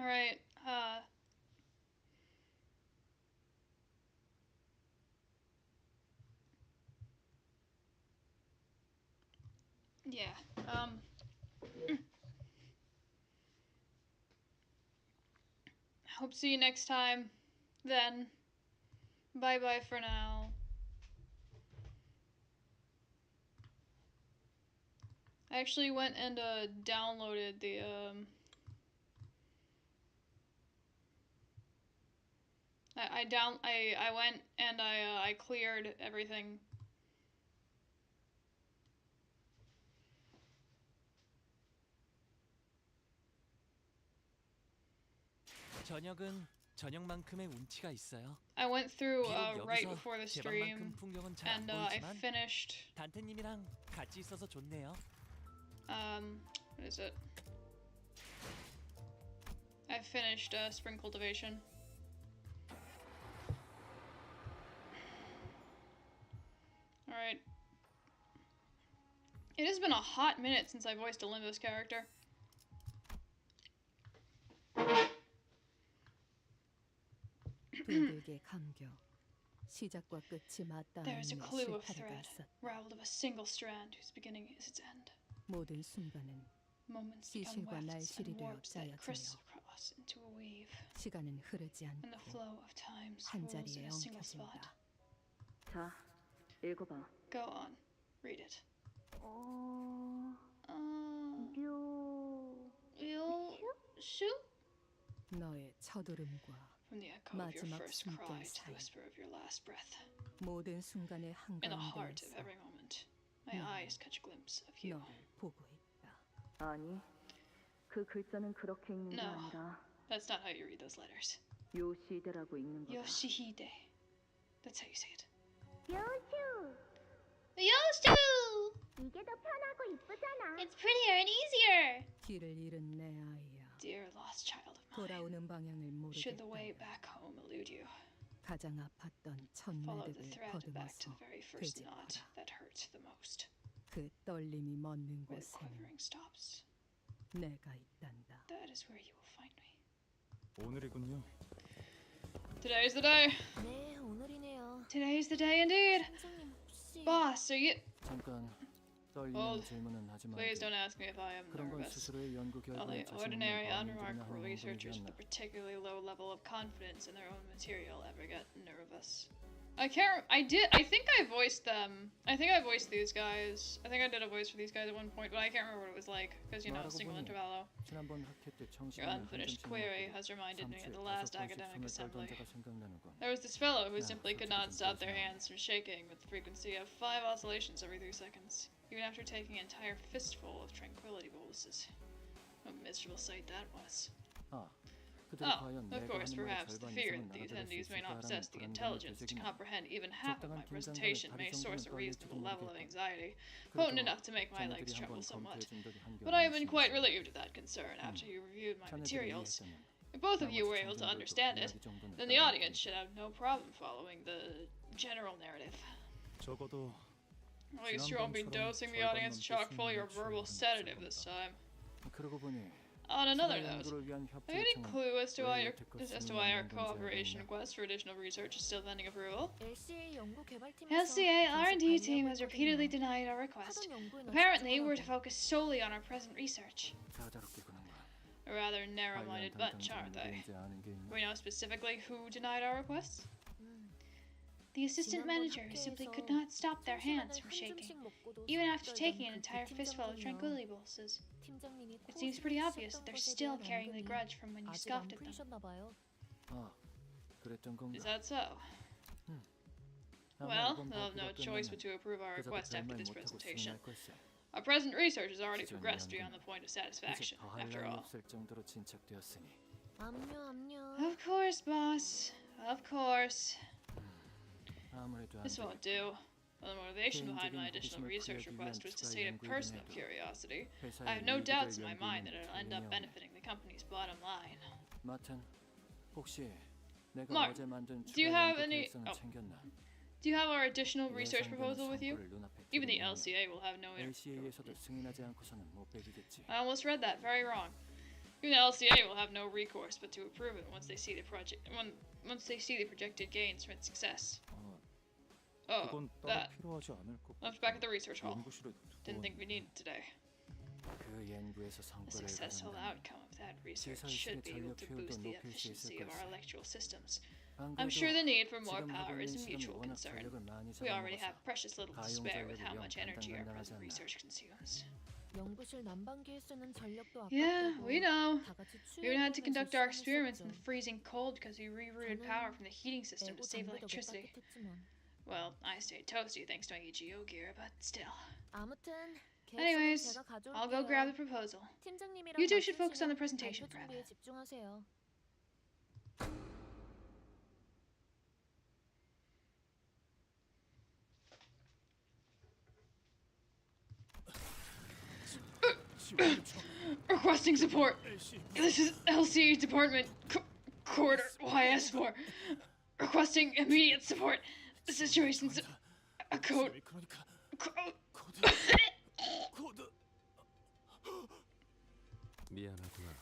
Alright, yeah, hope to see you next time, then. Bye-bye for now. I actually went and, downloaded the, I went and I cleared everything. 저녁은 저녁만큼의 운치가 있어요. I went through 비록 right 여기서 before the 제방만큼 stream, 풍경은 잘 안 and I 보이지만 finished. 단테님이랑 같이 있어서 좋네요. What is it? I finished spring cultivation. All right. It has been a hot minute since I voiced a Limbus character. There is a clue of thread, raveled of a single strand whose beginning is its end. Moments become wefts and warps that crisscross into a weave, and the flow of time swirls in a single spot. 자, 읽어봐. Go on, read it. From the echo of your first cry to the whisper of your last breath. In the heart of every moment, my eyes catch a glimpse of you. 아니, 그 글자는 그렇게 읽는 게 No. 아니라 That's not how you read those letters. 요시대라고 읽는 거다. Yoshiide. That's how you say it. 요슈! Yosu! 이게 더 편하고 이쁘잖아. It's prettier and easier! 길을 잃은 내 아이야. Dear lost child of mine, 돌아오는 방향을 should the way 모르겠다. back home elude you, 가장 아팠던 첫 follow the 매듭을 thread back to 거두면서 the very first knot 되짚어라. that hurt the most. 그 떨림이 멎는 Where the 곳에는 quivering stops, 내가 있단다. that is where you will find me. 오늘이군요. Today's the day. 네, 오늘이네요. Today's the day indeed. 선생님 혹시 Boss, are you... 잠깐 떨리는 Well, 질문은 하지 Please 말고 don't ask me if I am 그런 건 nervous. 스스로의 연구 Only 결과에 자신 ordinary, 있는 unremarkable 과학인들이나 하는 researchers with a 행동이었나. particularly low level of confidence in their own material ever get nervous. I can't. I think I voiced them. I think I voiced these guys. I think I did a voice for these guys at one point, but I can't remember what it was like because you know, 말하고 single 보니 intervallo. 지난번 학회 때 Your 청심환을 unfinished 한점 query 챙겼고 has reminded me of 3초에 the last 5번씩 academic 숨을 떨던 assembly. 자가 생각나는군. There was this fellow who Yeah, simply could 솔직히 not 좀 stop their 그렇지만. hands from shaking with the frequency of 5 oscillations every 3 seconds, even after taking an entire fistful of tranquility boluses. What a miserable sight that was. 아, 그들이 Oh, 과연 of 내가 course, 하는 말의 perhaps the 절반 fear 이상은 that the 알아들을 수 attendees may not 있을까라는 possess the 불안감을 intelligence to 느끼지만 comprehend even half of my 적당한 긴장감에 presentation 다리 may source a 정도는 reasonable 떨릴지도 level of 모르겠고. anxiety, potent 그래도 enough to make my legs 자네들이 tremble 한번 somewhat. 검토해준 적이 한결 But I have been quite 많으시니까. relieved of that concern after you reviewed my 자네들이 materials. 이해했다면 If both of you were 나머지 able to 청중들도 understand it, 이야기 정도는 then the 따라올 audience 테니까. should have no problem following the general narrative. 적어도 At least you won't be 지난번처럼 dosing the 절반 audience 넘게 chock full of your 숨을 verbal 쉬어야 sedative 하는 this 것일 time. 그러고 보니 On another 추가 note, 연구를 위한 have 협조 you any 요청은 clue as to why 왜 여태껏 our 진행이 안 cooperation 된지 알겠나? request for additional research is still pending approval? LCA 연구 개발팀에서 LCA R&D team has 계속 repeatedly 관여하고 denied our 있거든요. request. 하던 연구에나 Apparently, we're to 집중하라고. focus solely on our present research. 사자롭게 구는구나. A rather narrow-minded bunch, aren't they? 누구인지 아는 게 있나? Do we know specifically who denied our requests? 음, The assistant 지난번 manager who simply 학교에서 could not stop their hands 틈새마다 from 한 shaking, 줌씩 먹고도 even after 떨던 taking an 그 entire fistful of 부팀장군요. tranquility boluses. 팀장님이 It seems pretty obvious that they're 코스에 still 대한 carrying the 앙금이 grudge from when you 아직 안 scoffed at them. 풀리셨나 봐요. 아, 그랬던 건가? Is that so? 아마 Well, 이번 they'll have no 발표가 choice but 끝나면 to approve our 그자도 request after 별말 this 못하고 presentation. 수행할 걸세. Our present research has already 기존 progressed 연구는 beyond the point of 이제 satisfaction, 더할 after 나위 all. 없을 정도로 진척되었으니 압류 압류. Of course, boss. Of course. 아무래도 안 This 돼. won't do. Well, the motivation behind my 개인적인 additional 호기심을 research 풀기 위한 request was to 추가 state a 연구이긴 personal 해도 curiosity. I 회사의 have no 이익을 doubts in my 위한 mind that 비밀은 it'll end up 분명해. benefiting the company's bottom line. 마튼 혹시 내가 Mark, 어제 만든 do you 추가 have 연구 any- 계획서는 oh. 챙겼나? Do you have our additional research 예상되는 proposal with you? 성과를 눈앞에 Even the 두고 LCA will have no LCA에서도 승인하지 않고서는 못 빼기겠지. I almost read that very wrong. Even the LCA will have no recourse but to approve it once they see the projected gains from its success. Oh, 그건 따로 that. 필요하지 않을 것 Left back at the research hall. 연구실에 Didn't think we needed it today. 그 연구에서 The 성과를 successful 가져온다면 outcome of that research 지상의 should be able to 전력 boost the 효율도 높일 수 efficiency 있을 of our 것이다. electrical systems. 안 I'm sure the 그래도 need for more 지금 power 하고 is a 있는 mutual 시간이 워낙 concern. 전력을 많이 We already 잡아먹어서 have precious little to 가용 spare with 전력이 how 영 much energy our present 간당간당하지 않나. research consumes. 연구실 난방기에 쓰는 전력도 Yeah, 아깝다고 we know. 다 같이 We even had to 추위를 conduct our experiments in the 했었죠. freezing cold because we rerouted power from the heating system to 애고 save 당뇨도 못 electricity. 따뜻했지만. Well, I stayed toasty thanks to my EGO gear, but still. 아무튼 Anyways, 계획서는 제가 I'll go grab the 가져올게요. proposal. 팀장님이랑 You two should focus on the 말씀 presentation, 발표 Brad. 준비에 집중하세요. Requesting support. This is LCE Department Quarter YS4. Requesting immediate support. The situation's a code. 그러니까 코드 미안하구나.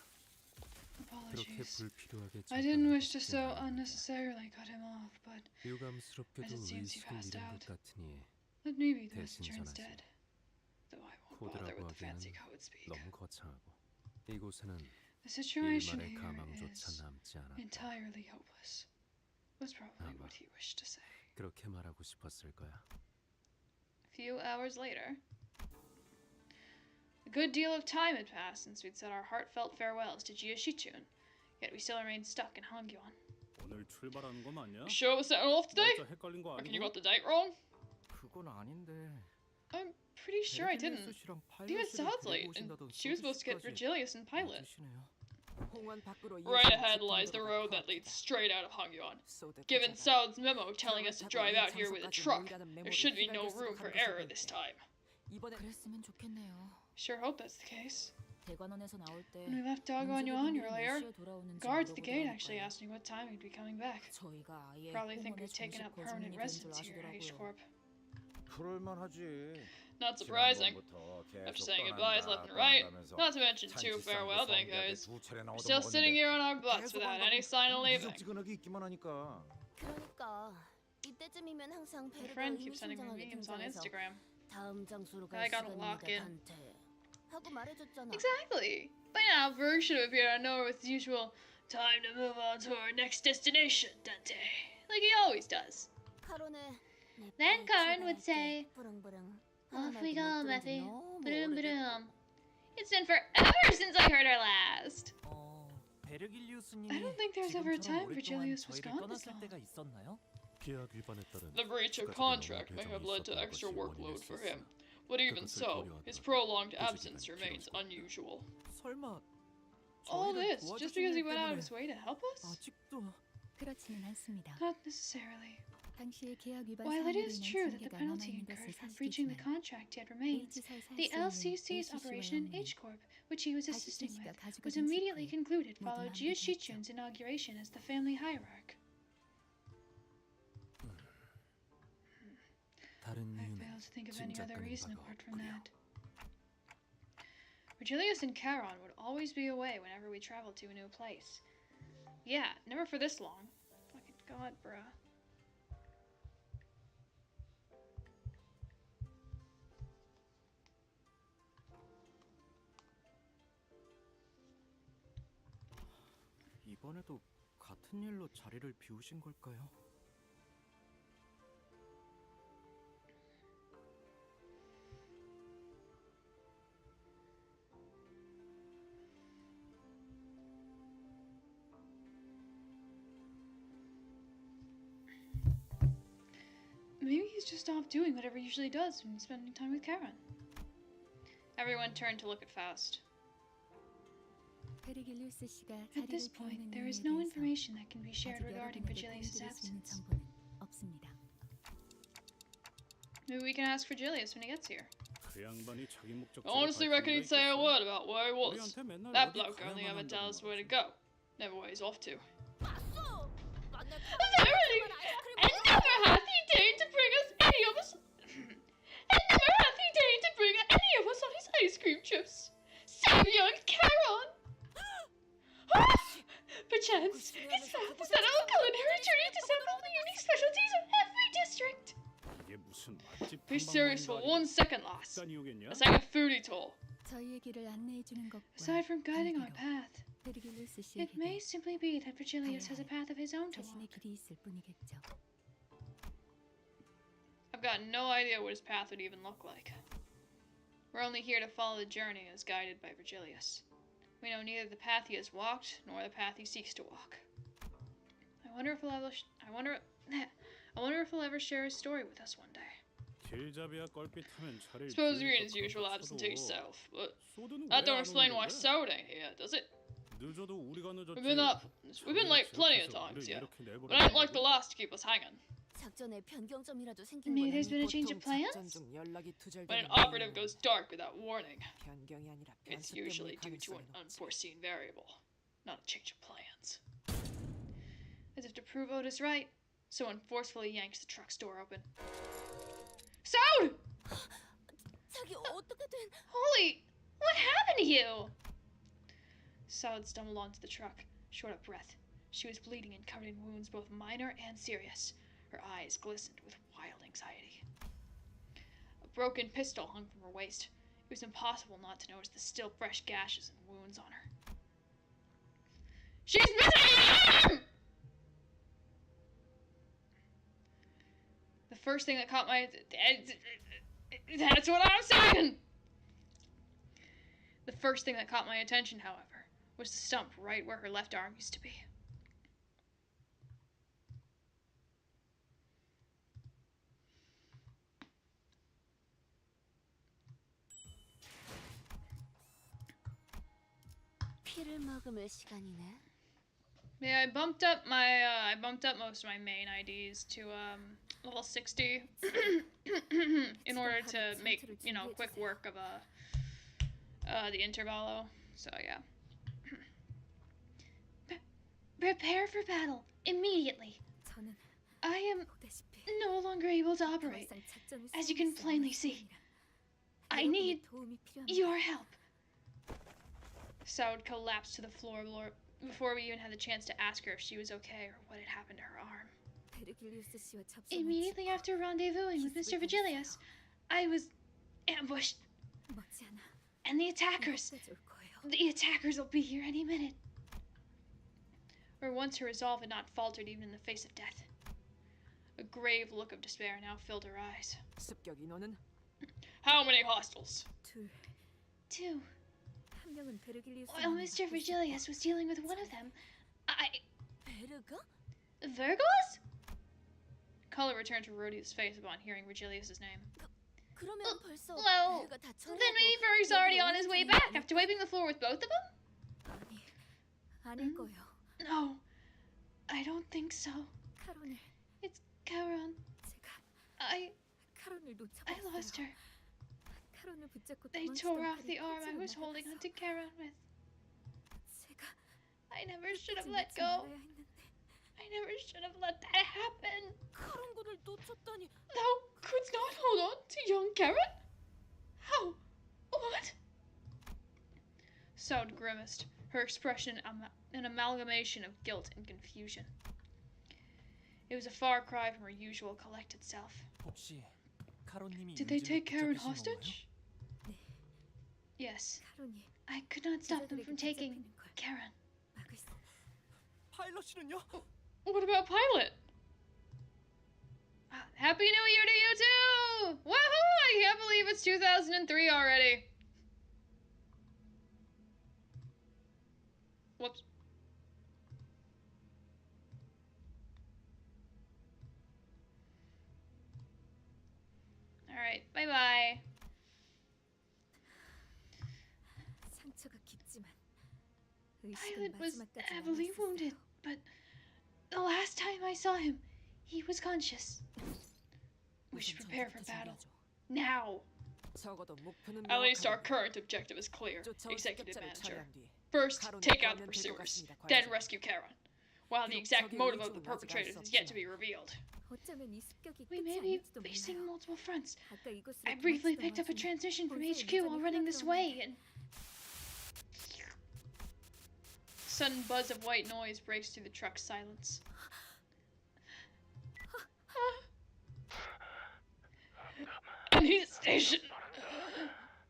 그렇게 Apologies. 불필요하게 I didn't wish to so 접근하지 unnecessarily cut him off, but 유감스럽게도 as it seems he 의식을 passed 잃은 out. 것 같으니 let me be the 대신 messenger 전하지. instead. Though I won't bother 코드라고 with the fancy 하기에는 code speak. 너무 거창하고 이곳에는 The situation 일말의 here 가망조차 is 남지 않았다. entirely hopeless. Was probably what he wished to say. 그렇게 말하고 싶었을 거야. A few hours later, a good deal of time had passed since we'd said our heartfelt farewells to Jiyoshichun, yet we still remained stuck in Hangyon. 오늘 출발하는 거 맞냐? You sure we're setting off today? 날짜 헷갈린 거 Reckon you 아니고? got the date wrong? 그건 아닌데. I'm pretty sure I didn't. 씨랑 It even 파일럿실을 sounds 데리고 late, and 오신다던 she was supposed to get 서비스까지 Virgilius and Pilot. 맞으시네요. Right ahead lies the road that leads straight out of Hangyon. Given Saud's memo telling us to drive out here with a truck, there should be no room for error this time. 그랬으면 좋겠네요. Sure hope that's the case. 대관원에서 나올 때 When we left Dogwon earlier, 몇 시에 돌아오는지 guards at the gate actually 물어보더라고요. asked me what time we'd be coming back. 저희가 아예 Probably think 호문에 we've taken up 정식 permanent 거주민이 된 줄 residence here at H 아시더라고요. Corp. 그럴만하지. Not surprising. After saying goodbyes left and right, not to mention two farewell bankers, we're still sitting here on our butts without any sign of leaving. 미적지근하게 있기만 하니까. 그러니까 이때쯤이면 항상 My 배려가 friend keeps sending me 의미심장하게 memes on 등장해서 Instagram. 다음 장소로 I 갈 gotta lock in. 시간입니다, 단테. 하고 말해줬잖아. Exactly. By now, Berg should have appeared out of nowhere with his usual "time to move on to our next destination," Dante, like he always does. 카론의 Then Karen would say, 부릉부릉. "Off we go, Matthew. Broom broom." It's been forever since I heard her last. 베르길리우스님이 I don't think there's ever a time 지금처럼 오랫동안 Virgilius was 저희를 gone this 떠났을 long. 때가 있었나요? 계약 위반에 따른 The breach of 추가적인 contract 업무 may have 배정이 led to 있었던 extra 것이 workload 원인일 수 for 있어. him, but even 그것을 so, 고려하더라도 his prolonged 보조기간이 absence remains 필요하다. unusual. 설마 All 저희를 this just because he 도와주신 일 went out of 때문에 his way to help us? 아직도 그렇지는 않습니다. Not necessarily. 당시의 계약 위반 While it 사항으로 is 인한 true that the 징계가 penalty 남아있는 incurred 것은 from breaching the 사실이지만 contract yet remains, H사에서 할 the 수 있는 LCC's HCC와 Operation 영문은 H Corp, which he was 다시 assisting 씨가 with, 가지고 was 간 immediately 직후에 concluded 모두 following 마무리했죠. Jiyoshichun's inauguration as the family hierarch. 다른 I 이유는 fail to think of any 짐작 other 가는 reason 바가 apart from 없구려. that. Virgilius and Charon would always be away whenever we traveled to a new place. Yeah, never for this long. Fucking god, bruh. 이번에도 같은 일로 자리를 비우신 걸까요? Maybe he's just off doing whatever he usually does when spending time with Charon. Everyone turned to look at Faust. 베르길리우스 씨가 At this 자리를 point, 비우는 there is 이유에 no 대해서 information that can be shared 아직 regarding 여러분에게 Virgilius' 공유드릴 수 있는 absence. 정보는 없습니다. Maybe we can ask Virgilius when he gets here. 그 양반이 자기 목적. I honestly reckon he'd say a word about where he was. 우리한테 맨날 That 어디 bloke only 가야만 ever 한다고 tells us where to 말하지. go, never where he's off to. 맞소. 만날 Verily, and never hath he deigned to bring us any of us. And never hath he deigned to bring any of us on his ice cream trips. Save young Charon. chance. It's fabulous that all culinary treats assemble the unique specialties of every district. 이게 무슨 맛집 Be serious for 탐방문도 1 second, lass. 식단 이유겠냐? It's like a foodie tour. 저희의 길을 안내해 주는 것과 Aside from guiding our 반대로 path, 베르길리우스 씨의 it may simply be that Virgilius has a path of his own to 자신의 walk. 길이 있을 뿐이겠죠. I've got no idea what his path would even look like. We're only here to follow the journey as guided by Virgilius. We know neither the path he has walked nor the path he seeks to walk. I wonder if he'll ever share his story with us one day. 길잡이야 껄핏하면 차를 Suppose you're in 비우니까 his usual 그렇다 absence 쳐도 yourself, but 소드는 that 왜 don't 안 explain 오는 why 건데? Soda ain't here, does it? 늦어도 우리가 늦었지. We've been late plenty of 자기가 times, 지각해서 yeah. 우리를 이렇게 But I ain't like the 내버려 last to keep us hanging. 작전에 변경점이라도 생긴 Maybe 거는 there's been a change of plans? When an operative goes dark without warning, it's usually due to an unforeseen variable, not a change of plans. As if to prove Otis right, someone forcefully yanks the truck's door open. Sound! 자기 어떻게 된? Holy, what happened to you? Saud stumbled onto the truck, short of breath. She was bleeding and covered in wounds both minor and serious. Her eyes glistened with wild anxiety. A broken pistol hung from her waist. It was impossible not to notice the still fresh gashes and wounds on her. She's missing an arm! The first thing that caught my... That's what I'm saying! The first thing that caught my attention, however, was the stump right where her left arm used to be. 피를 머금을 시간이네. Yeah, I bumped up most of my main IDs to level 60 in order to make, quick work of the intervallo. So yeah. Prepare for battle immediately. 저는 I am 보다시피 no longer able to 더 operate. 이상 작전을 As you can 수행할 수 plainly 없는 see, 상황이라 I need 도움이 필요합니다. your help. Saud collapsed to the floor before we even had the chance to ask her if she was okay or what had happened to her arm. 베르길리우스 씨와 접선한 Immediately after rendezvousing with Mr. Virgilius, I was ambushed, 머지않아 and the attackers 올 거예요. will be here any minute. Where once her resolve had not faltered even in the face of death. A grave look of despair now filled her eyes. 습격 인원은 How many hostiles? Two. 한 명은 베르길리우스. While Mr. Virgilius was dealing with one of them, 베르가? Virgos? Color returned to Rhodia's face upon hearing Virgilius' name. 그러면 벌써 Well, 베르가 다 then 처리하고 maybe Virg's already on his way back after wiping the floor with both of them? 아닐 거예요. No, I don't think so. 카론을 It's Charon. 제가 카론을 I 놓쳐버렸어요. lost her. 카론을 붙잡고 They 도망치던 tore off 팔이 the arm I 통증을 was holding 먹어서 onto Charon with. 제가 I never should have 끝까지 let 놓지 go. 말아야 했는데 I never should have let that happen. 카론군을 놓쳤다니. Thou couldst not hold on to young Charon? How? What? Saud grimaced, her expression an amalgamation of guilt and confusion. It was a far cry from her usual collected self. 혹시 카로님이 Did they take Charon 붙잡히신 건가요? hostage? Yes. 카론이 I could not stop them from 제자들에게 taking 붙잡히는 걸 Charon. 막을 수. 파일럿이는요? What about Pilot? Happy New Year to you too! Woohoo! I can't believe it's 2003 already. Whoops. Alright, bye-bye. 상처가 깊지만 의식은 Pilot was 마지막까지 heavily wounded, but the last time I saw him, he was conscious. We should prepare for battle. Now! 적어도 목표는 At least our 명확하게 current objective is clear, 쫓아올 Executive 습격자를 Manager. 처리한 뒤 First, 카론을 take out the 구하면 될 것 pursuers, 같습니다, then 관장. rescue Charon. While the 비록 exact 적의 motive of the 의중은 아직 알 perpetrators 수 is yet to 없지만 be revealed. 어쩌면 이 습격이 We 끝이 may be 아닐지도 facing 몰라요. multiple fronts. 아까 이곳으로 I briefly 도망치던 picked up a 와중에 transmission from 본사에 HQ 무전이 while running this 흘러들어오는데 way, and sudden buzz of white noise breaks through the truck's silence. I need a station.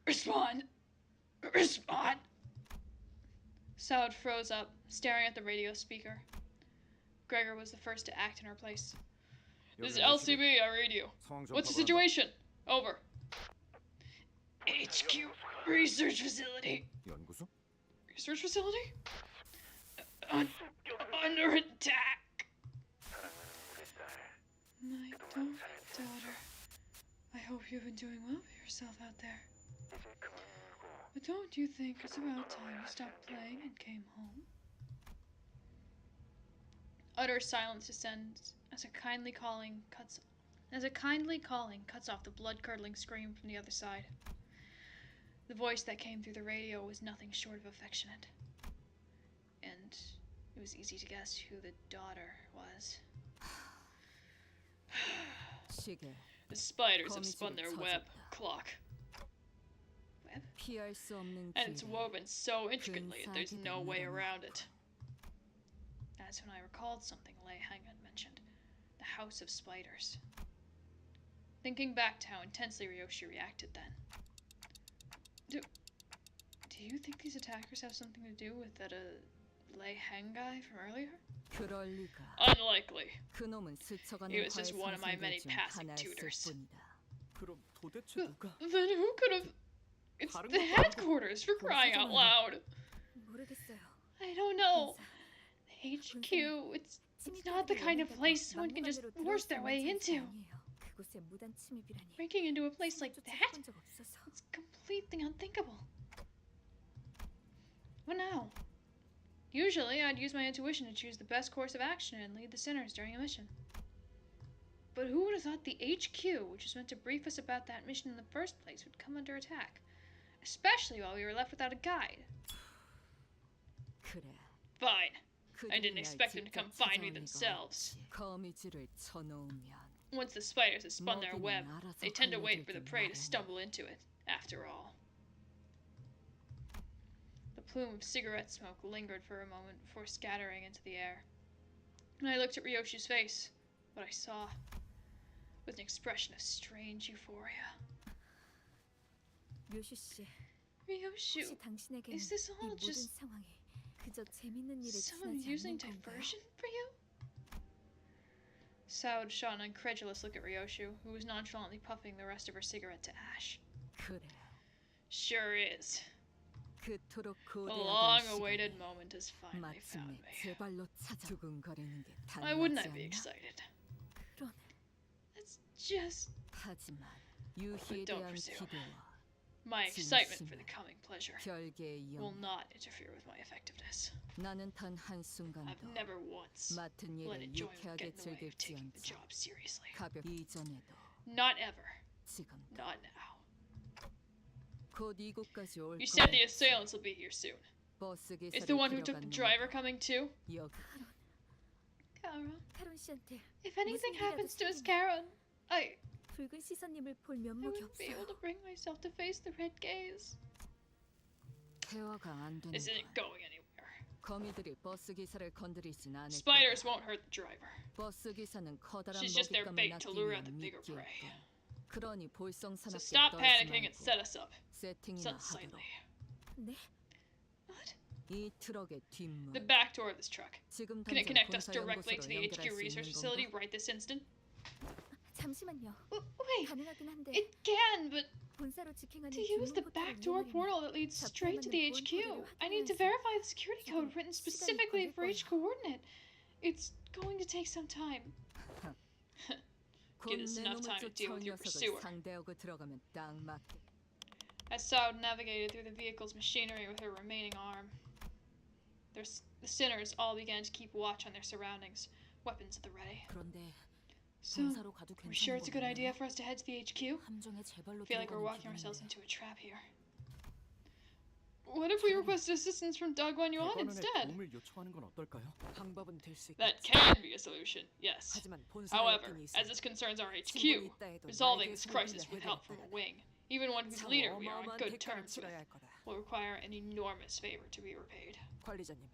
Respond. Respond. Saud froze up, staring at the radio speaker. Gregor was the first to act in her place. This is LCB, I read you. What's the situation? Over. HQ research facility. 연구소? Research facility? Under attack. My daughter. I hope you've been doing well for yourself out there. But don't you think it's about time you stopped playing and came home? Utter silence descends as a kindly calling cuts off the blood-curdling scream from the other side. The voice that came through the radio was nothing short of affectionate. And it was easy to guess who the daughter was. The spiders have spun their web clock. Web? And it's woven so intricately that there's no way around it. That's when I recalled something Lei Heng had mentioned. The House of Spiders. Thinking back to how intensely Ryoshi reacted then. Do you think these attackers have something to do with that Lei Heng guy from earlier? Unlikely. He was just one of my many passing tutors. 그럼 도대체 누가? Then who could have... It's the headquarters, for crying out loud. 모르겠어요. I don't know. The HQ, it's not the kind of place someone can just force their way into. 그곳에 무단 침입이라니. Breaking into a place like that? 해본 적 없어서. It's completely unthinkable. What now? Usually, I'd use my intuition to choose the best course of action and lead the sinners during a mission. But who would have thought the HQ, which was meant to brief us about that mission in the first place, would come under attack? Especially while we were left without a guide. Fine. I didn't expect them to come find me themselves. Once the spiders have spun their web, they tend to wait for the prey to stumble into it, after all. The plume of cigarette smoke lingered for a moment before scattering into the air. And I looked at Ryoshi's face. What I saw was an expression of strange euphoria. 료슈 씨, Ryoshu, 혹시 당신에게는 is this 이 all 모든 just 상황이 그저 재밌는 일에 someone 지나지 using 않는 건가요? diversion for you? Saud shot an incredulous look at Ryoshu, who was nonchalantly puffing the rest of her cigarette to ash. Sure is. The long-awaited moment has finally found me. Why wouldn't I be excited? 그런 That's just... But don't presume. My excitement for the coming pleasure will not interfere with my effectiveness. I've never once let enjoyment get in the way of taking the job seriously. Not ever. Not now. You said the assailants will be here soon. Is the one who took the driver coming too? Karen. 카론 씨한테 If anything happens to us, Karen, I 붉은 시선님을 볼 면목이 wouldn't be able 없어요. to bring myself to face the red gaze. This isn't going anywhere. Spiders won't hurt the driver. She's just their bait to lure out the bigger prey. So stop panicking and set us up. Slightly. 네? What? The back door of this truck. Can it connect us directly to the HQ research facility right this instant? 잠시만요. Wait, 가능하긴 한데 it can, but 본사로 직행하는 to use the back door portal that leads straight to the HQ, I need to verify the security code written specifically for each coordinate. It's going to take some time. Give us enough time to deal with your pursuer. As Saud navigated through the vehicle's machinery with her remaining arm, the sinners all began to keep watch on their surroundings, weapons at the ready. So, we're sure it's a good idea for us to head to the HQ? I feel like we're walking ourselves into a trap here. What if we request assistance from Dagwan Yuan instead? 도움을 요청하는 건 어떨까요? 방법은 될 수 That 있겠지. can be a solution, yes. 하지만 However, 본사의 입장이 as 있어. this concerns our HQ, 친분이 있다 해도 resolving 나에게 this crisis 소개를 with help from a 해야 wing, even one whose leader we are on 어마어마한 good 대가를 terms with, 치러야 할 거다. will require an enormous favor to be repaid. 관리자님,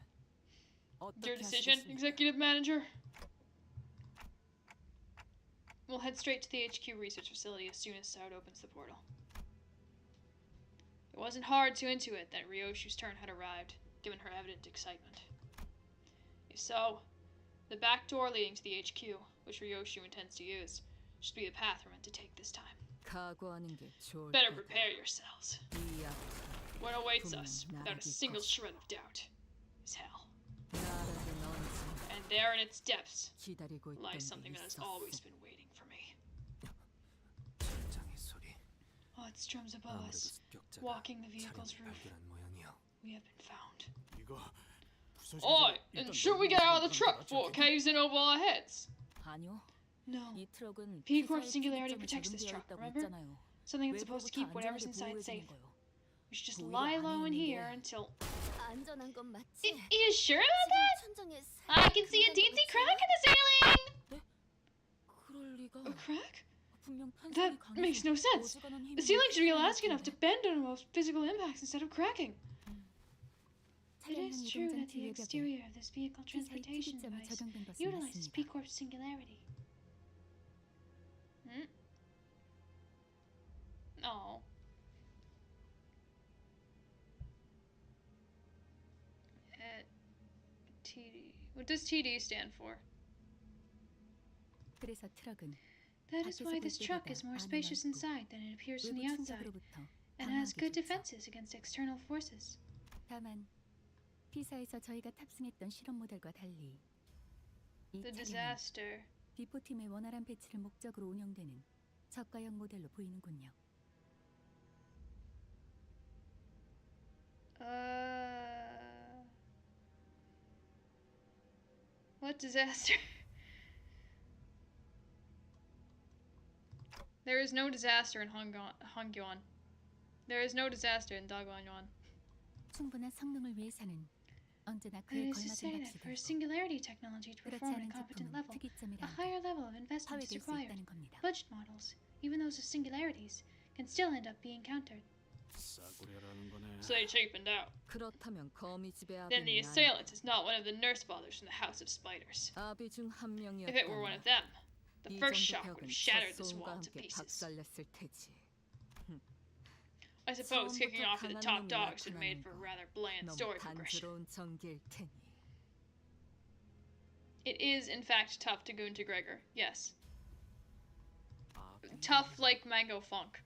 Your decision, executive manager. We'll head straight to the HQ research facility as soon as Soud opens the portal. It wasn't hard to intuit that Ryoshu's turn had arrived, given her evident excitement. If so, the back door leading to the HQ, which Ryoshu intends to use, should be the path we're meant to take this time. Better prepare yourselves. What awaits us, without a single shred of doubt, is hell. And there in its depths lies something that has always been waiting for me. Odd strums above us, walking the vehicle's roof. We have been found. Oi! And should we get out of the truck before it caves in over our heads? No. P-Corp Singularity protects this truck, remember? Something that's supposed to keep whatever's inside safe. We should just lie low in here until... You sure about that? I can see a teensy crack in the ceiling! A crack? That makes no sense. The ceiling should be elastic enough to bend under most physical impacts instead of cracking. It is true that the exterior of this vehicle transportation device utilizes P-Corp Singularity. Oh. TD. What does TD stand for? That is why this truck is more spacious inside than it appears from the outside, and has good defenses against external forces. The disaster. 비포팀의 원활한 배치를 목적으로 운영되는 저가형 모델로 보이는군요. What disaster? There is no disaster in Hongyeon. There is no disaster in Dagwonyeon. 충분한 성능을 위해서는 언제나 That 그에 is to say that for a singularity technology to perform at a competent level, a higher level of investment is required. Budget models, even those of singularities, can still end up being countered. So they cheapened out. Then the assailant is not one of the nurse fathers from the House of Spiders. If it were one of them, the first shock would have shattered this wall to pieces. I suppose kicking off to the top dogs had made for a rather bland story progression. It is, in fact, tough to goon to Gregor, yes. Tough like Mango Funk.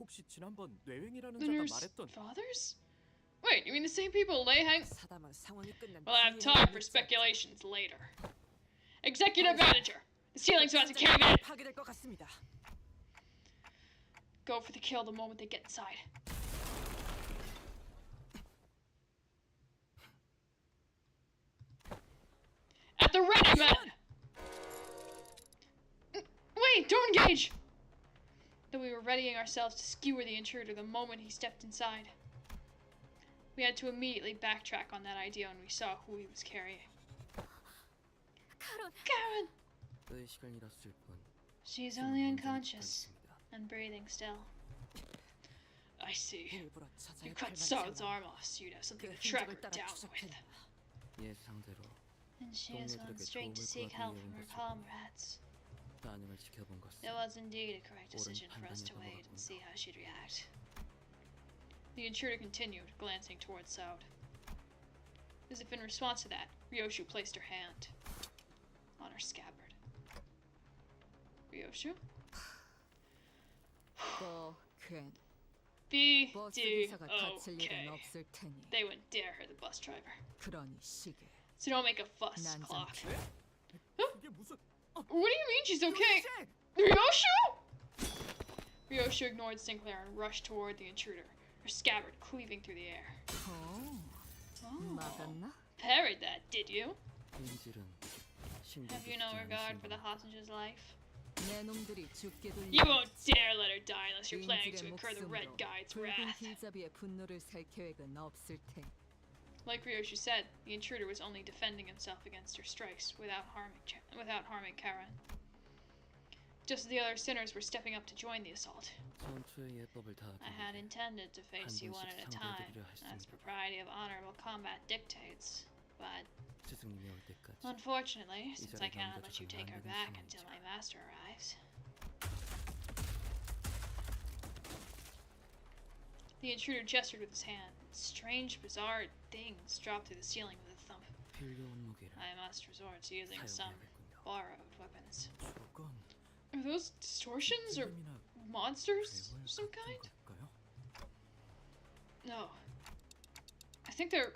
The nurse fathers? Wait, you mean the same people they hang? We'll have time for speculations later. Executive Manager! The ceiling's about to cave in! Go for the kill the moment they get inside. At the ready, men! Wait, don't engage! Though we were readying ourselves to skewer the intruder the moment he stepped inside. We had to immediately backtrack on that idea when we saw who he was carrying. Karen! She's only unconscious and breathing still. I see. You cut Saud's arm off so you'd have something to track her down with. And she has gone straight to seek help from her comrades. It was indeed a correct decision for us to wait and see how she'd react. The intruder continued, glancing towards Saud. As if in response to that, Ryoshu placed her hand on her scabbard. Ryoshu? B-D-O-K. They wouldn't dare hurt the bus driver. So don't make a fuss, Clock. Huh? What do you mean she's okay? Ryoshu? Ryoshu ignored Sinclair and rushed toward the intruder, her scabbard cleaving through the air. Oh. Parried that, did you? Have you no regard for the hostage's life? You won't dare let her die unless you're planning to incur the Red Guide's wrath. Like Ryoshu said, the intruder was only defending himself against her strikes without harming Karen. Just as the other sinners were stepping up to join the assault. I had intended to face you one at a time, as propriety of honorable combat dictates, but Unfortunately, since I cannot let you take her back until my master arrives. The intruder gestured with his hand. Strange, bizarre things dropped through the ceiling with a thump. I must resort to using some borrowed weapons. Are those distortions or monsters of some kind? No. I think they're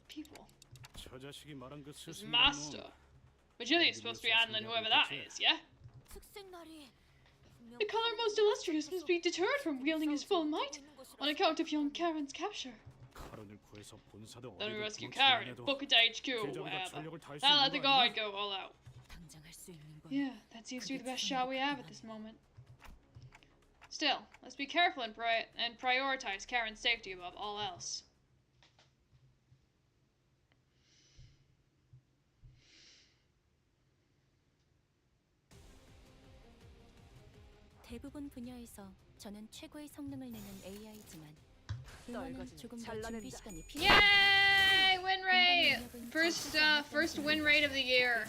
people. 저 자식이 말한 그 His 스승이란 master. 놈. But Julia's supposed to be handling whoever that is, yeah? 특색 날이 The color most illustrious must be deterred from wielding his full might on account of young Karen's capture. 카론을 구해서 본사도 Then we 어디를 rescue Karen and book it to HQ or 길잡이가 whatever. 전력을 다할 수 Now let the 있는 거 아니야? guard go all out. 당장 할 수 있는 건 Yeah, that seems to be the best shot we have at this moment. Still, let's be careful and prioritize Karen's safety above all else. 대부분 분야에서 저는 최고의 성능을 내는 AI지만 응원은 조금 더 준비 시간이 필요합니다. Yay! Win rate! First win rate of the year.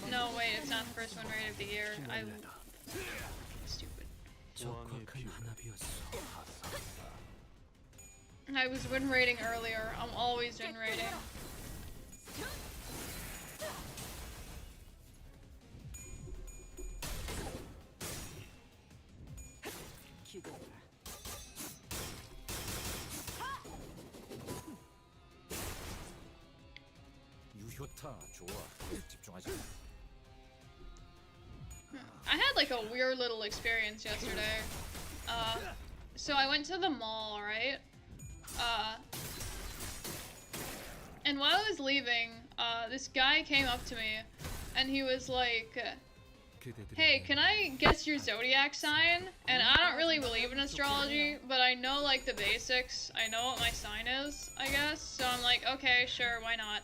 No, wait, it's not the first win rate of the year. I'm stupid. I was win rating earlier. I'm always win rating. 유효타 좋아. 집중하자. I had like a weird little experience yesterday. So I went to the mall, right? And while I was leaving, this guy came up to me and he was like, hey, can I guess your zodiac sign? And I don't really believe in astrology, but I know like the basics. I know what my sign is, I guess. So I'm like, okay, sure, why not?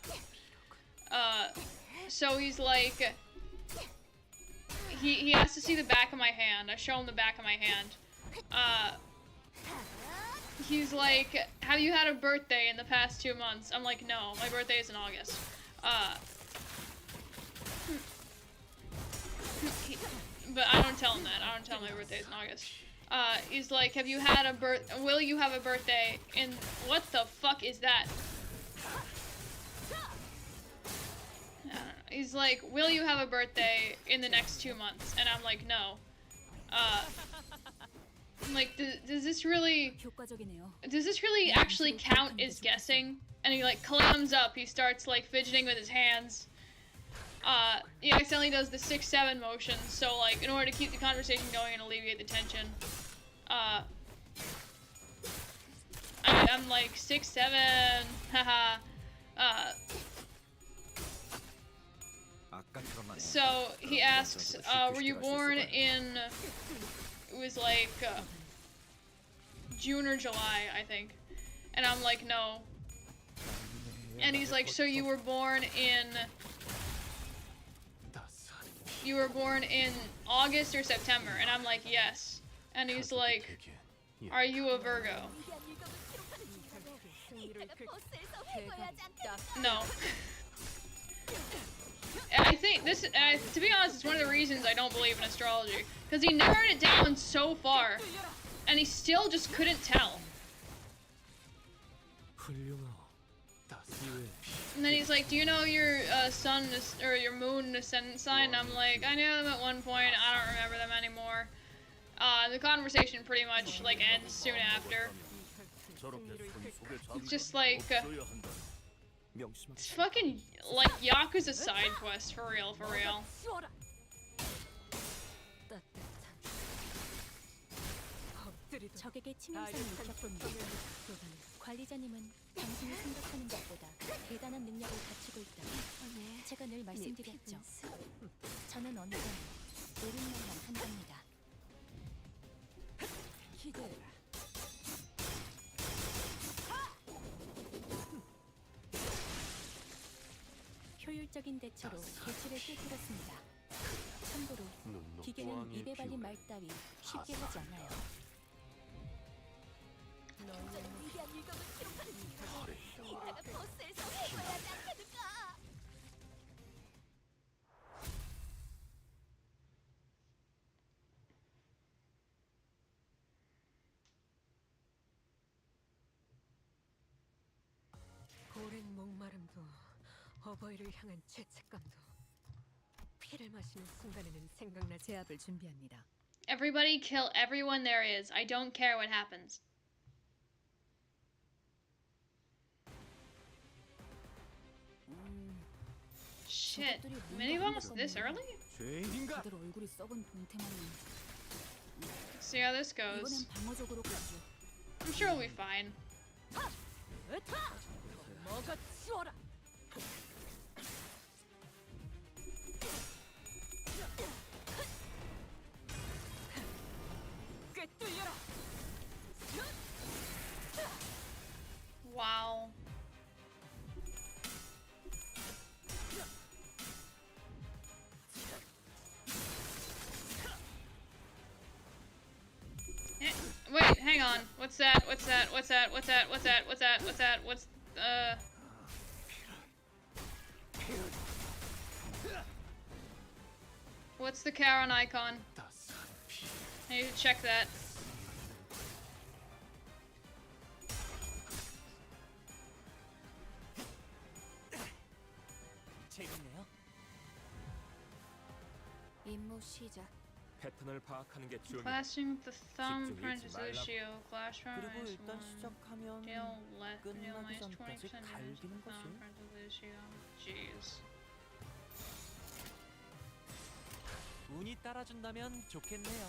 So he's like, he has to see the back of my hand. I show him the back of my hand. He's like, have you had a birthday in the past 2 months? I'm like, no, my birthday is in August. But I don't tell him that. I don't tell him my birthday is in August. He's like, have you had a will you have a birthday in, what the fuck is that? He's like, will you have a birthday in the next 2 months? And I'm like, no. I'm like, does this really actually count as guessing? And he like clams up, he starts like fidgeting with his hands. He accidentally does the 6-7 motion, so like in order to keep the conversation going and alleviate the tension. I'm like 6-7, haha. So he asks, were you born in, it was like June or July, I think. And I'm like, no. And he's like, so you were born in August or September? And I'm like, yes. And he's like, are you a Virgo? No. I think this, to be honest, it's one of the reasons I don't believe in astrology. Because he narrowed it down so far, and he still just couldn't tell. And then he's like, do you know your sun, or your moon ascendant sign? And I'm like, I knew them at one point, I don't remember them anymore. The conversation pretty much, like, ends soon after. It's just like, it's fucking, like, Yakuza side quest, for real, for real. 적에게 치명상이 입혔습니다. 관리자님은 당신이 생각하는 것보다 대단한 능력을 갖추고 있다. 제가 늘 말씀드렸죠. 저는 언제나 옳은 말만 한답니다. 기대해라. 효율적인 대처로 대출을 깨뜨렸습니다. 참고로 기계는 입에 발린 말 따위 쉽게 하지 않아요. 어버이를 향한 죄책감도 피를 마시는 순간에는 생각나. 제압을 준비합니다. Everybody kill everyone there is. I don't care what happens. Shit. Minibomb was this early? 죄인인가? 다들 얼굴이 썩은 동태만은 Let's see how this goes. 이번엔 방어적으로 가죠. I'm sure we'll be fine. 뭐가 치워라. 꿰뚫려라. Wow. Wait, hang on. What's that? What's that? What's that? What's that? What's that? What's that? What's that? What's What's the Charon icon? I need to check that. 재밌네요. 임무 시작. 패턴을 파악하는 게 중요해. Clashing with the thumb, 집중이 apprentice 있지 Lucio, Clash from 그리고 minus 일단 1, 시작하면 deal minus 끝나기 20% 전까지 damage 갈기는 to 거지. thumb, apprentice Lucio. Jeez. 운이 따라준다면 좋겠네요.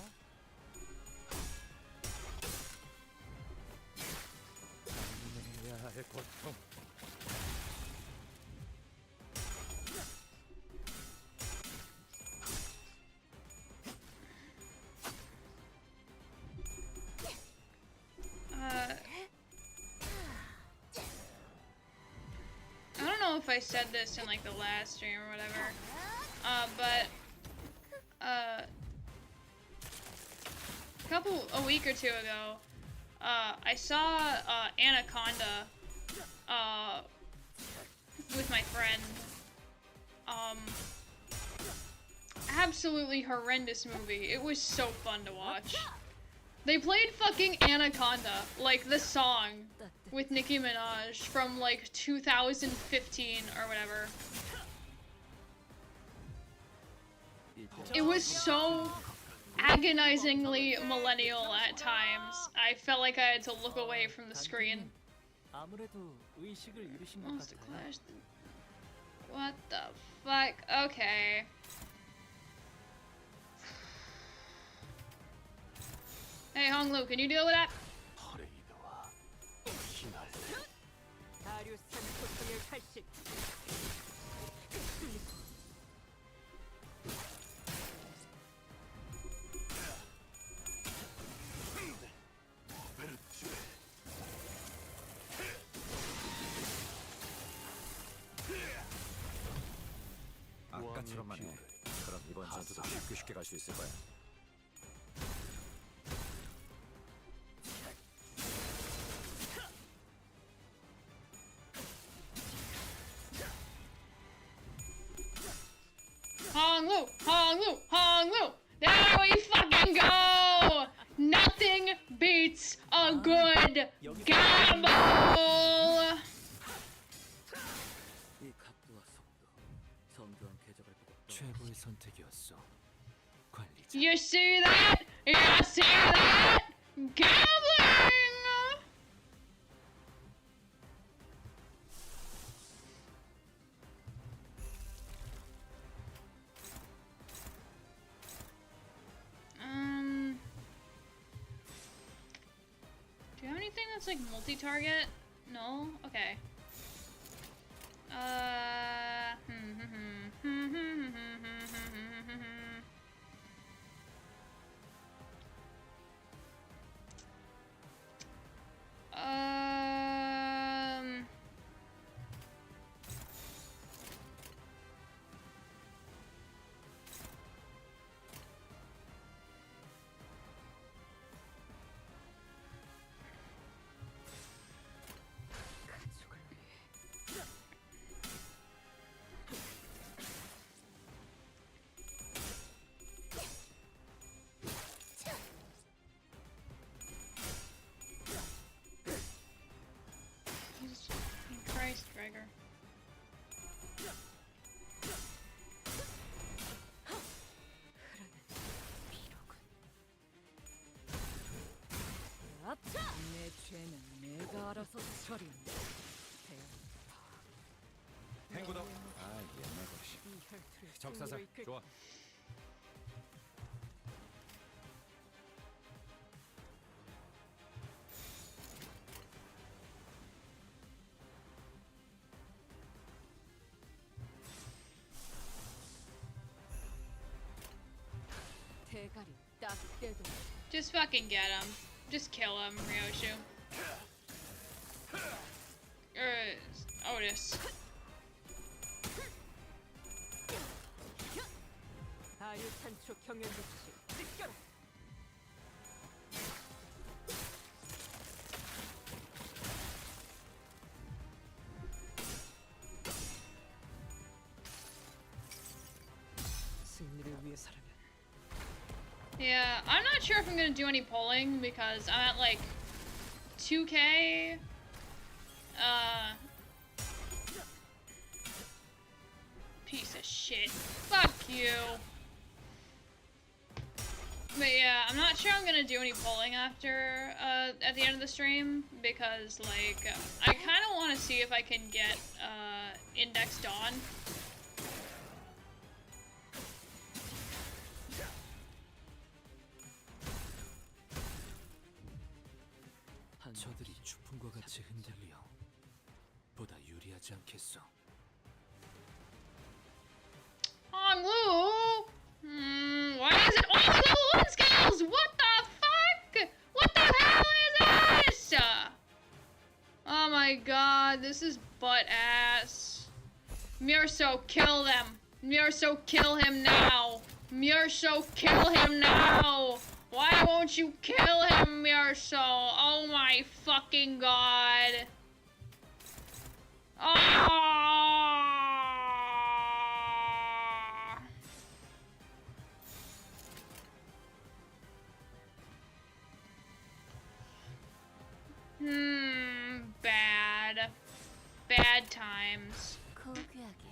해야 할 고통. I don't know if I said this in like the last stream or whatever, but a week or two ago, I saw Anaconda with my friend. Absolutely horrendous movie. It was so fun to watch. They played fucking Anaconda, like the song with Nicki Minaj from like 2015 or whatever. It was so agonizingly millennial at times. I felt like I had to look away from the screen. 아무래도 의식을 잃으신 것 Almost 같아요. declares what the fuck? Okay. Hey, Honglu, can you deal with that? 다리우스 고통의 칼식. 아까처럼만 해. 그럼 이번 전투도 쉽게 갈 수 있을 거야. Honglu! Honglu! Honglu! There we fucking go! Nothing beats a good gamble! 이 각도와 속도, 정교한 궤적을 보고 최고의 선택이었어. 관리자. You see that? You see that? Gambling! Do you have anything that's like multi-target? No? Okay. 알아서 처리한다. 행구도. 아 옛날 것이. 이 혈투를 적사살 승리로 이끌- 좋아. 대가리 딱 떼도 Just fucking get him. Just kill him, Ryoshu. Otis. 아유탄초 경연급식 찢겨라. 승리를 위해서라면 Yeah, I'm not sure if I'm gonna do any polling because I'm at like 2K. Piece of shit. Fuck you. But yeah, I'm not sure I'm gonna do any polling after, at the end of the stream because, like, I kind of want to see if I can get, Index Dawn. 저들이 추풍과 같이 흔들려 보다 유리하지 않겠어. Lu! Why is it all the one skills? What the fuck? What the hell is this? Oh my god, this is butt ass. Murso, kill them. Murso, kill him now. Murso, kill him now. Why won't you kill him, Murso? Oh my fucking god. Ah. Bad. Bad times. 고귀하게.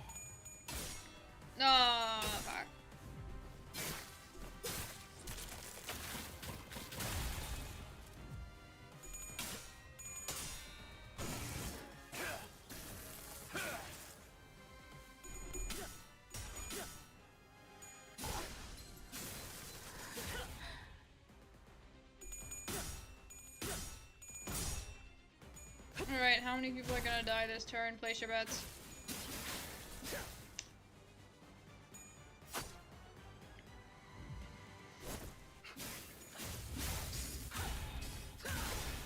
Oh, fuck. Alright, how many people are gonna die this turn? Place your bets.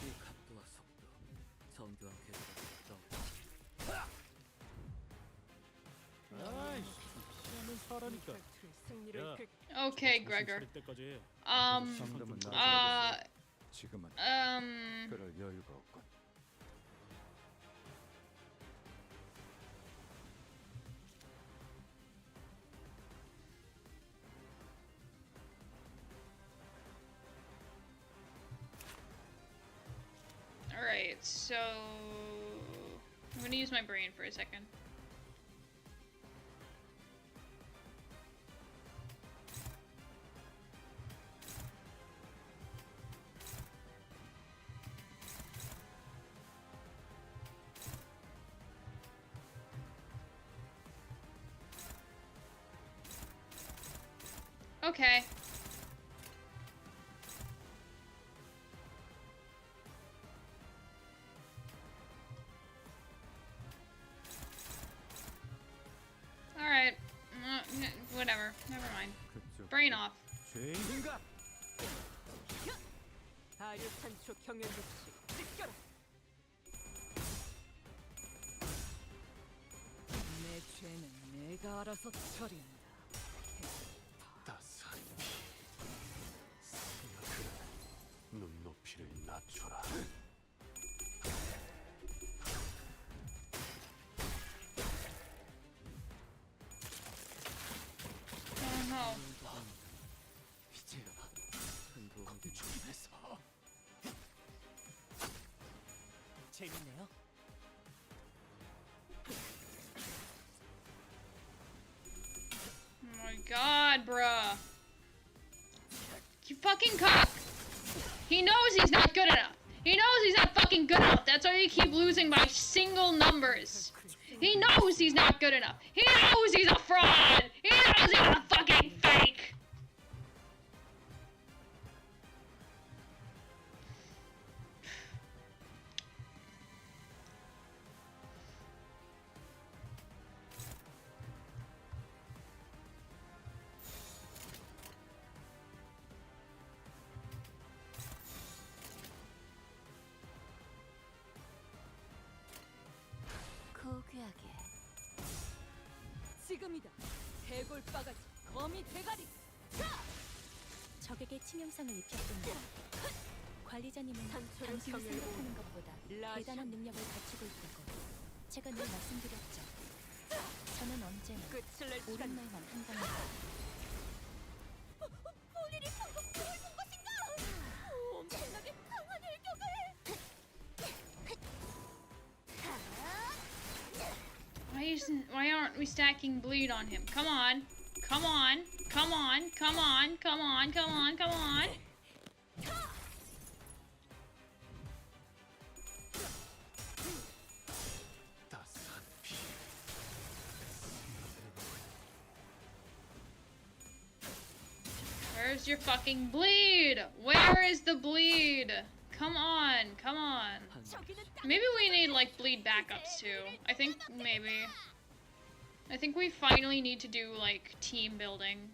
이 각도와 속도 정교한 궤도가 아이씨, 피하면 사라니까. 혈투를 승리로 야. 이끌 Okay, Gregor. 차릴 때까지 상담은 나중에 지금은 Um, 그럴 여유가 없군. alright, so I'm gonna use my brain for a second. Okay. Alright. Whatever. Never mind. 그쪽 Brain off. 죄인인가? 아유탄초 경연급식 찢겨라. 내 죄는 내가 알아서 처리한다. 따스한 피. 스마그라 눈높이를 낮춰라. Oh no. 이제야 흥부흥부 준비했어. 재밌네요. Oh my god, bruh. You fucking cock. He knows he's not good enough. He knows he's not fucking good enough. That's why we keep losing by single numbers. He knows he's not good enough. He knows he's a fraud. He knows he's a fucking fake. 고귀하게. 지금이다. 해골 바가지 거미 대가리. 적에게 치명상을 입혔군요. 관리자님은 산초를 당신이 경외로 생각하는 것보다 라시아. 대단한 능력을 가지고 있다고 제가 늘 말씀드렸죠. 저는 언제나 끝을 낼 옳은 시간. 말만 한답니다. 본인이 방금 그걸 본 것인가? 엄청나게 강한 일격을! Why aren't we stacking bleed on him? Come on. Come on. Come on. Come on. Come on. Come on. Come on. 따스한 피. Where's your fucking bleed? Where is the bleed? Come on. Come on. Maybe we need, like, bleed backups, too. I think we finally need to do, like, team building.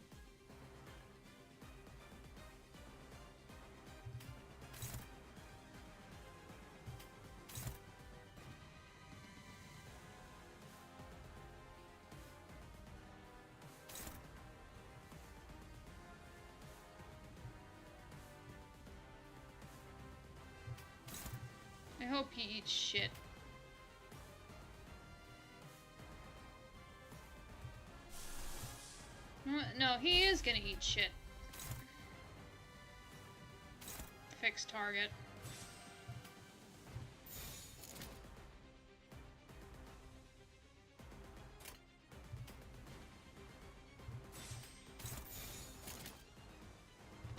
I hope he eats shit. No, he is gonna eat shit. Fixed target.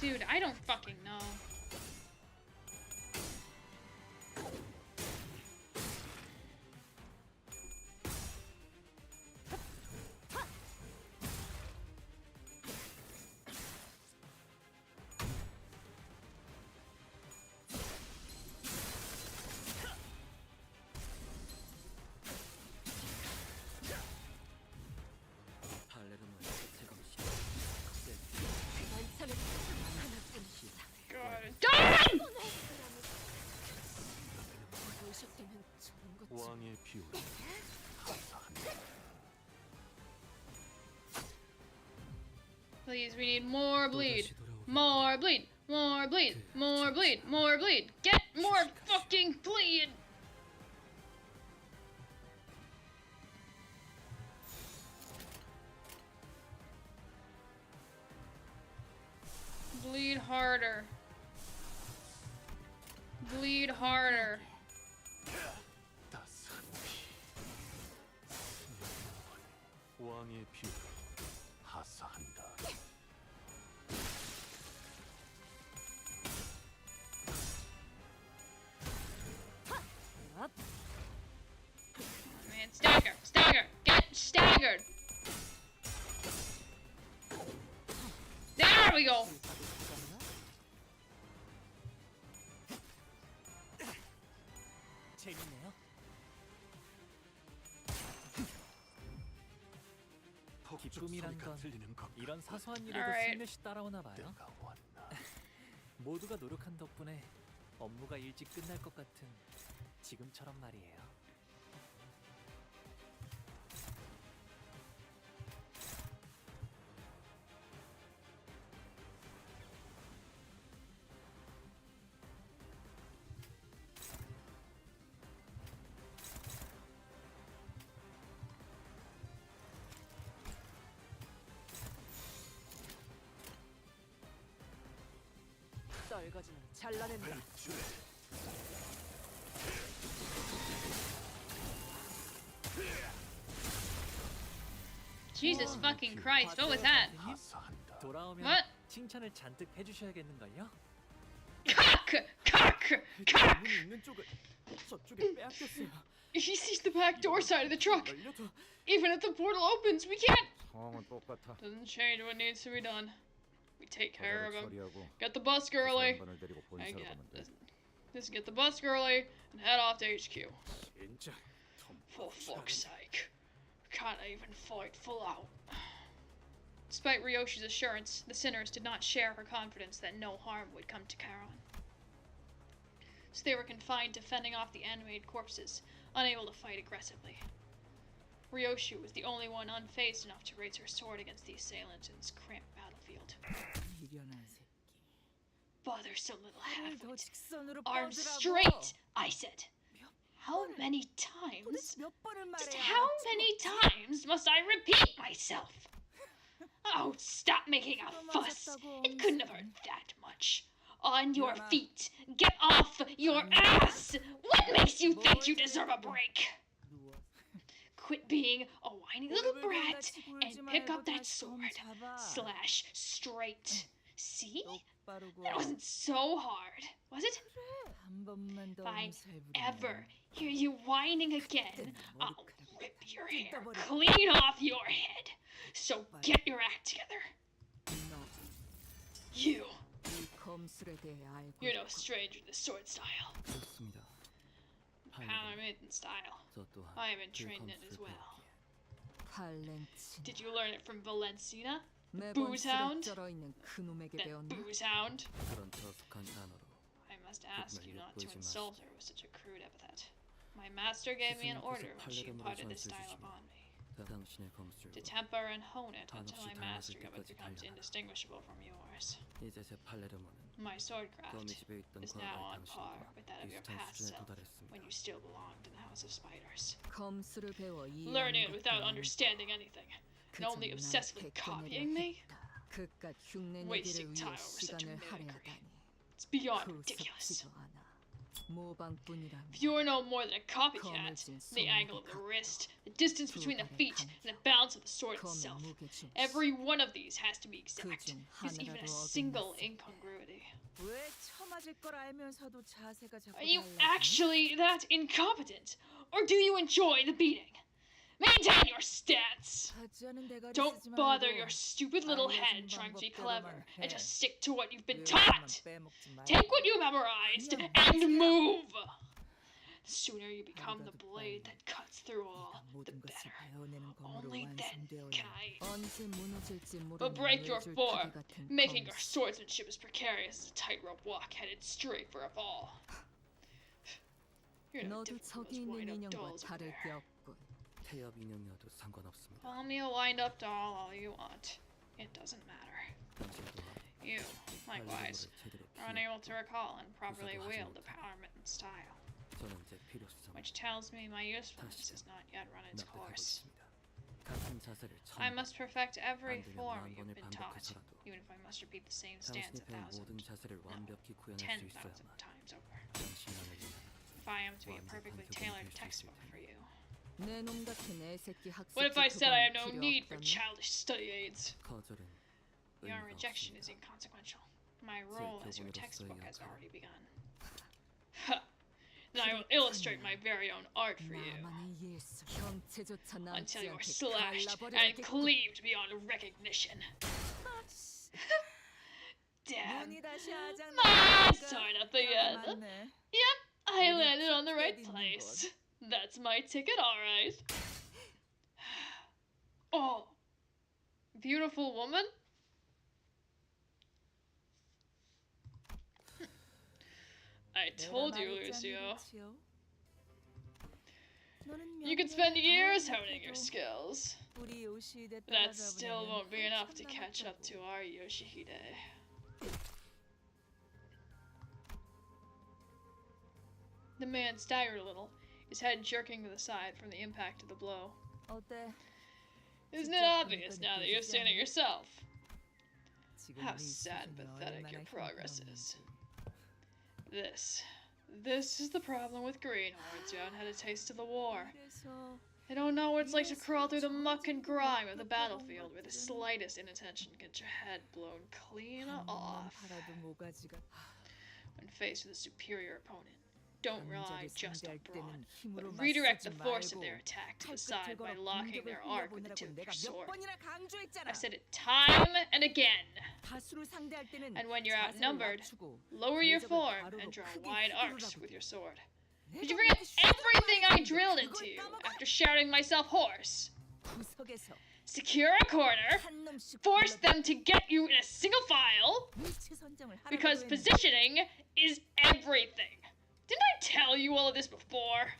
Dude, I don't fucking know. 왕의 비율이 하사한다. Please, we need more bleed. More bleed. More bleed. More bleed. More bleed. Get more fucking bleed. Bleed harder. Bleed harder. 따스한 피. 왕의 비율이 하사한다. Man, stagger. Stagger. Get staggered. There we go. 재밌네요. 기쁨이란 건 이런 사소한 일에도 Alright. 슬며시 따라오나 봐요. 때가 왔나. 모두가 노력한 덕분에 업무가 일찍 끝날 것 같은 지금처럼 말이에요. 썰거지는 잘라낸다. Jesus fucking Christ, what was that? 하사한다. 돌아오면 What? 칭찬을 잔뜩 해주셔야겠는걸요? Cock! Cock! 문이 있는 쪽을 저쪽에 빼앗겼어요. He sees the back door side of the truck. 열려도 Even if the portal opens, we can't. 상황은 똑같아. Doesn't change what needs to be done. We take care of 저자를 him. 처리하고 Get the bus girly. 양반을 데리고 I 본사로 get 가면 돼. Just get the bus girly and head off to HQ. 진짜 For fuck's sake. Can't even fight full out. Despite Ryoshi's assurance, the sinners did not share her confidence that no harm would come to Charon. So they were confined to fending off the animated corpses, unable to fight aggressively. Ryoshi was the only one unfazed enough to raise her sword against the assailant in this cramped battlefield. Bothersome little half-wit. Arms straight, I said. How many times? Just how many times must I repeat myself? Oh, stop making a fuss. It couldn't have hurt that much. On your feet. Get off your ass. What makes you think you deserve a break? Quit being a whiny little brat and pick up that sword. Slash straight. See? That wasn't so hard, was it? If I ever hear you whining again, I'll rip your hair clean off your head. So get your act together. You. You're no stranger to sword style. 좋습니다. Power maiden style. 저 또한 I have been trained in it as 그 well. 발렌치. Did you learn it from Valencina? 매번 Booze hound? 쓰러져 있는 그놈에게 That 배웠나? booze hound? 그런 저속한 단어로 I must ask you not to insult her with such a crude epithet. My master gave me an order when she imparted this style upon me. 당신의 To 검술과 temper and hone it until my 한없이 mastery of it 달라질 becomes 때까지 indistinguishable from yours. 이제 제 팔레르모는 My swordcraft 거미 집에 있던 is now on 과거의 par 당신과 with that of your 비슷한 past 수준에 self 도달했습니다. when you still belonged in the House of Spiders. 검술을 배워 Learning it 이해하는 without 것도 understanding anything, and only obsessively copying me? 그깟 흉내 Wasting 내기를 time 위해 over such a 시간을 mimicry. 할애하다니. It's beyond ridiculous. 구석지도 않아. 모방뿐이라면 If you're no more than a copycat, the angle of the wrist, the distance between the feet, and the balance of the sword itself, every one of these has to be exact. There's even a single incongruity. 왜 처맞을 걸 알면서도 자세가 자꾸 Are you 달라지니? actually that incompetent? Or do you enjoy the beating? Maintain your stance! 하지 않은 대가리 Don't 쓰지 bother 말고 your stupid little head 알려준 trying to be 방법대로만 clever 해. and just stick to what you've been 요령만 taught! 빼먹지 말고. Take what you memorized and move! The sooner you become the blade that cuts through all, the 모든 것을 better. 배워내는 검으로 Only then 완성되어야 can I 언제 무너질지 but 모르는 break your 외줄 form, 타기 같은 making your 검술. swordsmanship as precarious as a tightrope walk headed straight for a fall. You're no 너도 different from 저기 those 있는 wind-up 인형과 dolls over 다를 게 there. 없군. 태엽 인형이어도 상관없습니다. Call me a wind-up doll all you want. It doesn't matter. 당신 또한 You, likewise, 팔레르모를 제대로 are 키워 unable to recall and properly wield the power mitten style, 저는 제 필요성 which tells me my usefulness has not yet run its 납득하고 course. 있습니다. 같은 자세를 I 처음 must perfect every 만들면 form 만 you've 번을 been taught, 반복해서라도 even if I must repeat the same stance 당신이 배운 모든 자세를 완벽히 구현할 수 10,000 있어야만 times over. 당신만을 위한 If I am to be a perfectly tailored textbook for you. 내놈 같은 애새끼 What if I 학습지 said I have 그건 no 필요 need for 없다며? childish study aids? 거절은 Your 의미가 rejection is 없습니다. inconsequential. My role as your 교본으로서의 textbook has 역할은 already begun. Huh. Then I will illustrate my very own art for you, 나만의 예술 형체조차 남지 until you are 않게 slashed and 갈라버려야겠군. cleaved beyond recognition. Damn. 눈이 다시 아작 Ah, 나니까 sorry, not the end. 맞네. Yep, I landed on the right place. That's my ticket, alright. Oh, beautiful woman? I told you, Lucio. You could spend years honing your skills. That still won't be enough to catch up to our Yoshihide. The man staggered a little, his head jerking to the side from the impact of the blow. 어때? Isn't it obvious now that you've seen it yourself? How sad and pathetic your progress is. This is the problem with greenhorns who haven't had a taste of the war. They don't know what it's like to crawl through the muck and grime of the battlefield where the slightest inattention gets your head blown clean off. when faced with a superior opponent. Don't rely just on brawn, but redirect the force of their attack to the side by locking their arc with the tip of your sword. I've said it time and again. And when you're outnumbered, lower your form and draw wide arcs with your sword. Did you forget everything I drilled into you after shouting myself hoarse? Secure a corner, force them to get you in a single file, because positioning is everything. Didn't I tell you all of this before?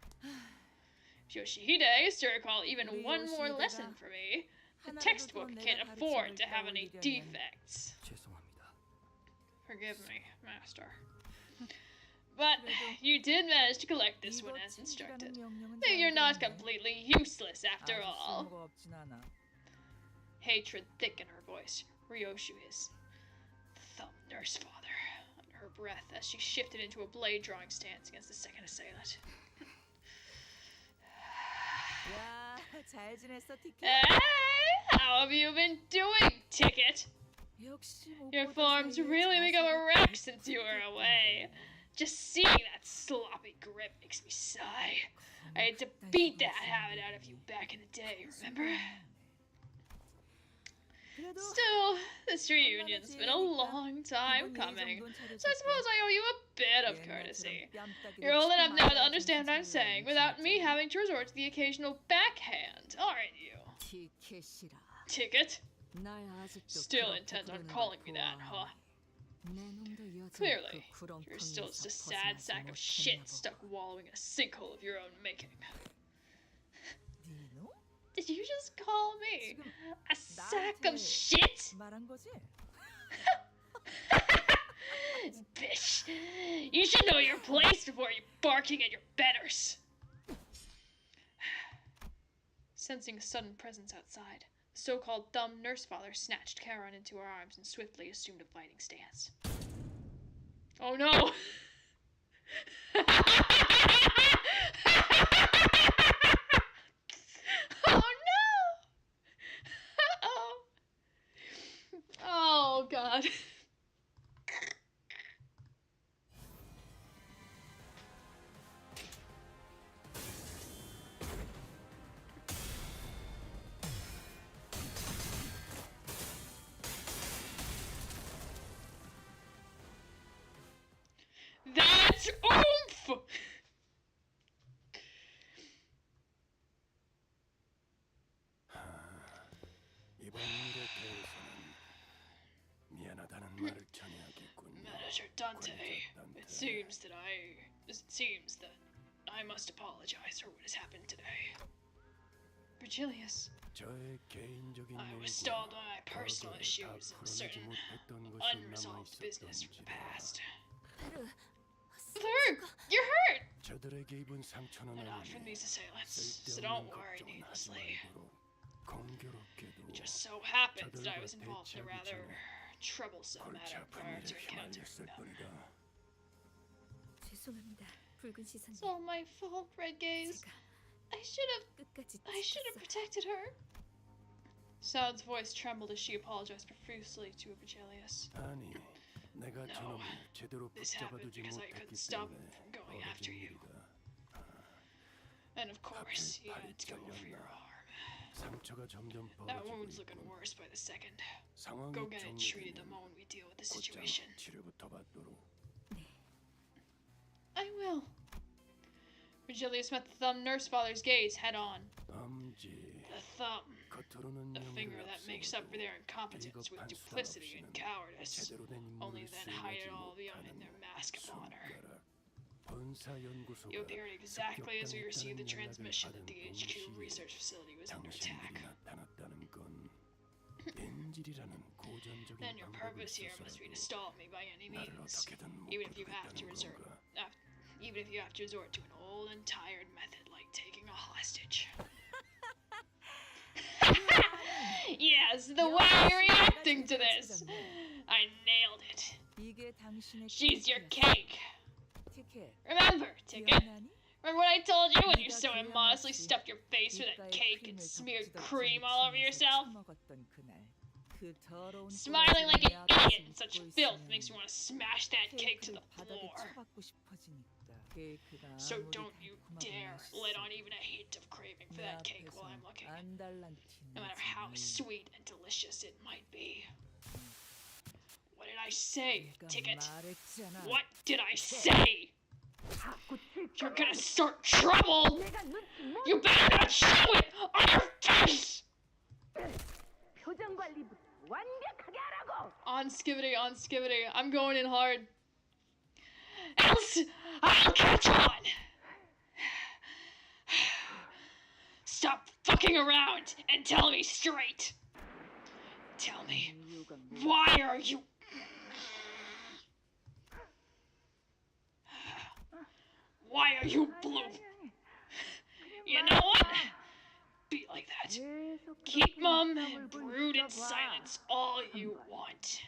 If Yoshihide is to recall even one more lesson for me, the textbook can't afford to have any defects. 죄송합니다. Forgive me, master. But you did manage to collect this one as instructed. You're not completely useless after all. Hatred thick in her voice. Ryoshu is the thumb nurse father. Under her breath as she shifted into a blade drawing stance against the second assailant. Hey, how have you been doing, Ticket? Your form's really become a wreck since you were away. Just seeing that sloppy grip makes me sigh. I had to beat that habit out of you back in the day, remember? Still, this reunion's been a long time coming, so I suppose I owe you a bit of courtesy. You're old enough now to understand what I'm saying without me having to resort to the occasional backhand, aren't you? Ticket? Still intent on calling me that, huh? Clearly, you're still just a sad sack of shit stuck wallowing in a sinkhole of your own making. Did you just call me a sack of shit? Bitch, you should know your place before you barking at your betters. Sensing a sudden presence outside, the so-called dumb nurse father snatched Charon into her arms and swiftly assumed a fighting stance. Oh no! Oh no! Oh god. That's oomph! Manager Dante, it seems that I must apologize for what has happened today. Virgilius, I was stalled by my personal issues and certain unresolved business from the past. Thurg, you're hurt! And not from these assailants, so don't worry needlessly. It just so happens that I was involved in a rather troublesome matter prior to encountering them. It's all my fault, Red Gaze. I should have protected her. Salad's voice trembled as she apologized profusely to Virgilius. No, this happened because I couldn't stop him from going after you. And of course, you had to go for your arm. That wound's looking worse by the second. Go get it treated the moment we deal with the situation. I will. Virgilius met the thumb nurse father's gaze head on. The thumb. The finger that makes up for their incompetence with duplicity and cowardice, only then hide it all behind their mask of honor. You appeared exactly as we received the transmission that the HQ research facility was under attack. Then your purpose here must be to stall me by any means, even if you have to resort to an old and tired method like taking a hostage. Yes, the way you're reacting to this! I nailed it. She's your cake. Remember, Ticket? Remember what I told you when you so immodestly stuffed your face with that cake and smeared cream all over yourself? Smiling like an idiot in such filth makes me want to smash that cake to the floor. So don't you dare let on even a hint of craving for that cake while I'm looking. No matter how sweet and delicious it might be. What did I say, Ticket? What did I say? You're gonna start trouble! You better not show it on your face! On skibbity, on skibbity. I'm going in hard. Else, I'll catch on! Stop fucking around and tell me straight! Tell me, why are you... Why are you blue? You know what? Be like that. Keep mum and brood in silence all you want.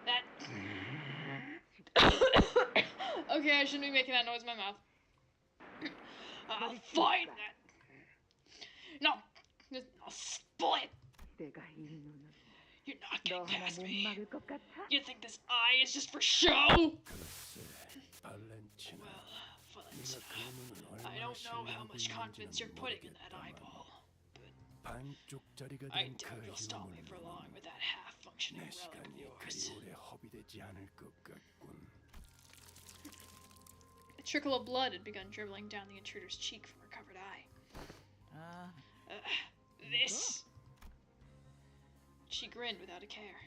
That... Okay, I shouldn't be making that noise in my mouth. I'll find that. No, I'll split. You're not getting past me. You think this eye is just for show? Well, Valentina, I don't know how much confidence you're putting in that eyeball, but I doubt you'll stop me for long with that half-functioning relic of yours. A trickle of blood had begun dribbling down the intruder's cheek from her covered eye. This? She grinned without a care.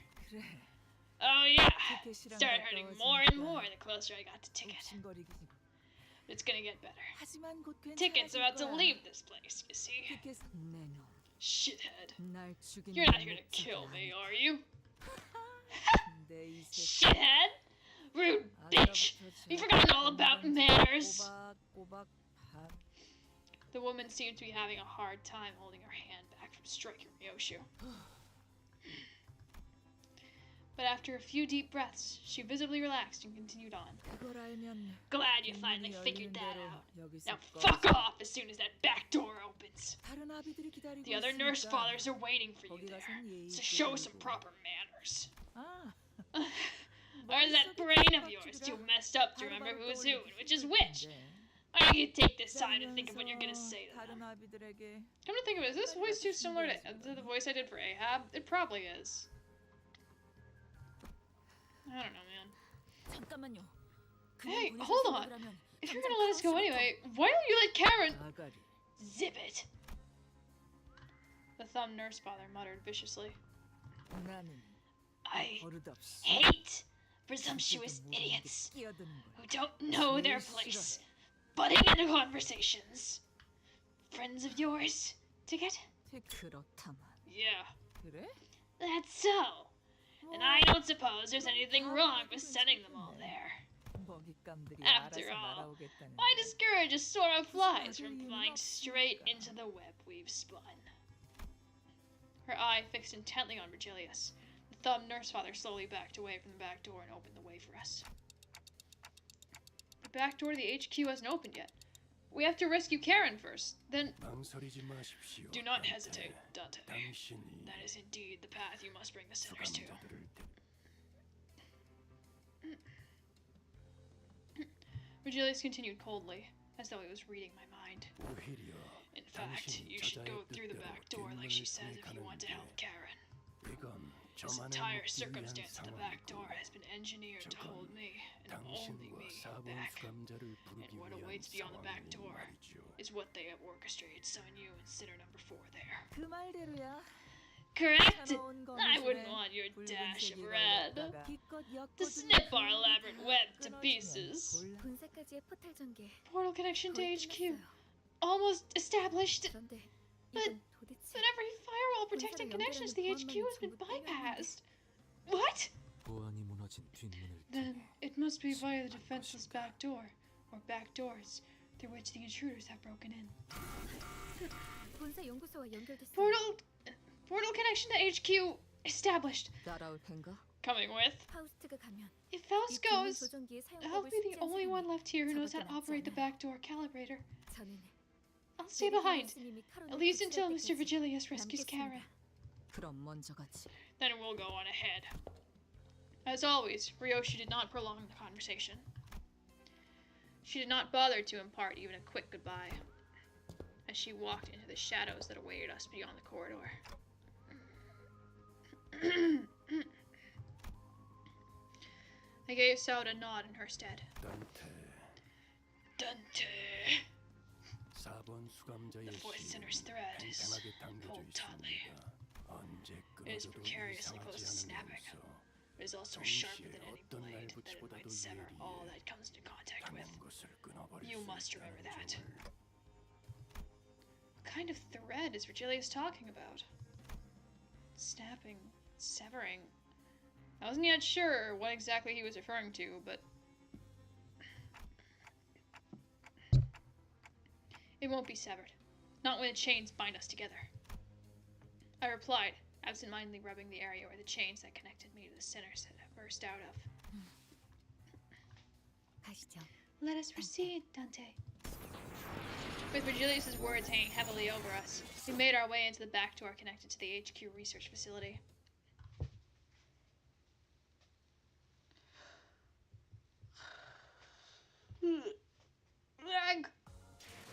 Oh yeah, it started hurting more and more the closer I got to Ticket. But it's gonna get better. Ticket's about to leave this place, you see? Shithead. You're not here to kill me, are you? Shithead? Rude bitch! You've forgotten all about manners! The woman seemed to be having a hard time holding her hand back from striking Ryoshu. But after a few deep breaths, she visibly relaxed and continued on. Glad you finally figured that out. Now fuck off as soon as that back door opens. The other nurse fathers are waiting for you there, so show some proper manners. Or is that brain of yours too messed up to remember who's who and which is which? Or you can take this time and think of what you're gonna say to them. Come to think of it, is this voice too similar to the voice I did for Ahab? It probably is. I don't know, man. Hey, hold on. If you're gonna let us go anyway, why don't you let Karen... Zip it. The thumb nurse father muttered viciously. I hate presumptuous idiots who don't know their place, butting into conversations. Friends of yours, Ticket? Yeah. That's so. And I don't suppose there's anything wrong with sending them all there. After all, why discourage a swarm of flies from flying straight into the web we've spun? Her eye fixed intently on Virgilius. The thumb nurse father slowly backed away from the back door and opened the way for us. The back door to the HQ hasn't opened yet. We have to rescue Karen first. Then... Do not hesitate, Dante. That is indeed the path you must bring the sinners to. Virgilius continued coldly, as though he was reading my mind. In fact, you should go through the back door like she said if you want to help Karen. This entire circumstance at the back door has been engineered to hold me, and only me, back. And what awaits beyond the back door is what they have orchestrated to summon you and Sinner number 4 there. Correct? I wouldn't want your dash of red to snip our elaborate web to pieces. Portal connection to HQ. Almost established. But every firewall protecting connections to the HQ has been bypassed. What? Then it must be via the defenseless back door, or back doors, through which the intruders have broken in. Portal connection to HQ established. Coming with. If Faust goes, I'll be the only one left here who knows how to operate the back door calibrator. I'll stay behind, at least until Mr. Virgilius rescues Karen. 그럼 먼저 가지. Then we'll go on ahead. As always, Ryoshi did not prolong the conversation. She did not bother to impart even a quick goodbye, as she walked into the shadows that awaited us beyond the corridor. I gave Sao a nod in her stead. Dante. The fourth sinner's thread is pulled tautly. It is precariously close to snapping. It is also sharper than any blade that it might sever all that it comes into contact with. You must remember that. What kind of thread is Virgilius talking about? Snapping, severing. I wasn't yet sure what exactly he was referring to, but it won't be severed. Not when the chains bind us together. I replied, absent-mindedly rubbing the area where the chains that connected me to the sinners had burst out of. Let us proceed, Dante. With Virgilius' words hanging heavily over us, we made our way into the back door connected to the HQ research facility.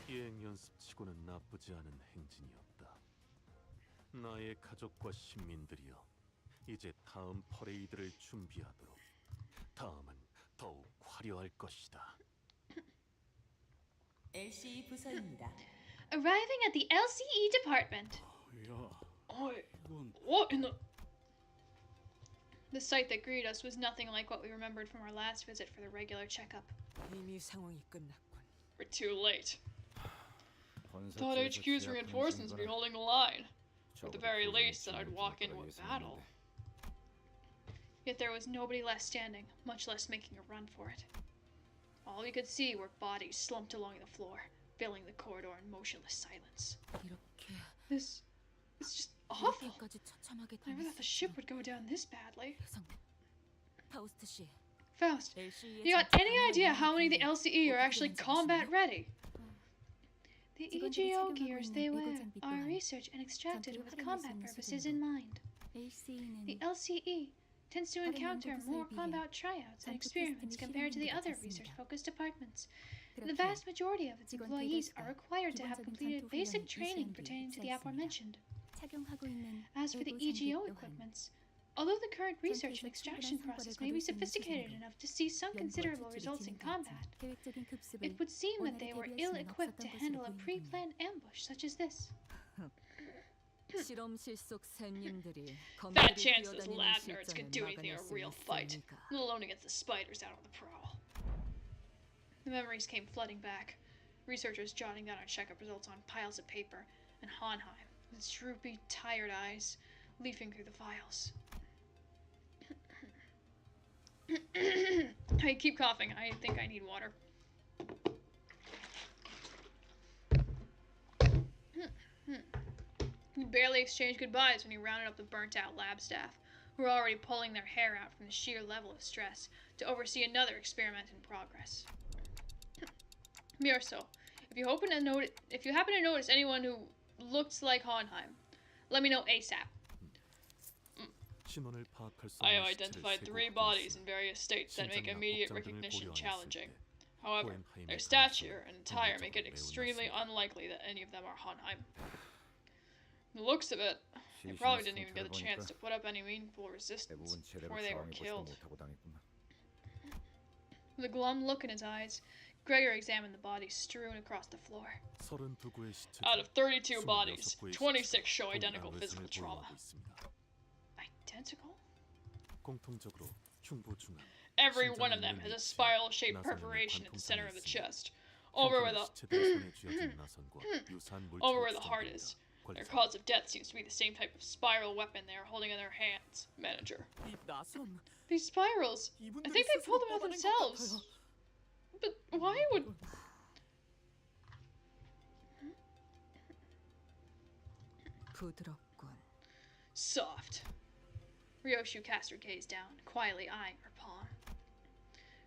비행 연습치고는 나쁘지 않은 행진이었다. 나의 가족과 시민들이여, 이제 다음 퍼레이드를 준비하도록. 다음은 더욱 화려할 것이다. LCE 부서입니다. Arriving at the LCE department. What in the... The sight that greeted us was nothing like what we remembered from our last visit for the regular checkup. 이미 상황이 끝났군. We're too late. Thought HQ's reinforcements would be holding the line. Or at the very least, that I'd walk into a battle. Yet there was nobody left standing, much less making a run for it. All we could see were bodies slumped along the floor, filling the corridor in motionless silence. This is just awful. I never thought the ship would go down this badly. Faust, you got any idea how many of the LCE are actually combat ready? The EGO gears they wear are researched and extracted with combat purposes in mind. The LCE tends to encounter more combat tryouts and experiments compared to the other research-focused departments. The vast majority of its employees are required to have completed basic training pertaining to the aforementioned. As for the EGO equipments, although the current research and extraction process may be sophisticated enough to see some considerable results in combat, it would seem that they were ill-equipped to handle a pre-planned ambush such as this. Fat chance those lab nerds could do anything in a real fight, let alone against the spiders out on the prowl. The memories came flooding back, researchers jotting down our checkup results on piles of paper, and Honheim, with its droopy, tired eyes, leafing through the files. I keep coughing. I think I need water. We barely exchanged goodbyes when he rounded up the burnt-out lab staff, who were already pulling their hair out from the sheer level of stress, to oversee another experiment in progress. Mirso, if you happen to notice anyone who looks like Honheim, let me know ASAP. I have identified 3 bodies in various states that make immediate recognition challenging. However, their stature and attire make it extremely unlikely that any of them are Honheim. From the looks of it, they probably didn't even get a chance to put up any meaningful resistance before they were killed. With a glum look in his eyes, Gregor examined the bodies strewn across the floor. Out of 32 bodies, 26 show identical physical trauma. Identical? Every one of them has a spiral-shaped perforation at the center of the chest, over where the heart is. Their cause of death seems to be the same type of spiral weapon they are holding in their hands, manager. These spirals, I think they pulled them out themselves. But why would... Soft. Ryoshu cast her gaze down, quietly eyeing her palm.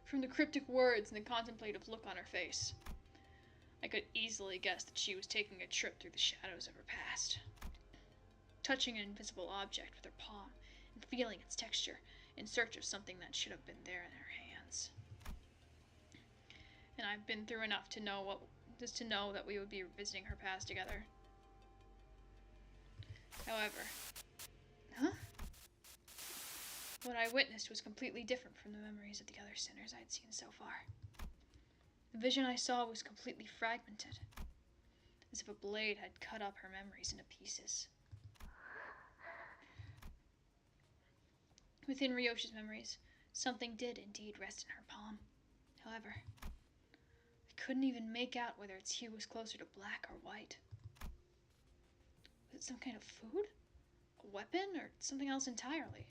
From the cryptic words and the contemplative look on her face, I could easily guess that she was taking a trip through the shadows of her past. touching an invisible object with her palm and feeling its texture in search of something that should have been there in her hands. And I've been through enough to know that we would be revisiting her past together. However, what I witnessed was completely different from the memories of the other sinners I'd seen so far. The vision I saw was completely fragmented, as if a blade had cut up her memories into pieces. Within Ryoshi's memories, something did indeed rest in her palm. However, I couldn't even make out whether its hue was closer to black or white. Was it some kind of food? A weapon? Or something else entirely?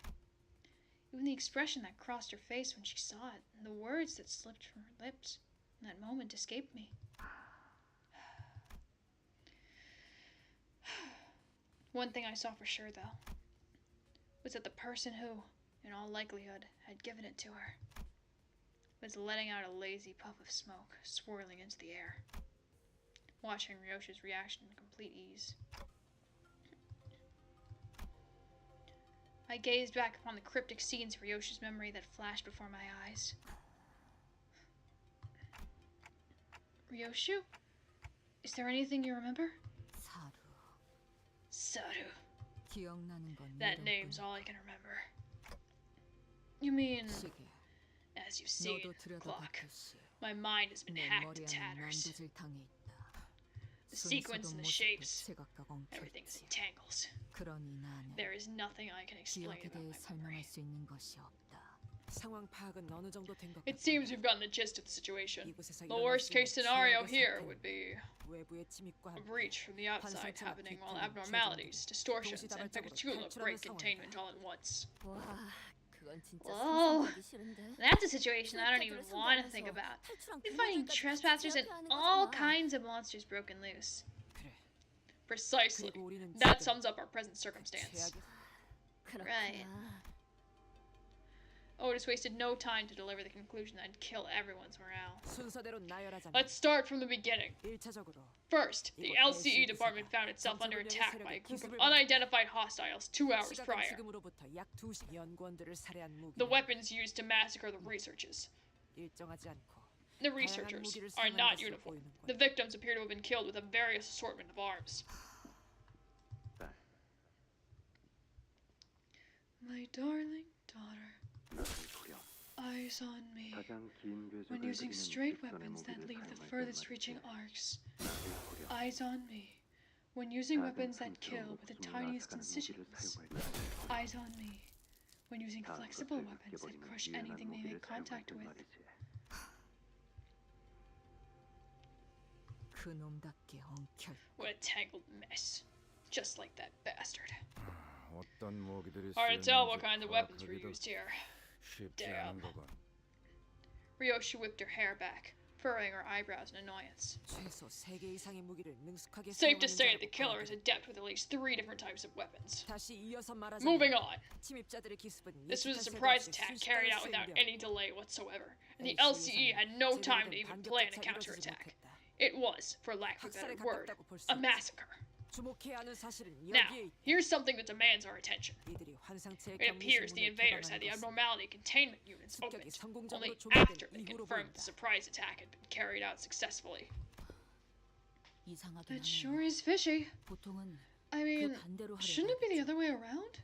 Even the expression that crossed her face when she saw it, and the words that slipped from her lips in that moment escaped me. One thing I saw for sure, though, was that the person who, in all likelihood, had given it to her was letting out a lazy puff of smoke, swirling into the air, watching Ryoshi's reaction in complete ease. I gazed back upon the cryptic scenes of Ryoshi's memory that flashed before my eyes. Ryoshu? Is there anything you remember? Saru. That name's all I can remember. You mean, as you've seen, clock, my mind has been hacked to tatters. The sequence and the shapes, everything is in tangles. There is nothing I can explain about my memory. It seems we've gotten the gist of the situation. The worst case scenario here would be a breach from the outside happening while abnormalities, distortions, and peculiar break containment all at once. Whoa, that's a situation I don't even want to think about. We're fighting trespassers and all kinds of monsters broken loose. Precisely. That sums up our present circumstance. Right. Otis wasted no time to deliver the conclusion that I'd kill everyone's morale. Let's start from the beginning. First, the LCE department found itself under attack by a group of unidentified hostiles 2 hours prior. The weapons used to massacre the researchers. The researchers are not uniform. The victims appear to have been killed with a various assortment of arms. My darling daughter. Eyes on me. When using straight weapons that leave the furthest reaching arcs. Eyes on me. When using weapons that kill with the tiniest incisions. Eyes on me. When using flexible weapons that crush anything they make contact with. What a tangled mess. Just like that bastard. Hard to tell what kind of weapons were used here. Damn. Ryoshi whipped her hair back, furrowing her eyebrows in annoyance. Safe to say the killer is adept with at least 3 different types of weapons. Moving on. This was a surprise attack carried out without any delay whatsoever, and the LCE had no time to even plan a counterattack. It was, for lack of a better word, a massacre. Now, here's something that demands our attention. It appears the invaders had the abnormality containment units opened only after they confirmed the surprise attack had been carried out successfully. That sure is fishy. I mean, shouldn't it be the other way around?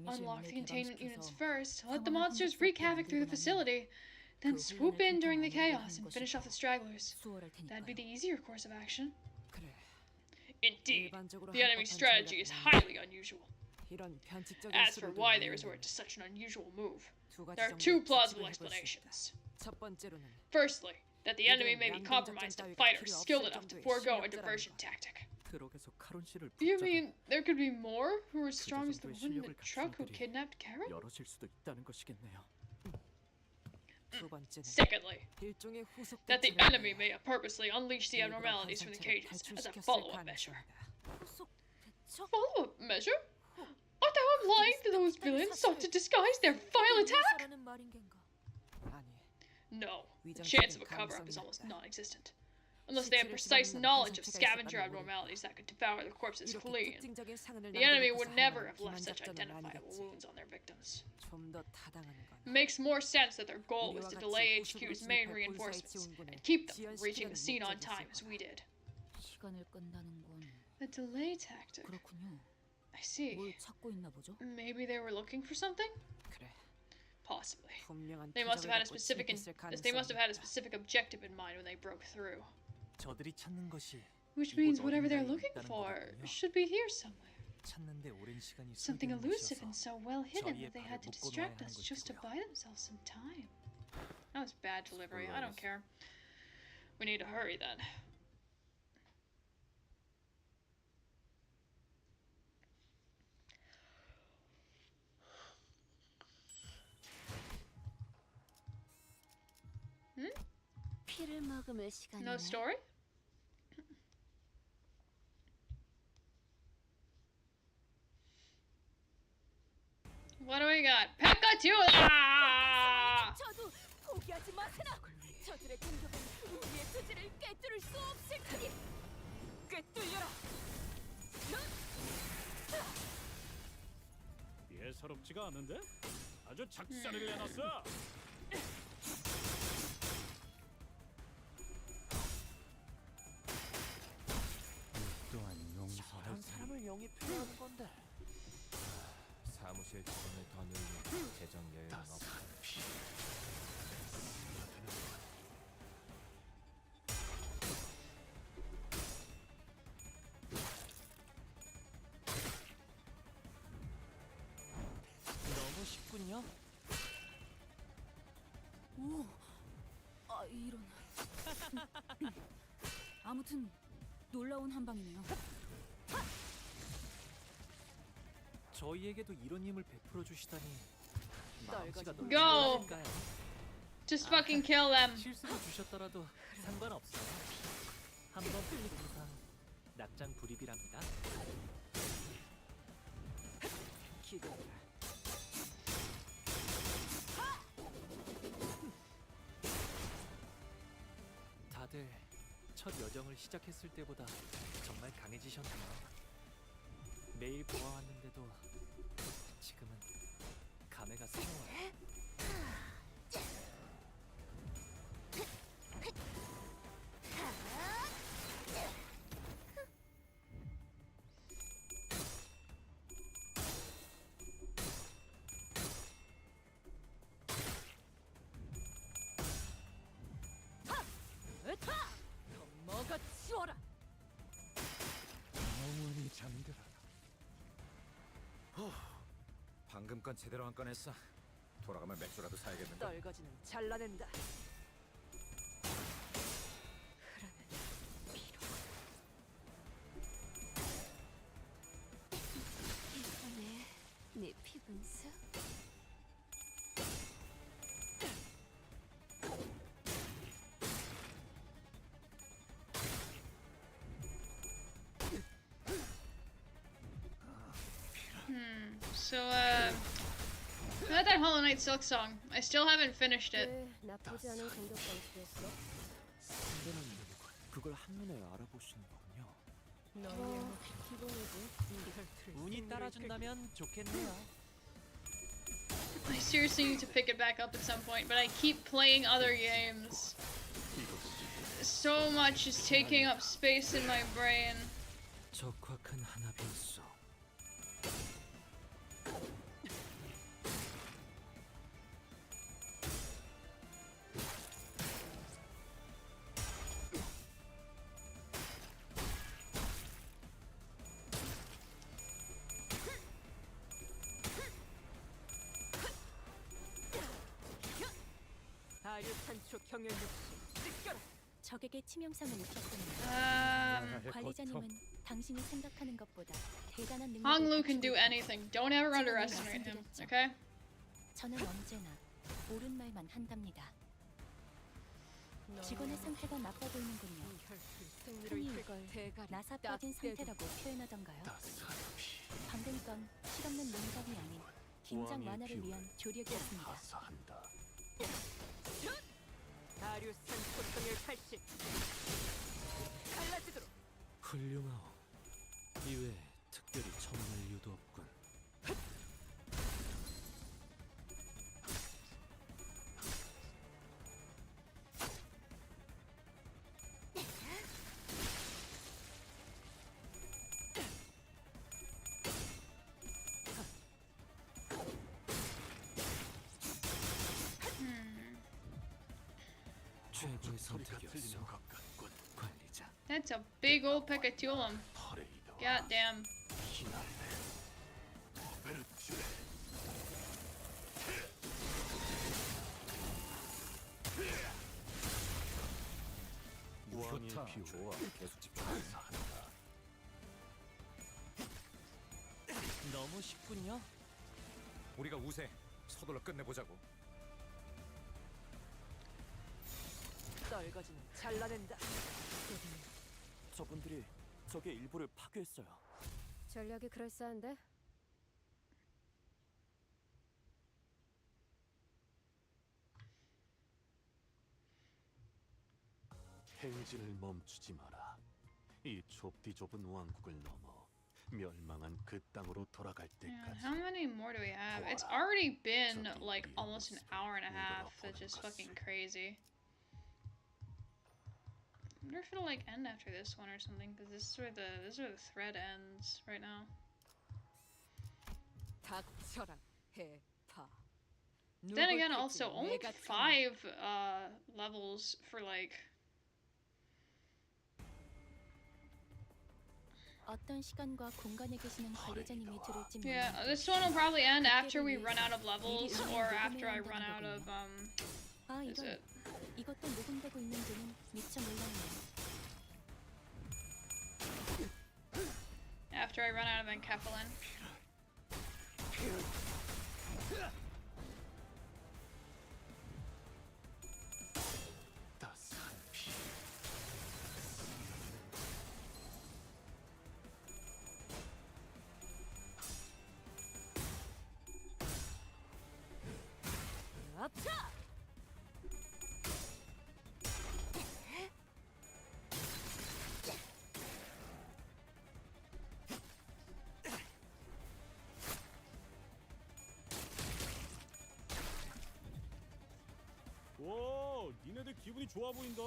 Unlock the containment units first, let the monsters wreak havoc through the facility, then swoop in during the chaos and finish off the stragglers. That'd be the easier course of action. Indeed, the enemy's strategy is highly unusual. As for why they resort to such an unusual move, there are 2 plausible explanations. Firstly, that the enemy may be compromised to fighters skilled enough to forego a diversion tactic. You mean there could be more who are as strong as the woman in the truck who kidnapped Karen? Secondly, that the enemy may have purposely unleashed the abnormalities from the cages as a follow-up measure. Follow-up measure? Art thou implying that those villains sought to disguise their vile attack? No, the chance of a cover-up is almost non-existent. unless they have precise knowledge of scavenger abnormalities that could devour the corpses clean. The enemy would never have left such identifiable wounds on their victims. It makes more sense that their goal was to delay HQ's main reinforcements and keep them from reaching the scene on time as we did. 시간을 끈다는 건 A delay tactic. 그렇군요. I see. 뭘 찾고 있나 보죠? Maybe they were looking for something? 그래. Possibly. 분명한 They must have had a 표적을 specific 갖고 they must have had a specific objective in mind when they broke through. 저들이 찾는 것이 Which means 이곳 whatever they're 어딘가에 looking 있다는 for 거군요. should be here somewhere. 찾는데 오랜 시간이 Something 소요되는 elusive 것이어서 and so well hidden 저희의 that they 발을 had to 묶어놓아야 distract 하는 us just to 것이고요. buy themselves some time. That was bad delivery. I don't care. We need to hurry then. 피를 머금을 시간이네. No story? What do we got? Pekatula! 저도 포기하지 마세요. 저들의 공격은 우리의 투지를 꿰뚫을 수 없을 테니 꿰뚫려라. 예사롭지가 않은데? 아주 작살을 내놨어. 또한 용서할 사람을 영입해야 하는 건데. 사무실 직원을 더 늘려 재정 여유는 없다. 너무 쉽군요. 오, 아 이런. 아무튼 놀라운 한 방이네요. 저희에게도 이런 힘을 베풀어 주시다니. 마음씨가 너무 Go! 좋으신가요? Just fucking kill them. 실수로 주셨더라도 상관없어요. 한번 풀린 이상 낙장 불입이랍니다. 기다려라. 다들 첫 여정을 시작했을 때보다 정말 강해지셨네요. 매일 보아왔는데도 지금은 감회가 새로워요. 먹어 치워라. 영원히 잠들어라. 방금 건 제대로 안 꺼냈어. 돌아가면 맥주라도 사야겠는데. 떨거지는 잘라낸다. 이번에 네 피분수? So, I had that Hollow Knight Silk song. I still haven't finished it. 나쁘지 않은 공격 건수였어. 선배는 그걸 한눈에 알아보시는 거군요. 너의 기본이지. 운이 따라준다면 좋겠네요. I seriously need to pick it back up at some point, but I keep playing other games. So much is taking up space in my brain. 적확한 하나비였어. 아류 산초 경연 역시 찢겨라. 적에게 치명상을 입혔군요. 관리자님은 당신이 생각하는 것보다 대단한 능력을 Honglu can 갖추고 do 있다고 anything. Don't ever underestimate him, okay? 저는 언제나 옳은 말만 한답니다. 직원의 상태가 나빠 보이는군요. 흔히 이걸 나사 빠진 상태라고 표현하던가요? 방금 건 실없는 농담이 아닌 긴장 완화를 위한 조력이었습니다. 아류 산초 경연 80. 훌륭하오. 이외에 특별히 첨언할 이유도 없군. 최고의 선택이었어. 관리자. That's a big old peckatulum. Goddamn. 좋다. 좋아. 계속 집중해서. 너무 쉽군요. 우리가 우세. 서둘러 끝내보자고. 떨거지는 잘라낸다. 저분들이 적의 일부를 파괴했어요. 전략이 그럴싸한데? 행진을 멈추지 마라. 이 좁디 좁은 왕국을 넘어 멸망한 그 땅으로 돌아갈 Man, 때까지. how many more do we have? It's already been like almost an hour and a half. That's just fucking crazy. I wonder if it'll like end after this one or something, because this is where the thread ends right now. 닥쳐라 해파. Then again, also only 5 levels for like. 어떤 시간과 공간에 계시는 관리자님이 들을지 Yeah, 모르는데 this one will probably end after we run out of levels or after I run out of 아, is 이런. it? 이것도 녹음되고 있는지는 미처 몰랐네요. After I run out of enkephalin. 따스한 피. 와, 니네들 기분이 좋아 보인다.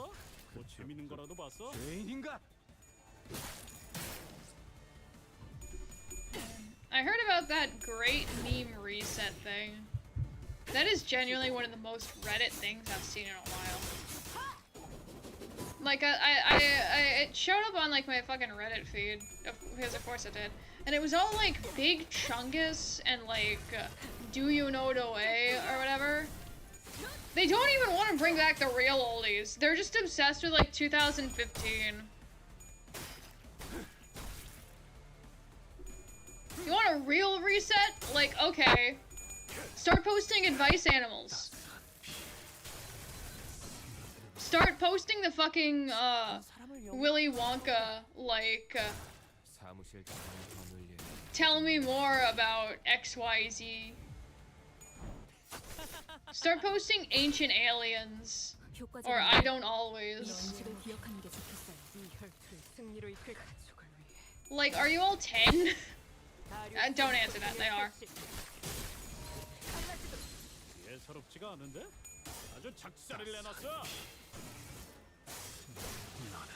뭐 재밌는 거라도 봤어? 죄인인가? I heard about that great meme reset thing. That is genuinely one of the most Reddit things I've seen in a while. Like, it showed up on, like, my fucking Reddit feed, because of course it did. And it was all, like, Big Chungus and, like, Do You Know the Way, or whatever. They don't even want to bring back the real oldies. They're just obsessed with, like, 2015. You want a real reset? Like, okay. Start posting advice animals. Start posting the fucking, Willy Wonka, like, tell me more about XYZ. Start posting ancient aliens. Or I don't always. Like, are you all 10? Don't answer that, they are. 예사롭지가 않은데? 아주 작살을 내놨어. 나는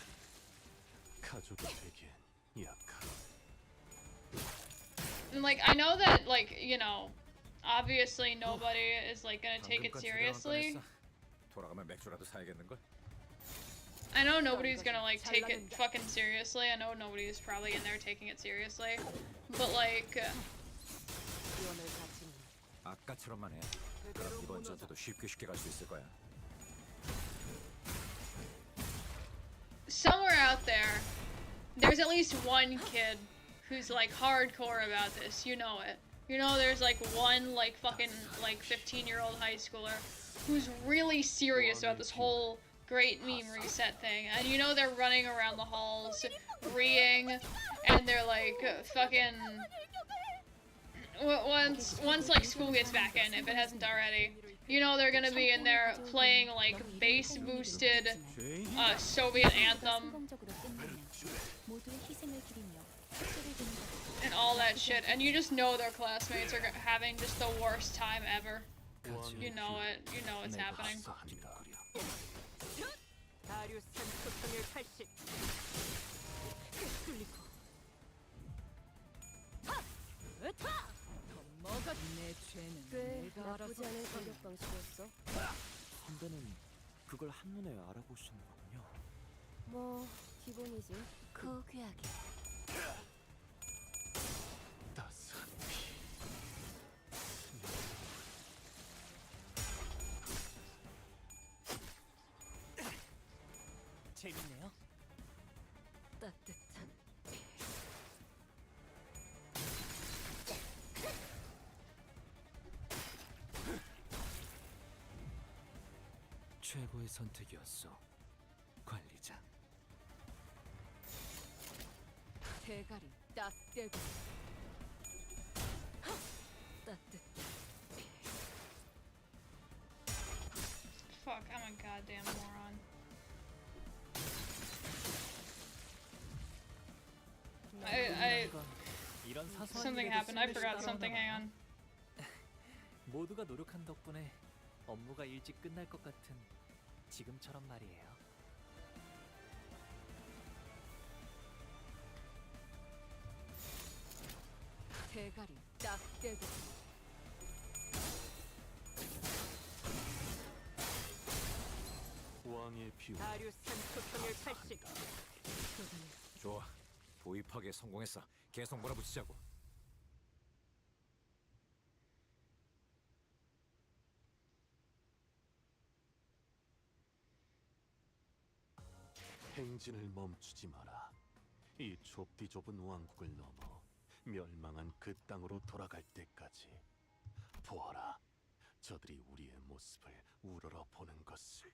가족이 되기엔 약하다. And like, I know that, like, you know, obviously nobody is like gonna take it seriously. 돌아가면 맥주라도 사야겠는걸? I know nobody's gonna like take it fucking seriously. I know nobody's probably in there taking it seriously. But like, 아까처럼만 해. 그럼 이번 전투도 쉽게 갈 수 있을 거야. somewhere out there, there's at least one kid who's like hardcore about this. You know it. You know there's like one like fucking like 15-year-old high schooler who's really serious about this whole great meme reset thing. And you know they're running around the halls reeing and they're like fucking once like school gets back in, if it hasn't already. You know they're gonna be in there playing like bass boosted Soviet anthem and all that shit, and you just know their classmates are having just the worst time ever. You know it. You know it's happening. 꽤 나쁘지 않은 공격 방식이었어. 선배는 그걸 한눈에 알아보시는 거군요. 뭐 기본이지. 고귀하게. 따스한 피. 재밌네요. 따뜻한 최고의 선택이었어, 관리자. 대가리 딱 떼고 따뜻. Fuck, I'm a goddamn moron. 이런 사소한 Something 일에도 happened. I 숨을 forgot 쉬게 something. Hang 하나 on. 봐요. 모두가 노력한 덕분에 업무가 일찍 끝날 것 같은 지금처럼 말이에요. 대가리 딱 떼고 왕의 비호. 다류산 소통일 80. 좋아. 도입하기에 성공했어. 계속 몰아붙이자고. 행진을 멈추지 마라. 이 좁디 좁은 왕국을 넘어 멸망한 그 땅으로 돌아갈 때까지. 보아라, 저들이 우리의 모습을 우러러 보는 것을.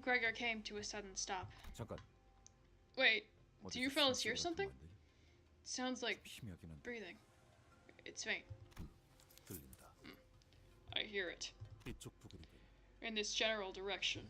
Gregor came to a sudden stop. 잠깐. Wait, do you fellas hear 숨소리 같은 something? 거 안 들려? Sounds like 희미하긴 한데. breathing. It's faint. 들린다. I hear it. 이쪽 부근이군. In this general direction.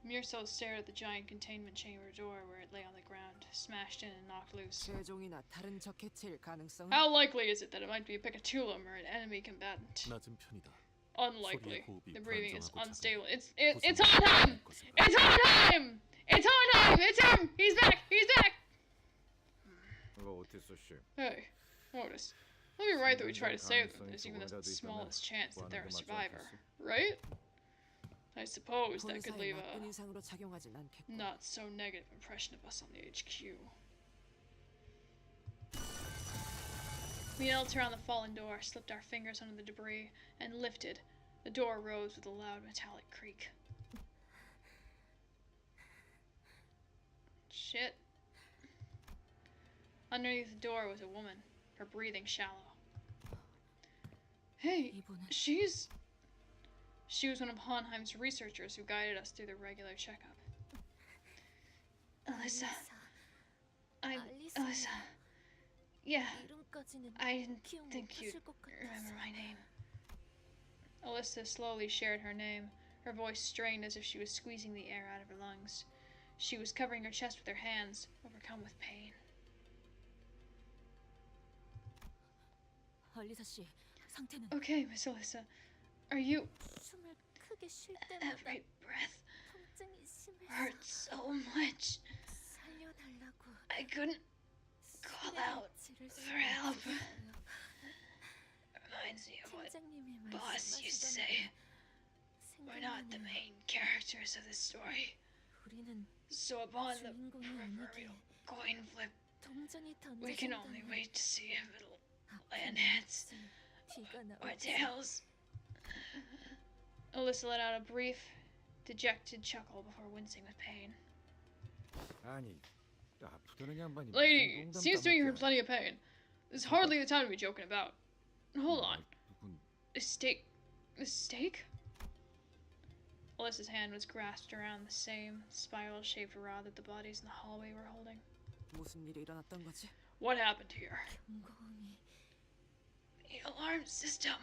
Mirso stared at the giant containment chamber door where it lay on the ground, smashed in and knocked loose. 최종이나 다른 적 해체일 가능성은 How likely is it that it might be a Picatulum or an enemy combatant? 낮은 편이다. Unlikely. The breathing is 불안정하고 unstable. 작은 It's on time! It's on time! It's on time! It's him! He's back! He's back! 이거 오티스 씨. Hey, Otis. Let me write that we try to save them. There's even the smallest chance that they're a survivor, right? I suppose that could leave a 이상으로 작용하진 않겠고. not so negative impression of us on the HQ. We knelt around the fallen door, slipped our fingers under the debris, and lifted. The door rose with a loud metallic creak. Shit. Underneath the door was a woman, her breathing shallow. Hey, she was one of Hohenheim's researchers who guided us through the regular checkup. Alyssa. Alyssa. Yeah, I didn't think you'd remember my name. Alyssa slowly shared her name, her voice strained as if she was squeezing the air out of her lungs. She was covering her chest with her hands, overcome with pain. 알리사 씨, 상태는 Okay, Miss Alyssa. Are you... 숨을 크게 쉴 때마다 Every breath 통증이 심해서 hurts so much. 살려달라고 I couldn't call out for help. Reminds me of what 팀장님이 boss used to say. We're not the main characters of the story. 우리는 So upon the 주인공이 proverbial 아니기에 coin flip, 동전이 we can only 던져진다면 wait to see if it'll land heads 비가 or 나올지 tails. Alyssa let out a brief, dejected chuckle before wincing with pain. 아니, 아프다는 양반이 Lady, 무슨 seems to me you're in 농담 plenty of pain. This is hardly the time to be joking about. Hold on. 누군 A steak? A steak? Alyssa's hand was grasped around the same spiral-shaped rod that the bodies in the hallway were holding. 무슨 일이 일어났던 거지? What happened here? 경고음이 The alarm system.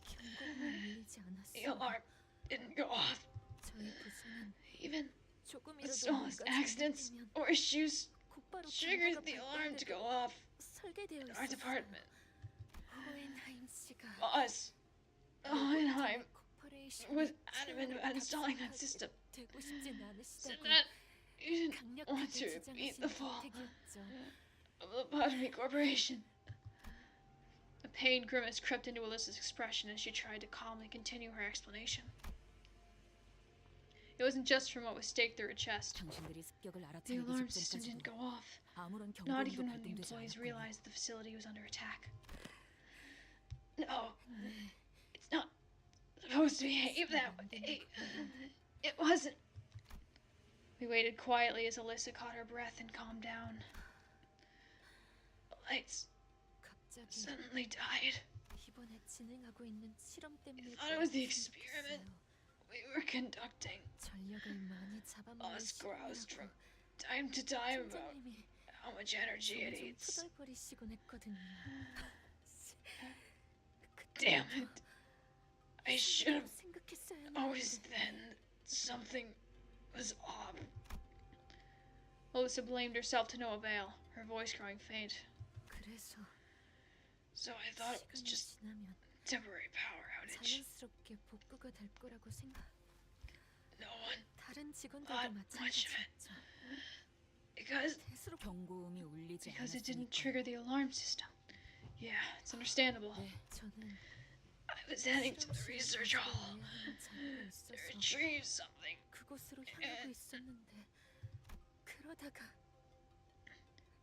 경고음이 울리지 The 않았어. alarm didn't go off. 저희 부서는 Even the 조금이라도 smallest 뭔가 accidents 잘못되면 or issues 곧바로 triggers 경보가 the alarm to go 발동되도록 off 설계되어 in our 있었어요. department. 호헨하임 씨가 Boss, Hohenheim 코퍼레이션이 was adamant about installing that system. 되고 싶진 Said 않으시다고 that you didn't want 강력하게 to repeat the 주장하신 fall 선택이었죠. of the Botany Corporation. A pained grimace crept into Alyssa's expression as she tried to calmly continue her explanation. It wasn't just from what was staked through her chest. 당신들이 습격을 The 알아차리기 alarm system didn't 직전까지도 go off, 아무런 not 경고음도 even when the 발동되지 employees 않았군요. realized the facility was under attack. No, it's not supposed to behave that way. It wasn't. We waited quietly as Alyssa caught her breath and calmed down. The lights 갑자기 suddenly died. 이번에 진행하고 있는 실험 때문에 I thought it was the experiment we were conducting. 전력을 많이 잡아먹는 Us groused from 시간이라고 time to time about 팀장님이 how much energy it 점점 eats. 투덜거리시곤 했거든요. Damn it. I should have 생각했어야 noticed 했는데 then something was off. Alyssa blamed herself to no avail, her voice growing faint. 그래서 So I thought it was 시간이 just 지나면 temporary power outage. 자연스럽게 복구가 될 거라고 생각. No one 다른 직원들도 thought much of it. 마찬가지였죠. because 경고음이 울리지 it didn't 않았으니까. trigger the alarm system. Yeah, it's understandable. 네, 저는 I was heading to the 실험실을 research hall 가져와야 하는 자리가 to 있어서 retrieve something. 그곳으로 향하고 있었는데 그러다가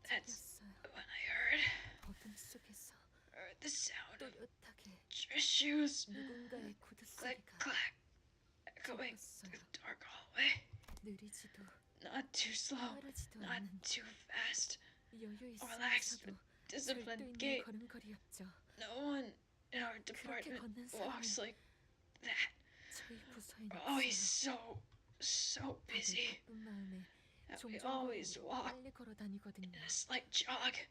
That's 잡혔어요. when I heard 어둠 속에서 the sound of 또렷하게 shoes 누군가의 구두 click 소리가 clack echoing 들렸어요. through the dark hallway. 느리지도 Not too slow, 빠르지도 not 않은 too fast. 여유 relaxed, 있으면서도 Disciplined 절도 있는 gait. 걸음걸이였죠. No one in our 그렇게 department 걷는 walks 사람은 like that. 저희 부서엔 We're always 없어요. so busy. 다들 바쁜 마음에 that we 종종 always 걸음으로 walk 빨리 걸어 다니거든요. in a slight jog,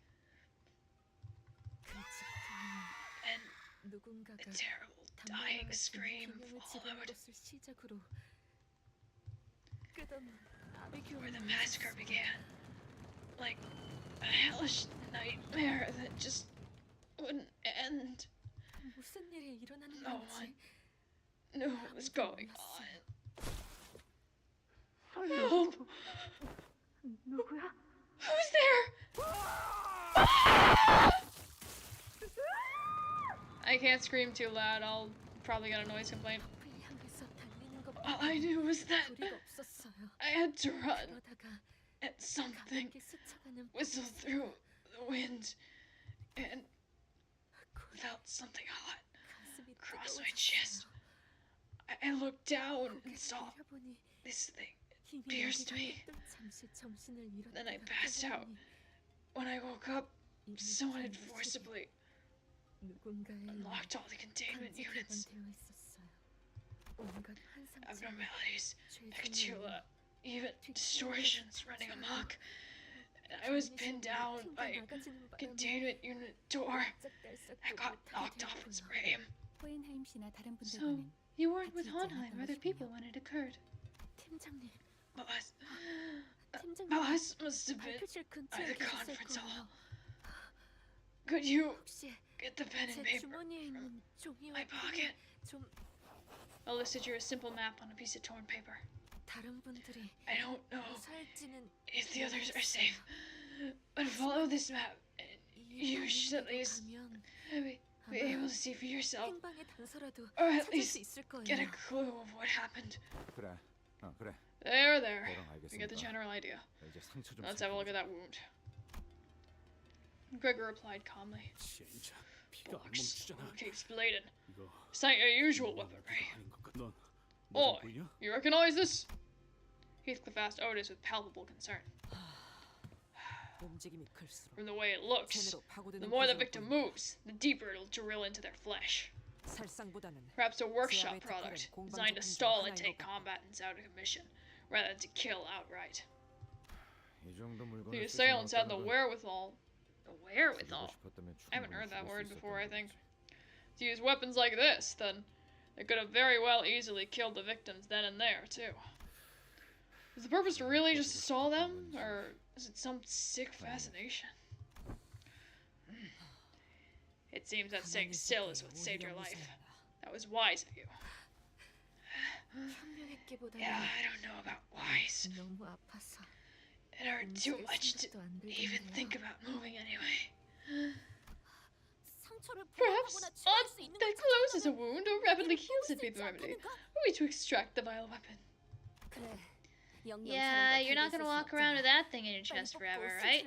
그 직후에는 and 누군가가 a terrible 담배와 dying 같은 scream 균형을 지배한 followed, 것을 시작으로 끝없는 where the 아비규어를 massacre began. Like a hellish nightmare that just wouldn't end. 무슨 일이 일어나는 No 건지 one knew what was going on. Help! 누구야? Who's there? I can't scream too loud. I'll probably get a noise complaint. 앞을 향해서 달리는 All I knew was that 소리가 없었어요. I had to run, 그러다가 and something 가볍게 스쳐가는 whistled through the wind, and 그 felt something hot 가슴이 across my chest. 뜨거워졌어요. I looked down and 고개를 saw 돌려보니 this thing. 이미 pierced 여기가 me. 또 잠시 정신을 Then I 잃었다가 passed out. 깨달으니 When I woke up, 이미 someone had 그 속에 forcibly 누군가의 unlocked all the containment 강제 units. 개방되어 있었어요. 온갖 환상처럼 Abnormalities, 죄송해요. bacteria, even distortions running amok. And I was pinned down by a containment unit door that got knocked off its frame. 호헨하임 씨나 다른 So, 분들과는 you weren't with 같이 있지 Hohenheim or other people 않았던 when it occurred. 팀장님, Boss, 팀장님 boss must have been 발표실 at 근처에 the 계셨을 conference 거예요. hall. Could you 혹시 get the pen and 제 paper 주머니에 from 있는 종이와 my pocket? 좀 Alyssa drew a simple map on a piece of torn paper. 다른 분들이 I don't know 무사할지는 if the others are safe, but follow this map, and you should at least 가면 be able to see for yourself, 행방의 단서라도 or at 찾을 수 least 있을 get a 거예요. clue of what happened. 그래. 그래. There. 대강 We get the 알겠으니까 general idea. 이제 상처 좀 Let's have a look at that wound. Gregor replied calmly. 진짜 피가 안 Looks 멈추잖아. keeps bleeding. 이거 It's not your usual weaponry. 아닌 것 같아. 넌 Oi, 보이냐? you recognize this? Heathcliff asked Otis with palpable concern. 움직임이 클수록 From the way it looks, 체내로 파고드는 the more the 구조를 victim 보인다. moves, the deeper it'll drill into their flesh. 살상보다는 Perhaps a workshop 제압의 product 특허는 designed to 공방 stall 제품 and 중 take 하나인 것 같다. combatants out of commission, rather than to kill outright. 이 정도 The 물건을 assailants had the 건 wherewithal. The wherewithal? 싶었다면 I haven't 충분히 heard that 죽일 수 word 있었던 before, I think. 거지. To use weapons like this, then they could have very well easily killed the victims then and there, too. Was the purpose really just to stall them, or is it some sick fascination? It seems that staying still is what saved your life. That was wise of you. Yeah, I don't know about wise. 너무 아파서 It hurt too much to even think about moving anyway. Perhaps that closes a wound or rapidly heals it be the remedy. Are we to extract the vile weapon? Yeah, you're not gonna walk around with that thing in your chest forever, right?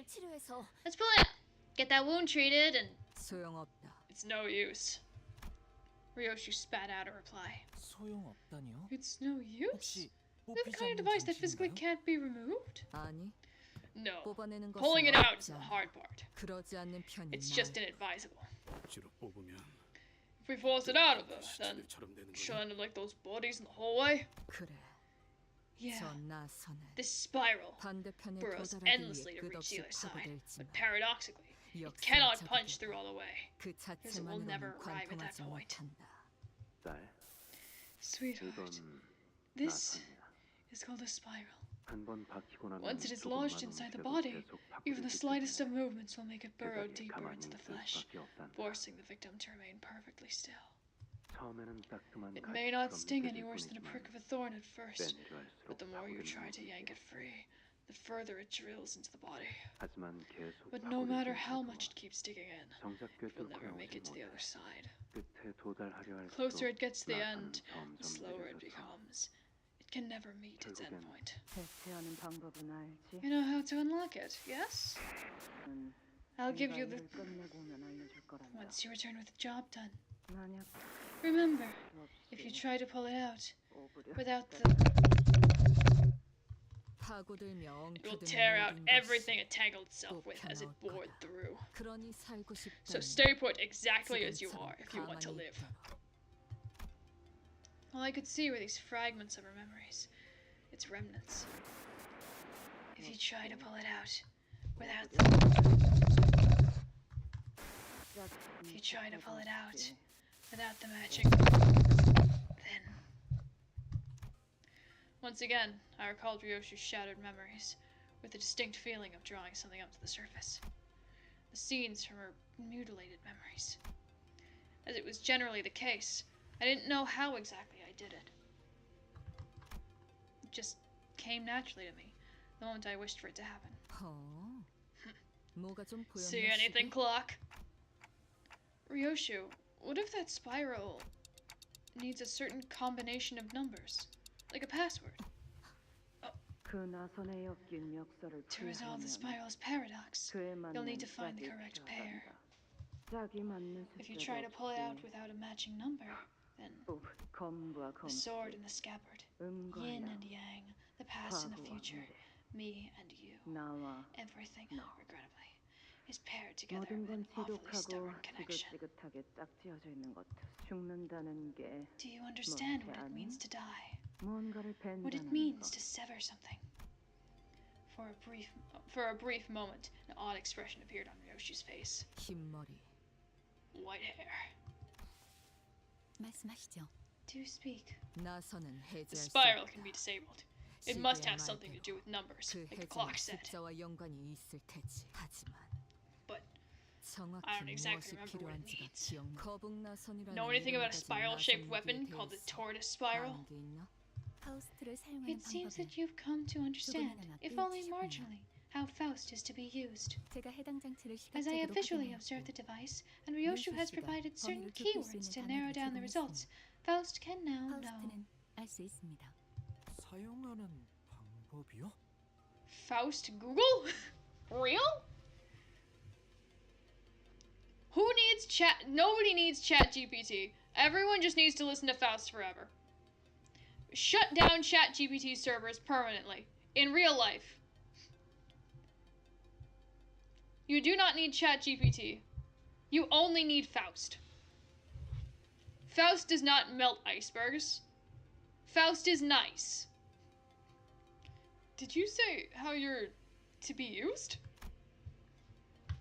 Let's pull it out. Get that wound treated and... 소용없다. It's no use. Ryoshu spat out a reply. 소용없다니요? It's no use? 혹시 We have a 뽑히지 kind of 않는 device that physically 장치인가요? can't be removed? 아니, No. 뽑아내는 것은 Pulling it out is 어렵지 the 않아. hard part. 그러지 않는 편이 It's 나을 just inadvisable. 억지로 뽑으면 If we force it out of her, then 시체들처럼 되는 she'll 거야. end up like those bodies in the hallway. 그래. Yeah. 저 나선은 This spiral 반대편에 burrows 도달하기 endlessly 위해 to reach the 끝없이 other side, 파고들지만 but paradoxically, it 역사의 cannot punch 자극에 through all the way. 그 because it will never 자체만으로는 arrive at that 관통하지 point. 못한다. 딸, Sweetheart, 이건 this 나선이야. is called a spiral. 한번 박히고 나면 Once it is 조금만 lodged inside the 움직여도 body, 계속 even the 파고들기 slightest of 때문에 movements will make it burrow 제자리에 deeper 가만히 into the 있을 flesh, 수밖에 없단다. forcing the victim to remain perfectly still. 처음에는 따끔한 It may not 가시처럼 sting any 느껴질 worse than a 뿐이지만 prick of a thorn at first, 빼내려 할수록 but the more you 파고드는 try to yank it 힘이 free, the further it drills into the body. 하지만 계속 But no matter 파고들긴 how 해도 much it keeps digging in, 정작 it will 꿰뚫고 never make 나오지 it to the 못해. other side. 끝에 도달하려 The closer 할수록 it gets to the 나선은 end, the 점점 slower it 느려져서 becomes. It can never meet its 결국엔 endpoint. 대체하는 방법은 알지? You know how to unlock it, yes? I'll give you the... 끝내고 오면 알려줄 거란다. once you return with the job done. 만약 Remember, if you try to pull it out without the... 파고들며 it will 엉켜드는 tear out 모든 everything 것이 it tangled itself with as it 뽑혀나올 bored 거다. through. 그러니 살고 So 싶다면 stay put exactly as you are 지금처럼 if you want to 가만히 live. 있도록. All I could see were these fragments of her memories, its remnants. If you try to pull it out without the... if you try to pull it out without the magic, then... Once again, I recalled Ryoshu's shattered memories, with a distinct feeling of drawing something up to the surface. The scenes from her mutilated memories. As it was generally the case, I didn't know how exactly I did it. It just came naturally to me, the moment I wished for it to happen. 뭐가 좀 보였나 See anything, 싶어? clock? Ryoshu, what if that spiral needs a certain combination of numbers? Like a password? 그 나선에 엮인 역사를 To resolve the 풀려면 spiral's paradox, 그에 you'll 맞는 need to find the 짝이 correct 필요하단다. pair. 짝이 맞는 If you 숫자가 try to pull it out 없지. without a matching number, then 검과 the sword 검지, and the scabbard, 음과 yin 양, and yang, the past and the 과거와 future, 미래, me and you, 나와 everything, 너. regrettably, is paired together 모든 in 건 an awfully 지독하고 stubborn connection. 지긋지긋하게 짝지어져 있는 것. 죽는다는 게 Do you understand what 뭔지 it 아니? means to die? 뭔가를 What it 벤다는 means 것. to sever something? For a brief moment, an odd expression appeared on Ryoshu's face. 흰머리. White hair. 말씀하시죠. Do speak. 나선은 The 해제할 수 spiral 없다. can be disabled. It must have 지배의 something to do 말대로 with numbers, 그 like the 해제는 clock said. 숫자와 연관이 있을 테지. 하지만 But 정확히 I don't exactly 무엇이 remember what it 필요한지가 needs. 기억. 거북나선이라는 know anything about a 이름을 가진 spiral-shaped 나선 weapon 무기에 called the 대해서 tortoise spiral? 아는 게 있나? 파우스트를 사용하는 It seems 방법을 that you've come to understand, 조금이나마 if only 깨우치셨군요. marginally, how Faust is to be used. 제가 해당 장치를 As I 시각적으로 officially 확인하였고 observed the device, and Ryoshu has 씨가 provided certain 범위를 좁힐 수 keywords 있는 to narrow 단어를 down the results, Faust can now know. 파우스트는 알 수 있습니다. 사용하는 방법이요? Faust Google? Real? Who needs chat? Nobody needs Chat GPT. Everyone just needs to listen to Faust forever. Shut down Chat GPT servers permanently. In real life. You do not need Chat GPT. You only need Faust. Faust does not melt icebergs. Faust is nice. Did you say how your to be used?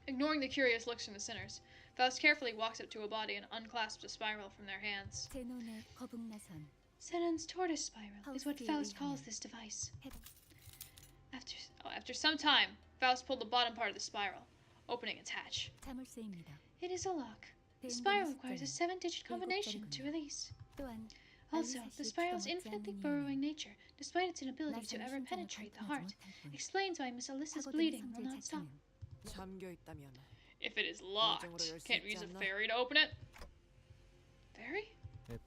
Ignoring the curious looks from the sinners, Faust carefully walks up to a body and unclasps a spiral from their hands. Zenon's tortoise spiral is what Faust calls this device. After some time, Faust pulled the bottom part of the spiral, opening its hatch. It is a lock. The spiral requires a 7-digit combination to release. Also, the spiral's infinitely burrowing nature, despite its inability to ever penetrate the heart, explains why Miss Alyssa's bleeding will not stop. If it is locked, can't we use a fairy to open it? Fairy?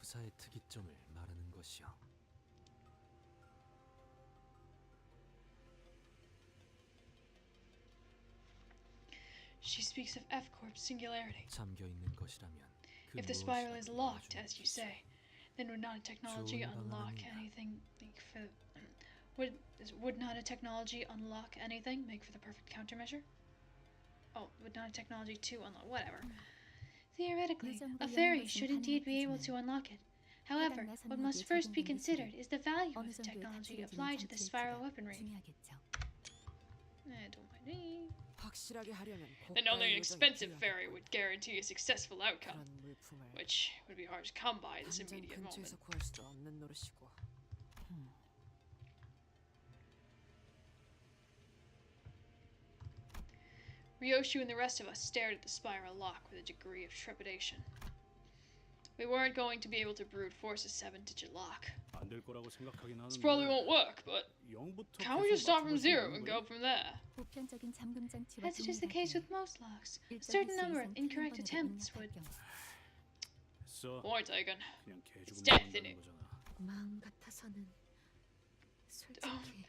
F사의 특이점을 말하는 것이요. She speaks of F-Corp's singularity. 잠겨 있는 것이라면 그 If the spiral is 무엇이라도 locked, 알아주는 as you 것이죠. say, then would not a technology 좋은 unlock 방안입니다. anything make for would not a technology unlock anything make for the perfect countermeasure? Oh, would not a technology to unlock whatever. Theoretically, a fairy should indeed be able to unlock it. However, what must first be considered is the value of the technology applied to the spiral weaponry. Don't mind me. Then only an expensive fairy would guarantee a successful outcome, which would be hard to come by at this immediate moment. Ryoshu and the rest of us stared at the spiral lock with a degree of trepidation. We weren't going to be able to brute force a 7-digit lock. This probably won't work, but can't we just start from 0 and go from there? As it is the case with most locks, a certain number of incorrect attempts would... Point taken. It's death in it. 마음 같아서는 솔직히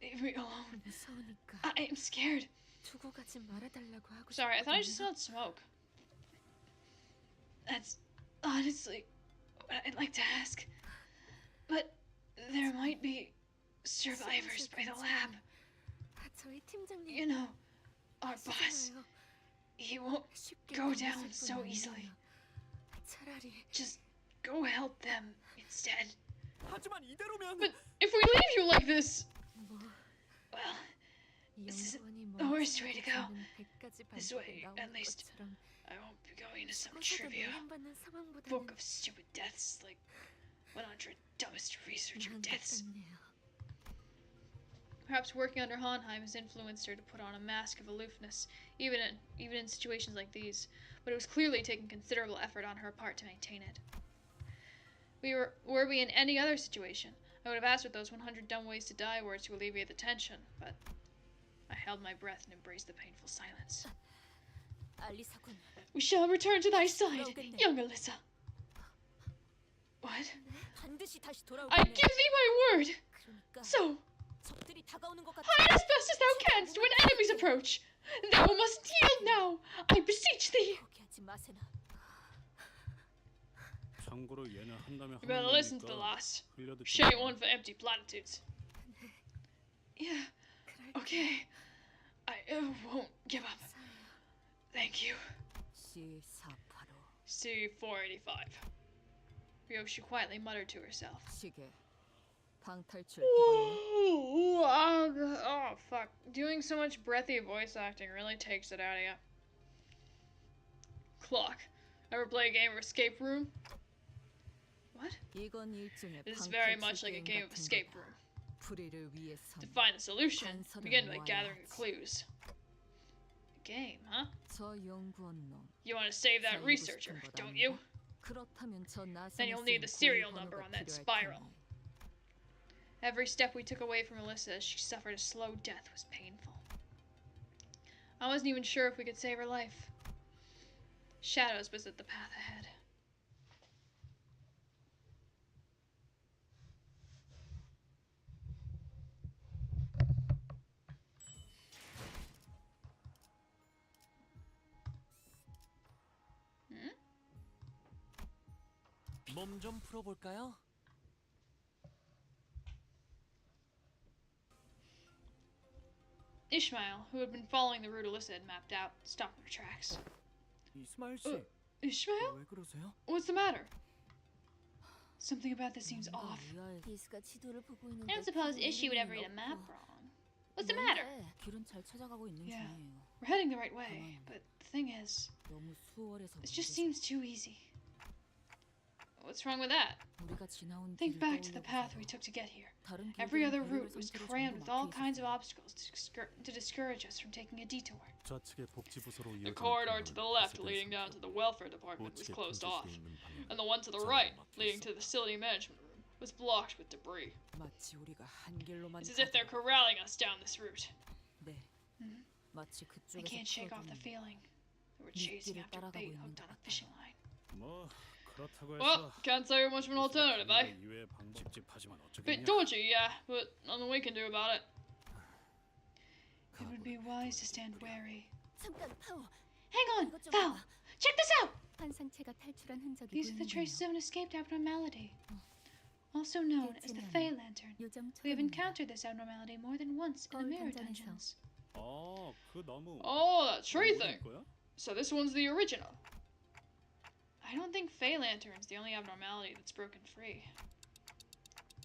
Leave me alone. 무서우니까 I am scared. 두고 가지 말아달라고 하고 Sorry, I thought I 싶거든요. just smelled smoke. That's honestly what I'd like to ask. But there might be survivors by the lab. 저희 팀장님 You know, our boss. 아시잖아요. He won't 쉽게 go 건드실 down 분 so 아니에요. easily. 차라리 Just go help them instead. 하지만 이대로면 But if we leave you like this, 뭐 well, This is 연구원이 the worst way to go. 머릿속에 드는 100가지 This 방법이 way, 나오는 at least. 것처럼 I won't be going to some 죽어서도 trivia 노인받는 상황보다는 book of stupid deaths like 100 dumbest researcher 나은 것 deaths. 같네요. Perhaps working under Hohenheim has influenced her to put on a mask of aloofness, even in situations like these, but it was clearly taking considerable effort on her part to maintain it. Were we in any other situation, I would have asked what those 100 dumb ways to die were to alleviate the tension, but I held my breath and embraced the painful silence. 알리사군, We shall return to thy side, young Alyssa. What? 반드시 다시 I 돌아오겠네. give thee my word! 그러니까 So, 적들이 다가오는 것 같아. hide as best as thou canst when enemies approach! Thou must yield now! I beseech thee! 포기하지 마세나. 참고로 얘는 한다면 You better listen to the lass. She ain't one for empty platitudes. Yeah, okay. I won't give up. Thank you. C485 C485. Ryoshu quietly muttered to herself. 시계 방탈출 해봤네. Oh, fuck. Doing so much breathy voice acting really takes it out of you. Clock. Ever play a game of escape room? What? 이건 일종의 This is very 방탈출 much like a 게임 game of 같은 escape 거다. room. 불의를 위해선 To find the solution, 단서를 begin by 모아야 gathering the 하지. clues. A game, huh? 저 연구원 놈 You want to save that 살리고 researcher, 싶은 것 don't 아닌가? you? 그렇다면 저 Then you'll need the serial number on that spiral. Every step we took away from Alyssa as she suffered a slow death was painful. I wasn't even sure if we could save her life. Shadows beset the path ahead. 몸 좀 풀어볼까요? Ishmael, who had been following the route Alyssa had mapped out, stopped in her tracks. 이스마일 씨, Ishmael? 왜 그러세요? What's the matter? Something about this seems off. 이스가 지도를 보고 I 있는데 don't suppose 그게 Ishi would ever 이름이 read a map 없고. wrong. What's the matter? 길은 잘 찾아가고 있는 Yeah. 중이에요. We're heading the right way, but the thing is, 너무 수월해서 this just 문제죠. seems too easy. What's wrong with that? 우리가 지나온 Think 길을 back to the 떠올려 path 보세요. we took to get here. 다른 Every 길들은 other 별의별 route was 상태로 crammed 전부 with all 막혀 kinds of 있었어요. obstacles to discourage us from taking a detour. 좌측의 복지부서로 The 이어지는 corridor to the 통로는 left 폐쇄되어 leading down 있습니다. to the welfare department was 우측의 closed 편집실에 off, 있는 방향은 and the one to the 차로 right 막혀 leading 있어. to the facility management room was blocked with debris. 마치 우리가 한 길로만 It's as if they're corralling us down this route. 네. 마치 I 그쪽에서 can't shake off the 풀어둔 feeling that we're chasing 미끼를 after 따라가고 bait 있는 hooked 것 on a 같아요. fishing line. 뭐 그렇다고 Well, 해서 can't say you're much of an alternative, eh? 이외의 방법 찝찝하지만 Bit 어쩌겠냐. dodgy, yeah, but nothing we can do about it. It would be wise to stand wary. 잠깐 파워. Hang on, 이것 좀 Val! 봐봐. Check this out! 환상체가 탈출한 흔적이 These are the traces 보이는군요. of an escaped abnormality, also known as the Fey Lantern. 요정 We have 초롱입니다. encountered this abnormality more than once in the 거울 mirror 던전에서. dungeons. 그 너무 Oh, that tree 너무 thing. 거야? So this one's the original. I don't think Fey Lantern's the only abnormality that's broken free.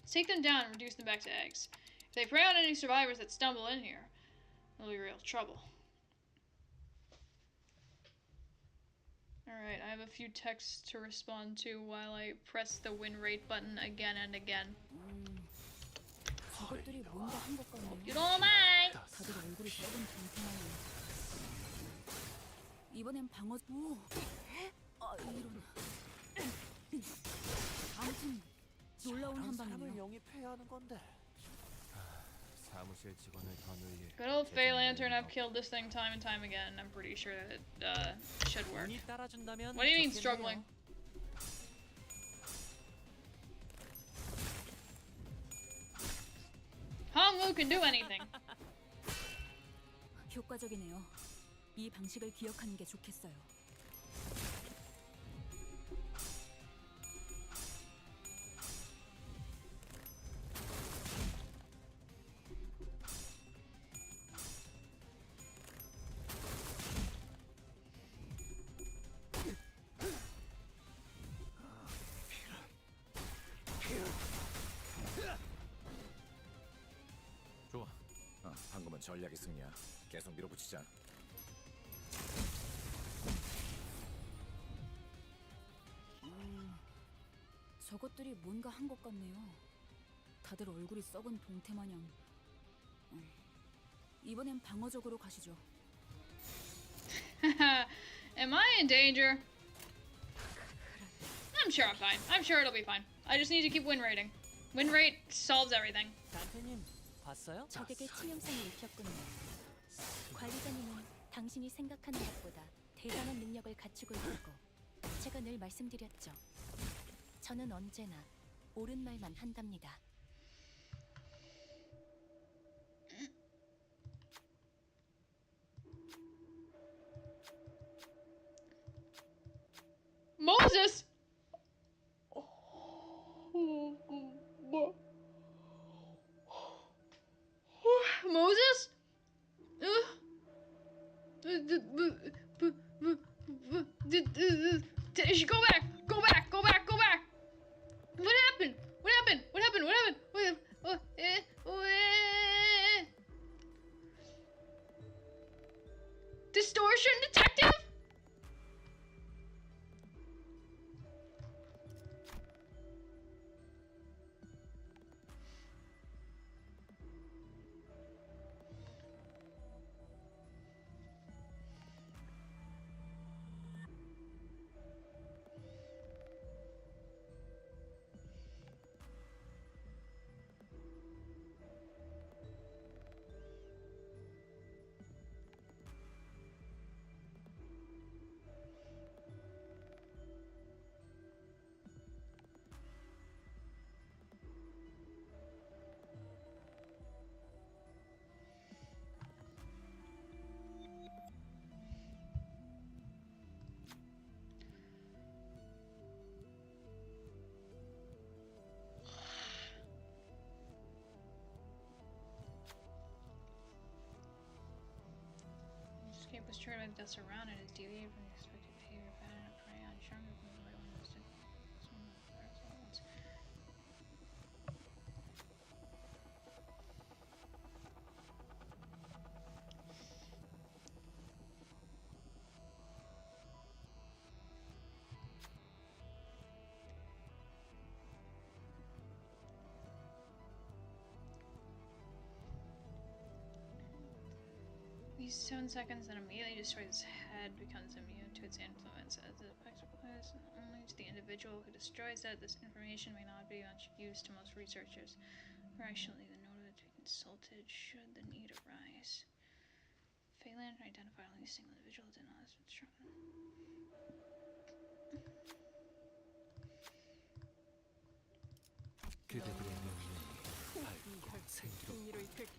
Let's take them down and reduce them back to eggs. If they prey on any survivors that stumble in here, there'll be real trouble. Alright, I have a few texts to respond to while I press the win rate button again and again. 저것들이 뭔가 한 것 같네요. You don't mind! 다들 얼굴이 썩은 빈틈만이. 이번엔 방어. 오. 아 이런. 아무튼 놀라운 한 방이네요. 영입해야 하는 건데. 사무실 직원을 더 늘릴. Good old Fey Lantern, I've killed this thing time and time again, and I'm pretty sure that it should work. 운이 따라준다면. What do you mean 좋겠네요. struggling? Hongwu can do anything. 효과적이네요. 이 방식을 기억하는 게 좋겠어요. 좋아. 방금은 전략의 승리야. 계속 밀어붙이자. 저것들이 뭔가 한 것 같네요. 다들 얼굴이 썩은 동태 마냥. 이번엔 방어적으로 가시죠. Am I in danger? I'm sure I'm fine. I'm sure it'll be fine. I just need to keep win rating. Win rate solves everything. 단테님 봤어요? 적에게 치명성을 입혔군요. 관리자님은 당신이 생각하는 것보다 대단한 능력을 갖추고 있다고 제가 늘 말씀드렸죠. 저는 언제나 옳은 말만 한답니다. Moses! Moses? Go back! Go back! Go back! Go back! What happened? What happened? What happened? What happened? Distortion detective? Escape was triggered by the dust around it. It deviated from the expected behavior pattern of prey on stronger from the right one was These 7 seconds, then immediately destroys its head, becomes immune to its influence. As it applies only to the individual who destroys it, this information may not be much use to most researchers. Rationally, the note to be consulted should the need arise. Phelan identified only a single individual did not have been struck. 그대들의 명령이 밝고 생기로 승리로 이끌겠다.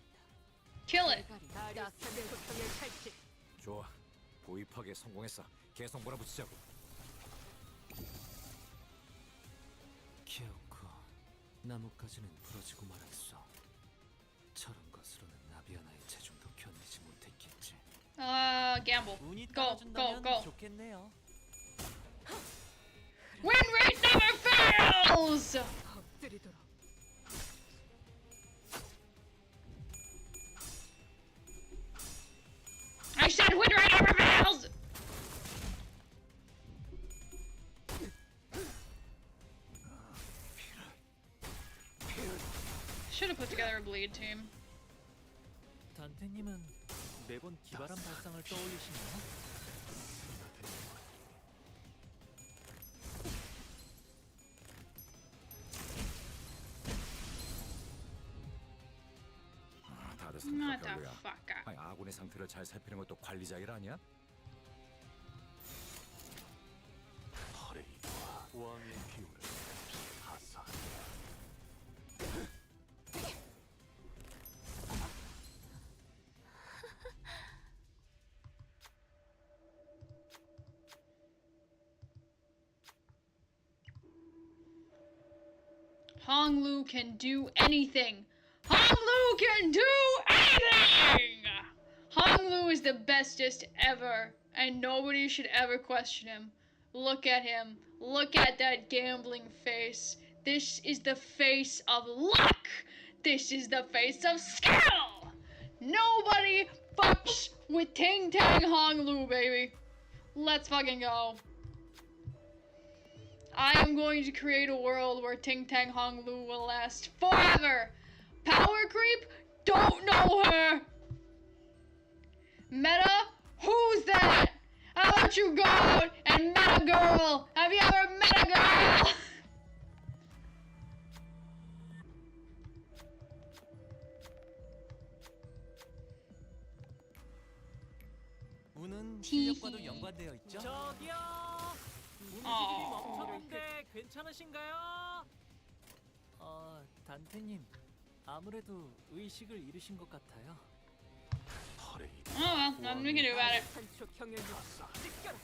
Kill it! 따뜻한 고통의 칼집. 좋아. 보입하게 성공했어. 계속 몰아붙이자고. 기어코 나뭇가지는 부러지고 말았어. 저런 것으로는 나비아나의 체중도 견디지 못했겠지. Gamble. 운이 Go, 따라준다면 go, go. 좋겠네요. Win rate never fails! 엎드리도록. I said win rate never fails! Should have put together a bleed team. 단테님은 매번 기발한 발상을 떠올리시나요? 다들 Not 상태가 the 별로야. fuck up. 아니, 아군의 상태를 잘 살피는 것도 관리자 일 아니야? 퍼레이드와 왕의 기운을 하사한다. Hong Lu can do anything. Hong Lu can do anything! Hong Lu is the bestest ever, and nobody should ever question him. Look at him. Look at that gambling face. This is the face of luck. This is the face of skill. Nobody fucks with Ting Tang Hong Lu, baby. Let's fucking go. I am going to create a world where Ting Tang Hong Lu will last forever. Power creep? Don't know her. Meta? Who's that? How about you go out and met a girl? Have you ever met a girl? 운은 실력과도 연관되어 있죠? 저기요! 움직임이 어. 멈췄는데 괜찮으신가요? 단테님, 아무래도 의식을 잃으신 것 같아요. 퍼레이드. Oh well, nothing we can do about it. 한초 경연 찢겨라.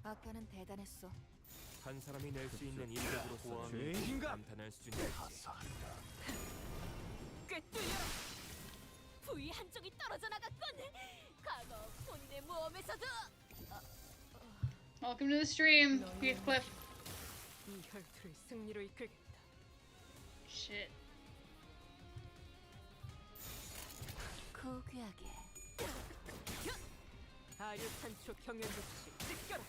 아까는 대단했어. 한 사람이 낼 수 있는 인력으로서 감탄할 수 있는 하사한다. 꿰뚫려. 부위 한쪽이 떨어져 나갔군. 과거 본인의 모험에서도. Welcome to the stream, Heathcliff. 이 혈투를 승리로 이끌겠다. Shit. 고귀하게. 아류탄초 경연 찢겨라.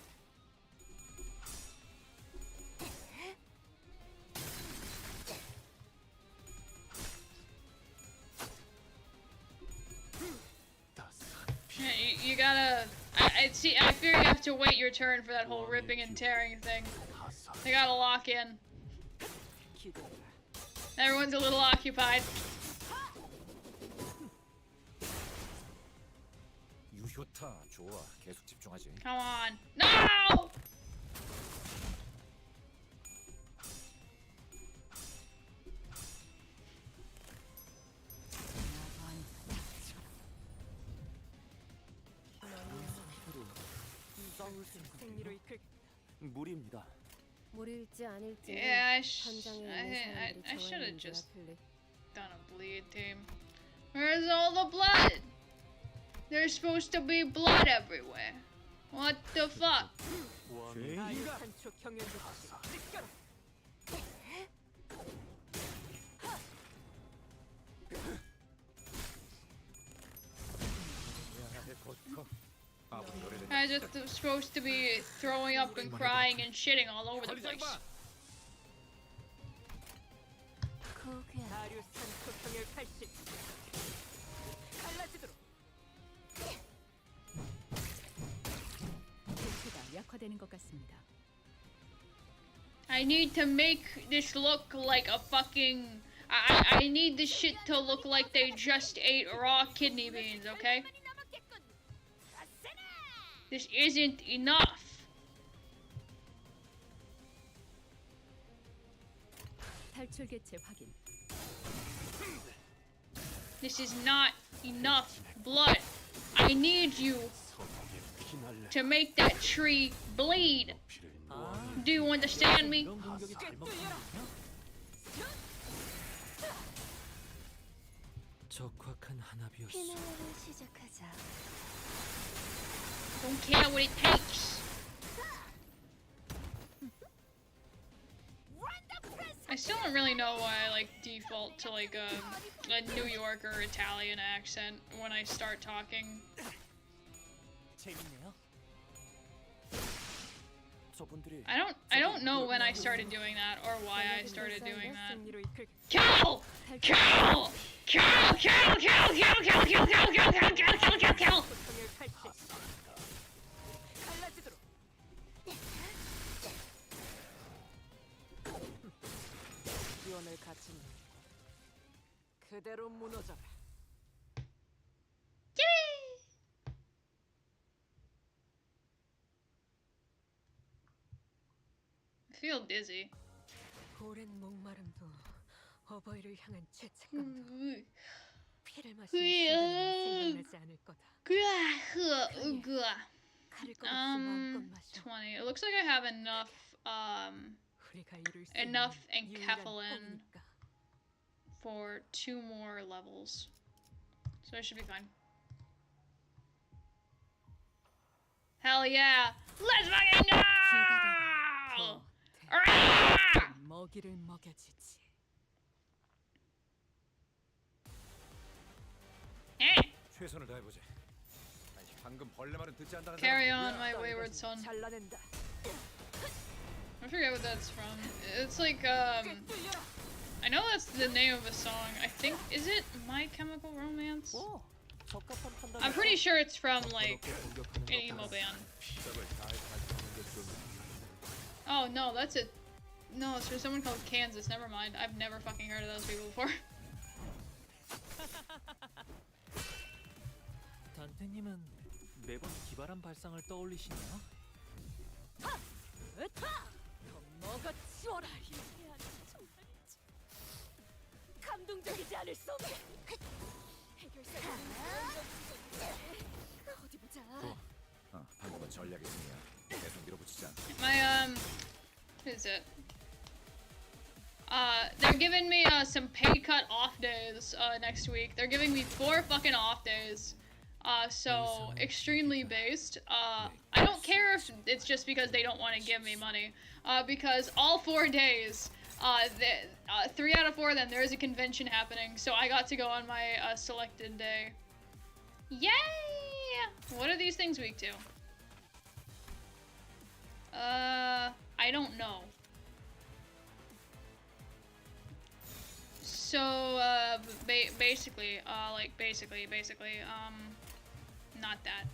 Yeah, you gotta. I see. I fear you have to wait your turn for that whole ripping and tearing thing. They gotta lock in. Everyone's a little occupied. 유효타 좋아. 계속 집중하지. Come on. No! 승리로 이끌겠다. 무리입니다. 무리일지 아닐지 Yeah, I 현장에 있는 사람들이 should 정하는 have 문제와 just 틀리. done a bleed team. Where's all the blood? There's supposed to be blood everywhere. What the fuck? 아류탄초 경연 찢겨라. Guys are supposed to be throwing up and crying and shitting all over the place. 포기야. 다류산 토평열 80 갈라지도록. 대체가 약화되는 것 같습니다. I need to make this look like a fucking... I need this shit to look like they just ate raw kidney beans, okay? This isn't enough. 탈출 개체 확인. This is not enough blood. I need you to make that tree bleed. Do you understand me? 이런 공격이 잘 먹히는군요. 적확한 한압이었어. 피날레를 시작하자. Don't care what it takes. I still don't really know why I like default to like a New York or Italian accent when I start talking. 재밌네요. 저분들이 I don't know when I started doing that or why I started doing that. 승리로 이끌. Kill! Kill! Kill! Kill! Kill! Kill! Kill! Kill! Kill! Kill! Kill! Kill! Kill! Kill! Kill! 토평열 80 갈라지도록. 기원을 갖춘 그대로 무너져라. I feel dizzy. 오랜 목마름도 어버이를 향한 죄책감도 피를 마시는 순간에는 생각나지 않을 거다. 가릴 것 없이 마음껏 마셔. 20. It looks like I have enough 우리가 이룰 수 enough 있는 유일한 enkephalin 꿈이니까. for 2 more levels. So I should be fine. Hell yeah! Let's fucking go! Ah! 먹이를 먹여주지. Eh. 최선을 다해보지. 아니, 방금 벌레 말은 듣지 않다는 Carry 사람 on, 누구야? my wayward son. 잘라낸다. I forget what that's from. It's like I know that's the name of a song. I think is it My Chemical Romance? 오, 적합한 판단. I'm pretty sure it's from like an emo band. 적을 잘 발표하는 게 좀. Oh no, that's it. No, it's for someone called Kansas. Never mind. I've never fucking heard of those people before. 단테님은 매번 기발한 발상을 떠올리시나요? 먹어치워라. 감동적이지 않을 수 없게. 해결사가 어디 보자. 방금은 전략의 승리야. 계속 밀어붙이지 않아. My what is it? They're giving me some pay cut off days next week. They're giving me 4 fucking off days. So extremely based. I don't care if it's just because they don't want to give me money. Because all 4 days, 3 out of 4, then there is a convention happening. So I got to go on my selected day. Yay! What are these things weak to? I don't know. So, basically, not that.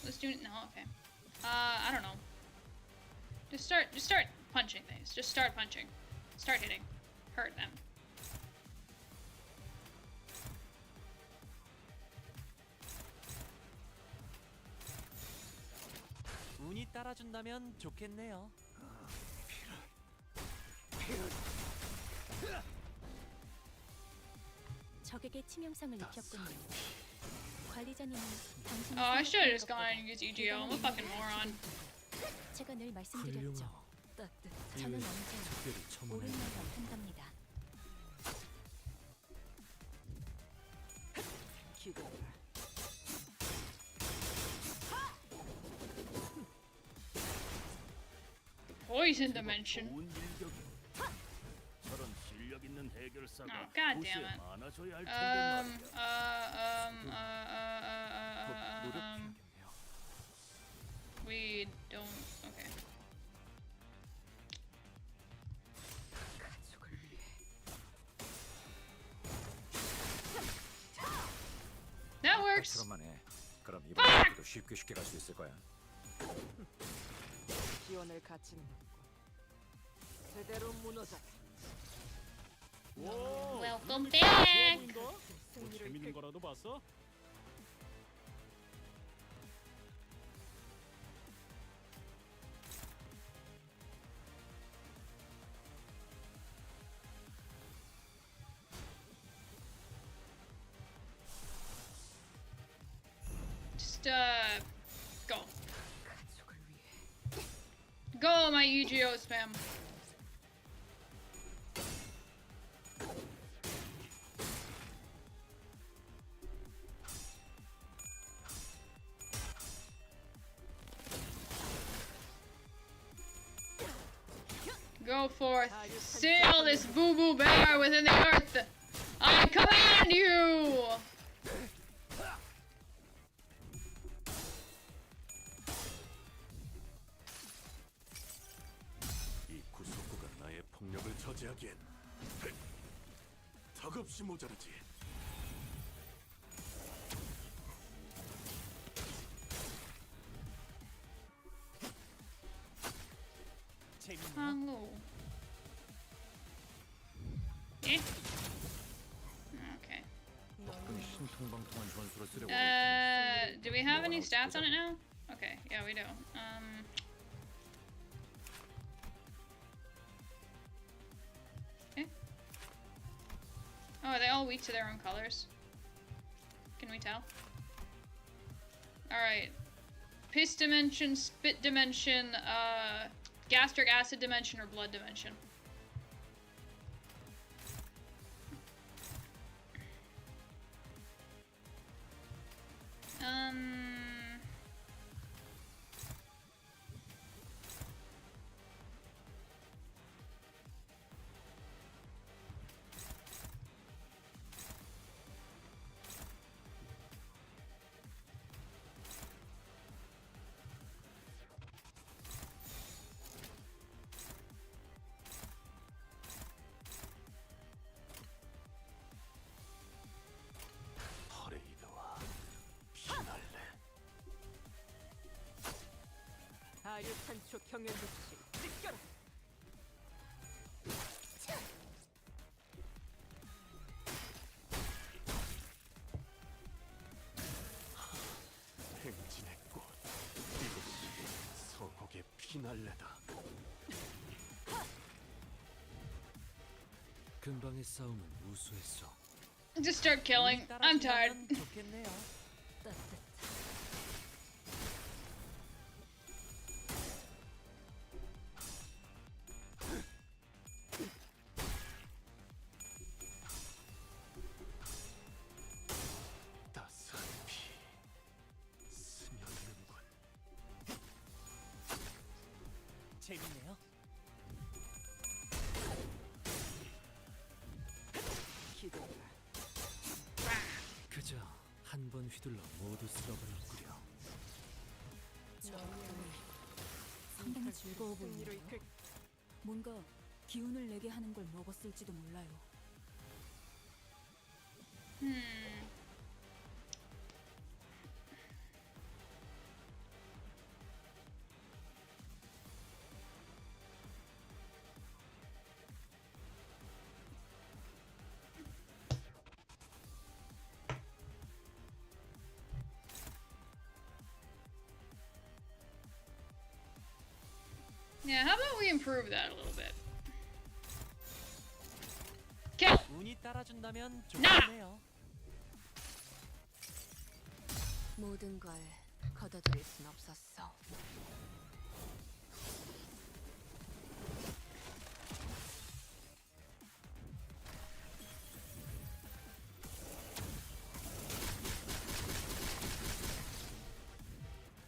Let's do it, no, okay. I don't know. Just start punching things. Just start punching. Start hitting. Hurt them. 운이 따라준다면 좋겠네요. 적에게 치명상을 입혔군요. 관리자님은 당신이 Oh, I should have just 생각한 gone and used EGO. I'm a fucking moron. 것보다 제가 늘 말씀드렸죠. 저는 언제나 옳은 말 한답니다. Poison dimension. 저런 실력 있는 해결사가 Oh, god 도시에 damn it. 많아져야 할 텐데 말이야. 노력해야겠네요. We don't. Okay. 가족을 works. 처럼만 해. 그럼 이번 경기도 쉽게 갈 수 있을 거야. 기원을 갖추는 법과 제대로 무너져. Welcome back. 재밌는 거라도 봤어? Just go. Go, my UGO spam. Go forth, seal this boo-boo bear within the earth. I command you! 이 구속구가 나의 폭력을 저지하기엔 턱없이 모자르지. 재밌네요. Hello. Eh? Okay. 신통방통한 전술을 쓰려고. Do we have any stats on it now? Okay, yeah, we do. Okay. Oh, are they all weak to their own colors? Can we tell? Alright. Piss dimension, spit dimension, gastric acid dimension, or blood dimension. 퍼레이드와 피날레. 하류 산초 경연 조치 찢겨라. 행진의 꽃. 이것이 서곡의 피날레다. 근방의 싸움은 우수했어. Just start killing. I'm tired. 좋겠네요. 따스한 피 스며드는군. 재밌네요. 기대가. 그저 한 번 휘둘러 모두 쓸어버렸구려. 상당히 즐거워 승리로 보이네요. 이끌. 뭔가 기운을 내게 하는 걸 먹었을지도 몰라요. Yeah, how about we improve that a little bit? Kill! 운이 따라준다면 좋겠네요. 모든 걸 걷어들일 순 없었어.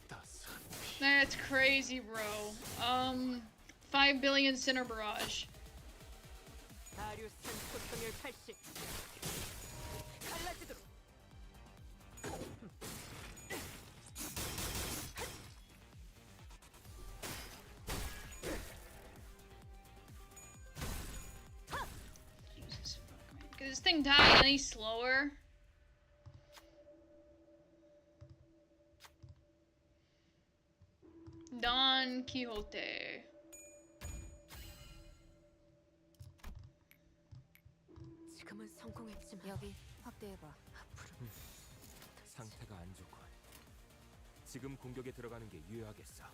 따스한 피. That's crazy, bro. 5 billion Sinner Barrage. 하류 산초 경연 탈식. 갈라지도록. Jesus fuck me. Could this thing die any slower? Don Quixote. 지금은 성공했지만 여기 확대해봐. 앞으로 상태가 안 좋군. 지금 공격에 들어가는 게 유효하겠어.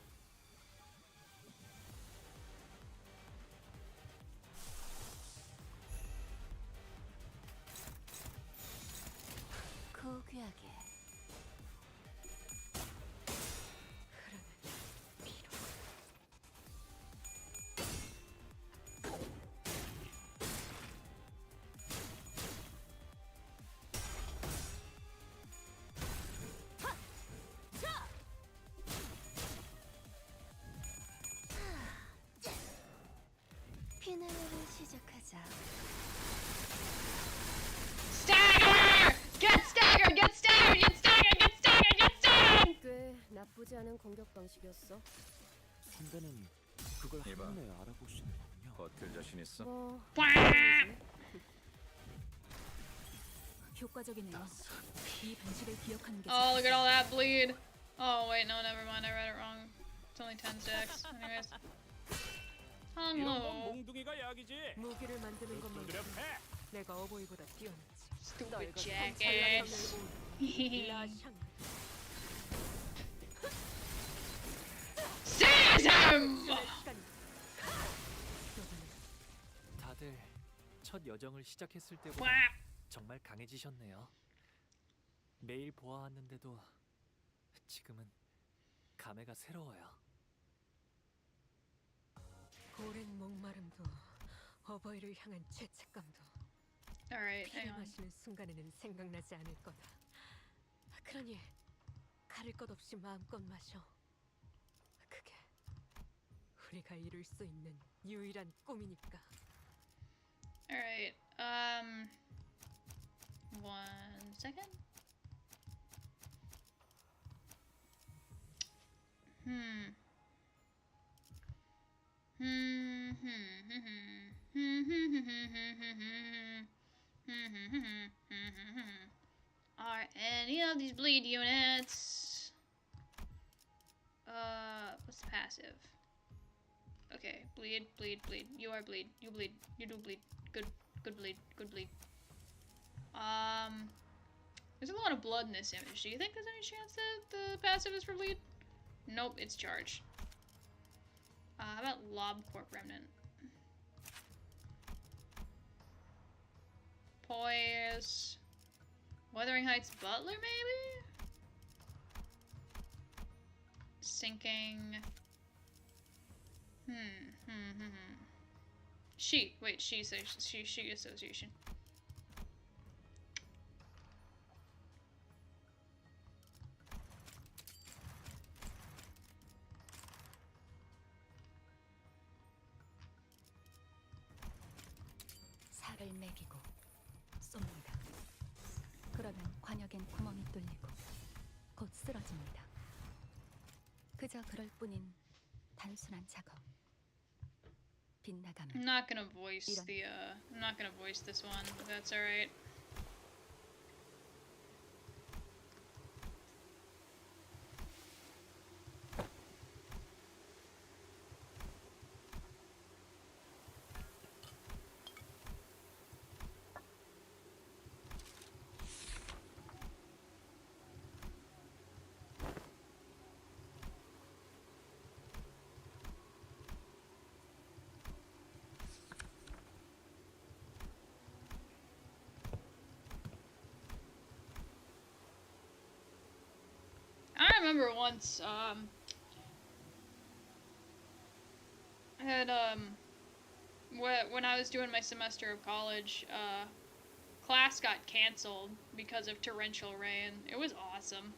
고귀하게. 흐르는 피로. 피날레를 시작하자. Stagger! Get staggered! Get staggered! Get staggered! Get staggered! Get staggered! 꽤 나쁘지 않은 공격 방식이었어. 선배는 그걸 이봐. 한눈에 알아보시는군요. 버틸 자신 있어? 뭐 효과적이네요. 이 방식을 기억하는 게 Oh, look at all that bleed. Oh, wait, no, never mind. I read it wrong. It's only 10 stacks. Anyways. 이런 건 Hello. 몽둥이가 약이지. 무기를 만드는 것만 두드려 패. 내가 어버이보다 뛰어났지. Stupid jackass. 라샹. Seize him! 다들 첫 여정을 시작했을 때보다 Whap! 정말 강해지셨네요. 매일 보아왔는데도 지금은 감회가 새로워요. 오랜 목마름도 어버이를 향한 죄책감도 Alright, 피를 hang on. 마시는 순간에는 생각나지 않을 거다. 그러니 가릴 것 없이 마음껏 마셔. 그게 우리가 이룰 수 있는 유일한 꿈이니까. Alright, 1 second. Are any of these bleed units? What's the passive? Okay, bleed, bleed, bleed. You are bleed. You bleed. You do bleed. Good, good bleed. Good bleed. There's a lot of blood in this image. Do you think there's any chance that the passive is for bleed? Nope, it's charge. How about Lob Corp Remnant? Poise. Wuthering Heights Butler, maybe? Sinking. She. Wait, she association. 살을 먹이고 쏩니다. 그러면 관역엔 구멍이 뚫리고 곧 쓰러집니다. 그저 그럴 뿐인 단순한 작업. 빗나가면 I'm not gonna voice I'm not gonna voice this one, but that's alright. I remember once, I had, when I was doing my semester of college, class got canceled because of torrential rain. It was awesome.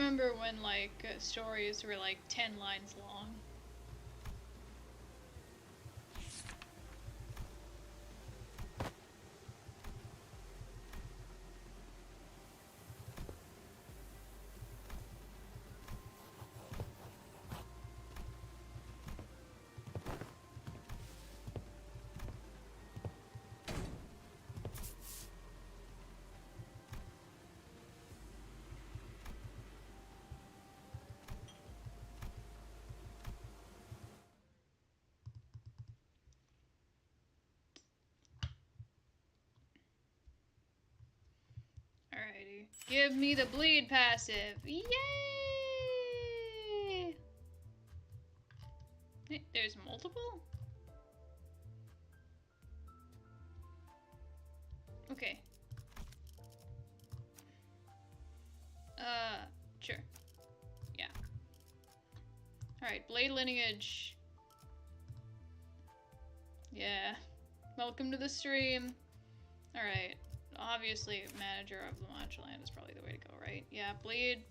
remember when like stories were like 10 lines long. Alrighty. Give me the bleed passive. Yay! Hey, there's multiple? Okay. Sure. Yeah. Alright, blade lineage. Yeah. Welcome to the stream. Alright. Obviously, manager of the Land is probably the way to go, right? Yeah, bleed.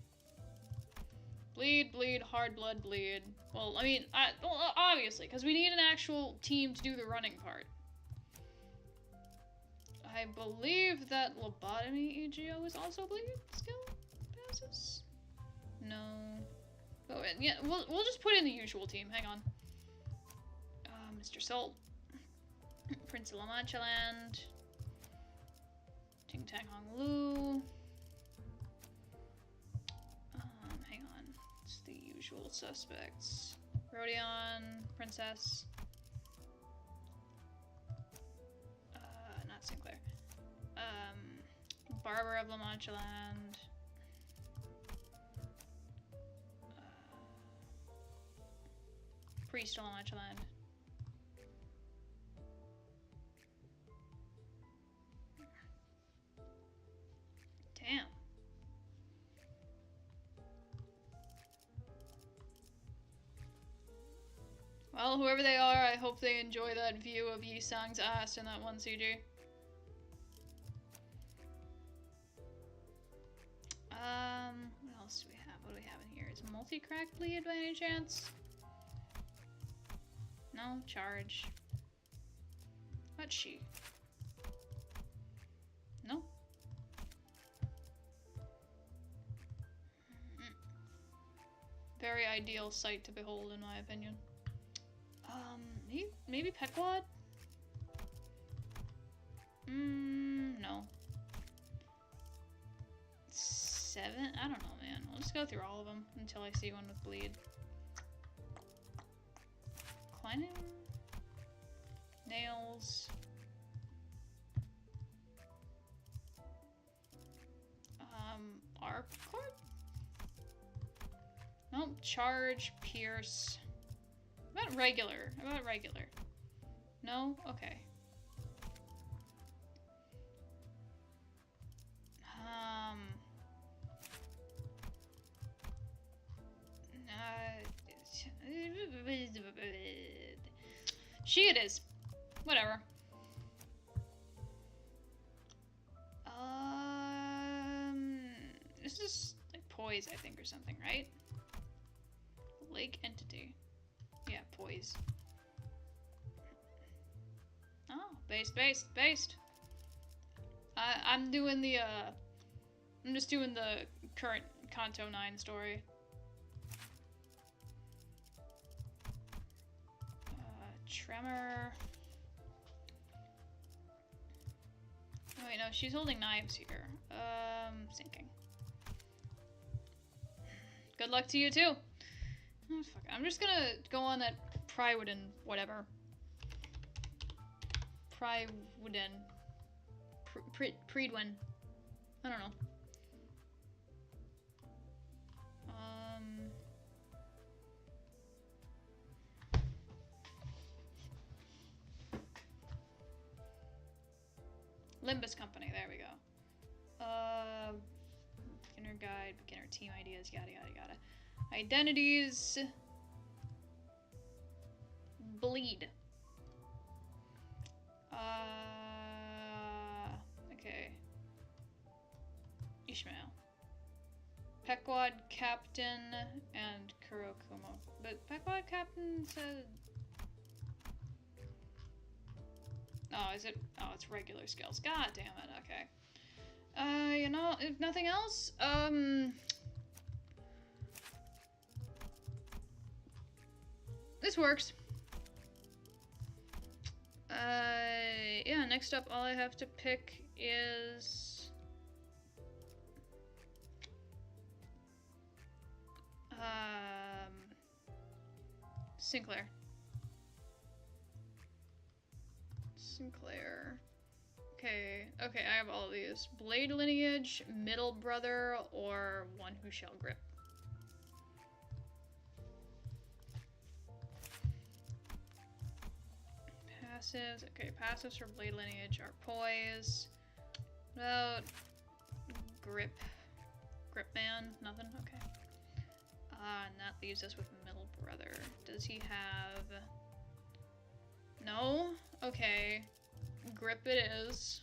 Bleed, bleed, hard blood, bleed. Well, I mean, well, obviously, because we need an actual team to do the running part. I believe that lobotomy EGO is also bleed skill passes? No. Oh, yeah, we'll just put in the usual team. Hang on. Mr. Salt. Prince of La Mancha Land. Ting Tang Hong Lu. Hang on. It's the usual suspects. Rodion, Princess. Not Sinclair. Barber of La Mancha Land. Priest of La Mancha Land. Damn. Well, whoever they are, I hope they enjoy that view of Yi Sang's ass in that one CG. What else do we have? What do we have in here? Is multi-crack bleed by any chance? No? Charge. What's she? No? Very ideal sight to behold, in my opinion. Maybe Pequod? No. 7? I don't know, man. We'll just go through all of them until I see one with bleed. Kleinen? Nails. Arcord? Nope. Charge, pierce. About regular. About regular. No? Okay. She it is. Whatever. This is like poise, I think, or something, right? Lake entity. Yeah, poise. Oh, based. I'm doing the, I'm just doing the current Canto 9 story. Tremor. Oh wait, no, she's holding knives here. Sinking. Good luck to you too. Oh, fuck. I'm just gonna go on that Prywooden whatever. Prywooden. Preedwin. I don't know. Limbus Company, there we go. Beginner guide, beginner team ideas, yada yada yada. Identities. Bleed. Okay. Ishmael. Pequod Captain and Kurokumo. But Pequod Captain said... Oh, is it? Oh, it's regular skills. God damn it, okay. You know, if nothing else, this works. Yeah, next up, all I have to pick is... Sinclair. Sinclair. Okay, okay, I have all of these. Blade lineage, middle brother, or one who shall grip. Passives, okay, passives for blade lineage are poise. What about grip? Grip man? Nothing? Okay. And that leaves us with middle brother. Does he have... No? Okay. Grip it is.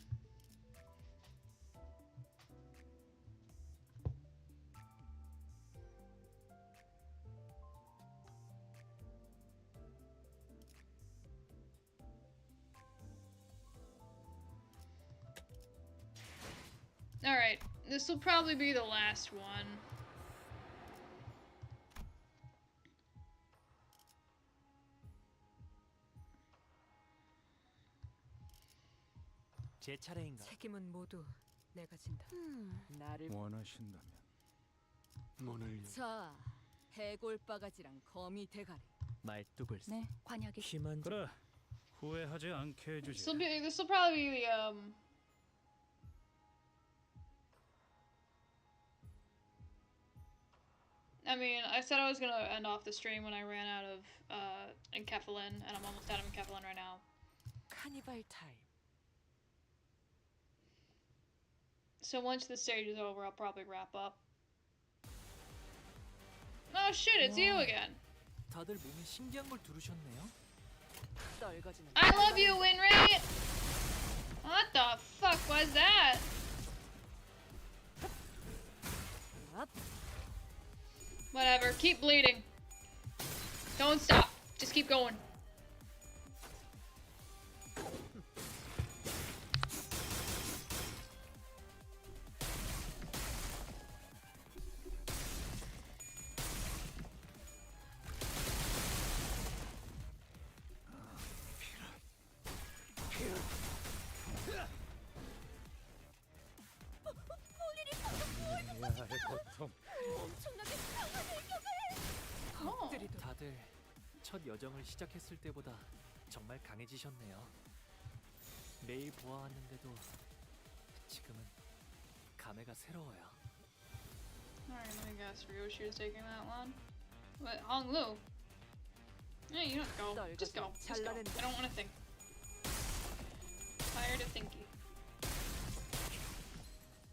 Alright, this will probably be the last one. 제 차례인가? 책임은 모두 내가 진다. 나를 원하신다면 문을 자, 해골바가지랑 거미 대가리. 말뚝을 네, 관약이. 힘한 그래 후회하지 않게 해주지. This will probably be the I mean, I said I was gonna end off the stream when I ran out of enkephalin, and I'm almost out of enkephalin right now. 카니발 타임. So once the stage is over, I'll probably wrap up. Oh shit, it's you again. 다들 몸에 신기한 걸 두르셨네요. I love you, Winray! What the fuck was that? Whatever, keep bleeding. Don't stop. Just keep going. 다들 첫 여정을 시작했을 때보다 정말 강해지셨네요. 매일 보아왔는데도 지금은 감회가 새로워요. Alright, let me guess. Ryoshi is taking that one. What? Honglu? Yeah, you don't go. Just go. Just go. I don't want to think. Tired of thinking.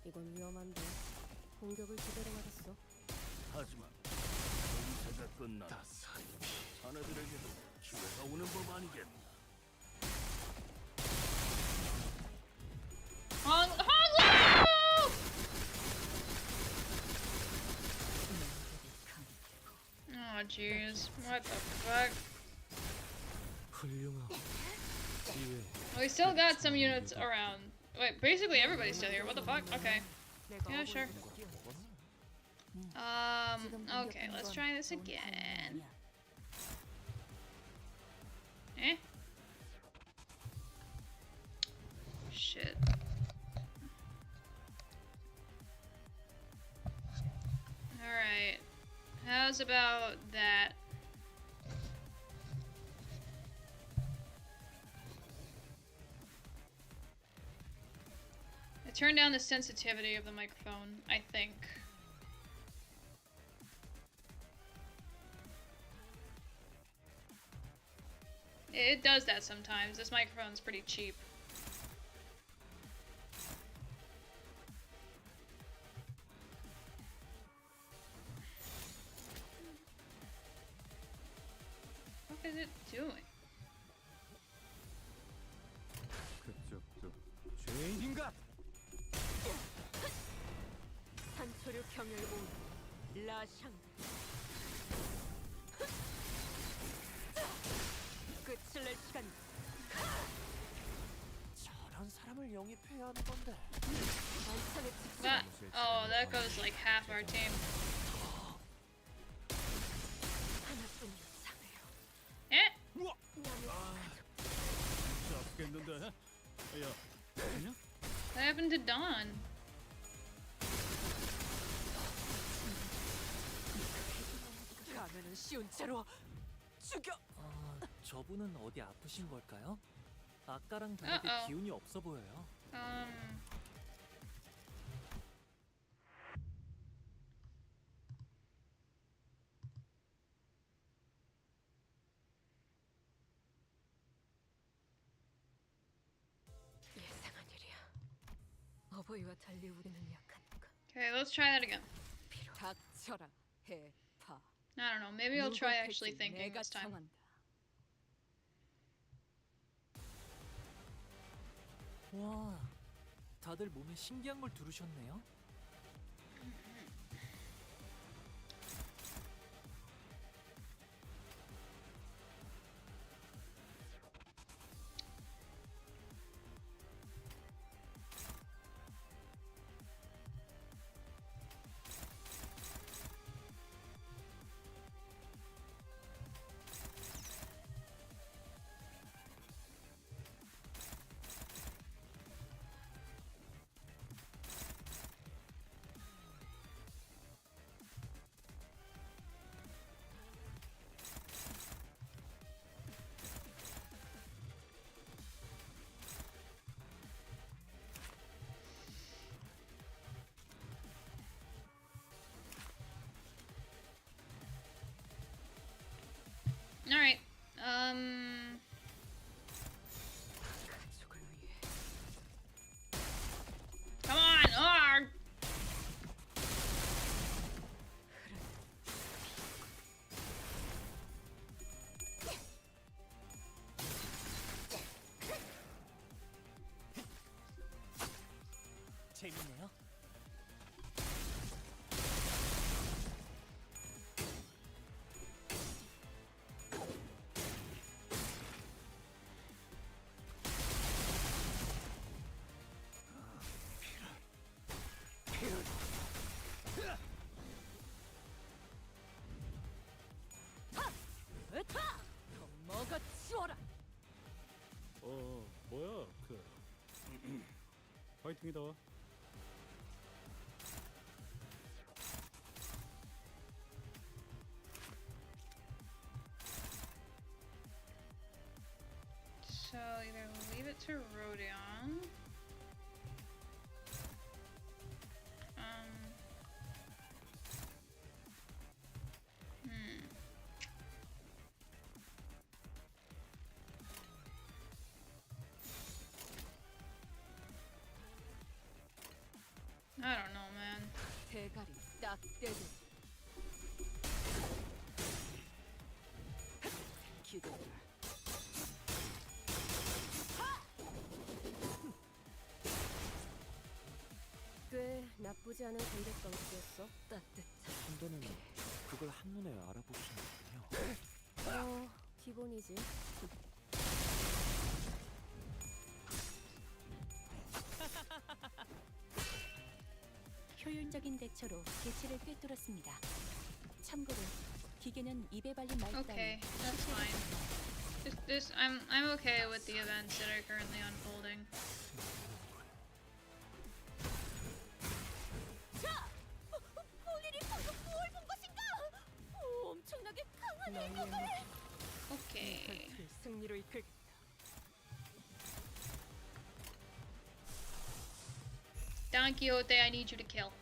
이건 위험한데. 공격을 제대로 받았어. 하지만 공세가 끝나 자네들에게도 기회가 오는 법 아니겠나? Honglu! Oh jeez, what the fuck? We still got some units around. Wait, basically everybody's still here. What the fuck? Okay. Yeah, sure. Okay, let's try this again. Eh? Shit. Alright. How's about that? I turned down the sensitivity of the microphone, I think. It does that sometimes. This microphone's pretty cheap. What is it doing? 그쪽도 죄인인가? 산초류 경혈 온 다샹 끝을 낼 시간이. 저런 사람을 영입해야 하는 건데. 만찬의 That, oh, that goes like half our team. 하나뿐인 사회요. Eh? 잡겠는데? 야, 그냥? What happened to Dawn? 가면은 쉬운 채로 죽여. 저분은 어디 아프신 걸까요? 아까랑 다르게 Uh-oh. 기운이 없어 보여요. 예상한 일이야. 어버이와 달리 우리는 약하니까. Okay, let's try that again. 닥쳐라 해파. I don't know, maybe I'll try actually thinking 내가 this time. 정한다. 와, 다들 몸에 신기한 걸 두르셨네요. Alright, 가족을 위해. come on! Oh! 재밌네요. 으타! 더 먹어 치워라. 뭐야, 파이팅이다. So either leave it to Rodion. I don't know, man. 대가리 딱 떼고. 기도라. 꽤 나쁘지 않은 공격방식이었어. 따뜻한 근데는 그걸 한눈에 알아보시는군요. 기본이지. 효율적인 대처로 개체를 꿰뚫었습니다. 참고로 기계는 입에 발린 말 Okay, 따위 that's fine. I'm okay with the events that are currently unfolding. 자! 볼일이 방금 뭘 본 것인가? 엄청나게 강한 일격을! Okay. 그 승리로 이끌겠다. Don Quixote, I need you to kill.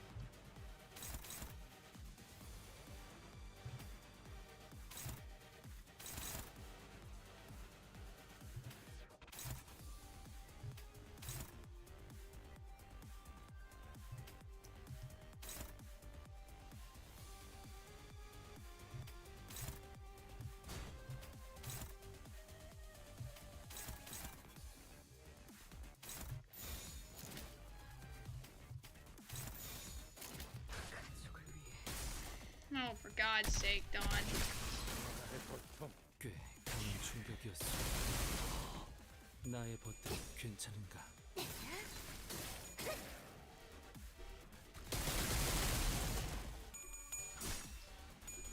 God's sake, Dawn. 꽤 강한 충격이었어. 나의 버튼 괜찮은가?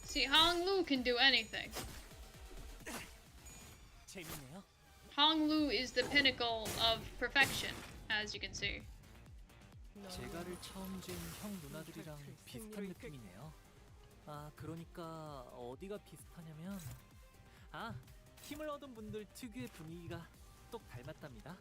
See, Hong Lu can do anything. 재밌네요. Hong Lu is the pinnacle of perfection, as you can see. 제가를 처음 쥔 형 누나들이랑 비슷한 느낌이네요. 아, 그러니까 어디가 비슷하냐면 힘을 얻은 분들 특유의 분위기가 똑 닮았답니다.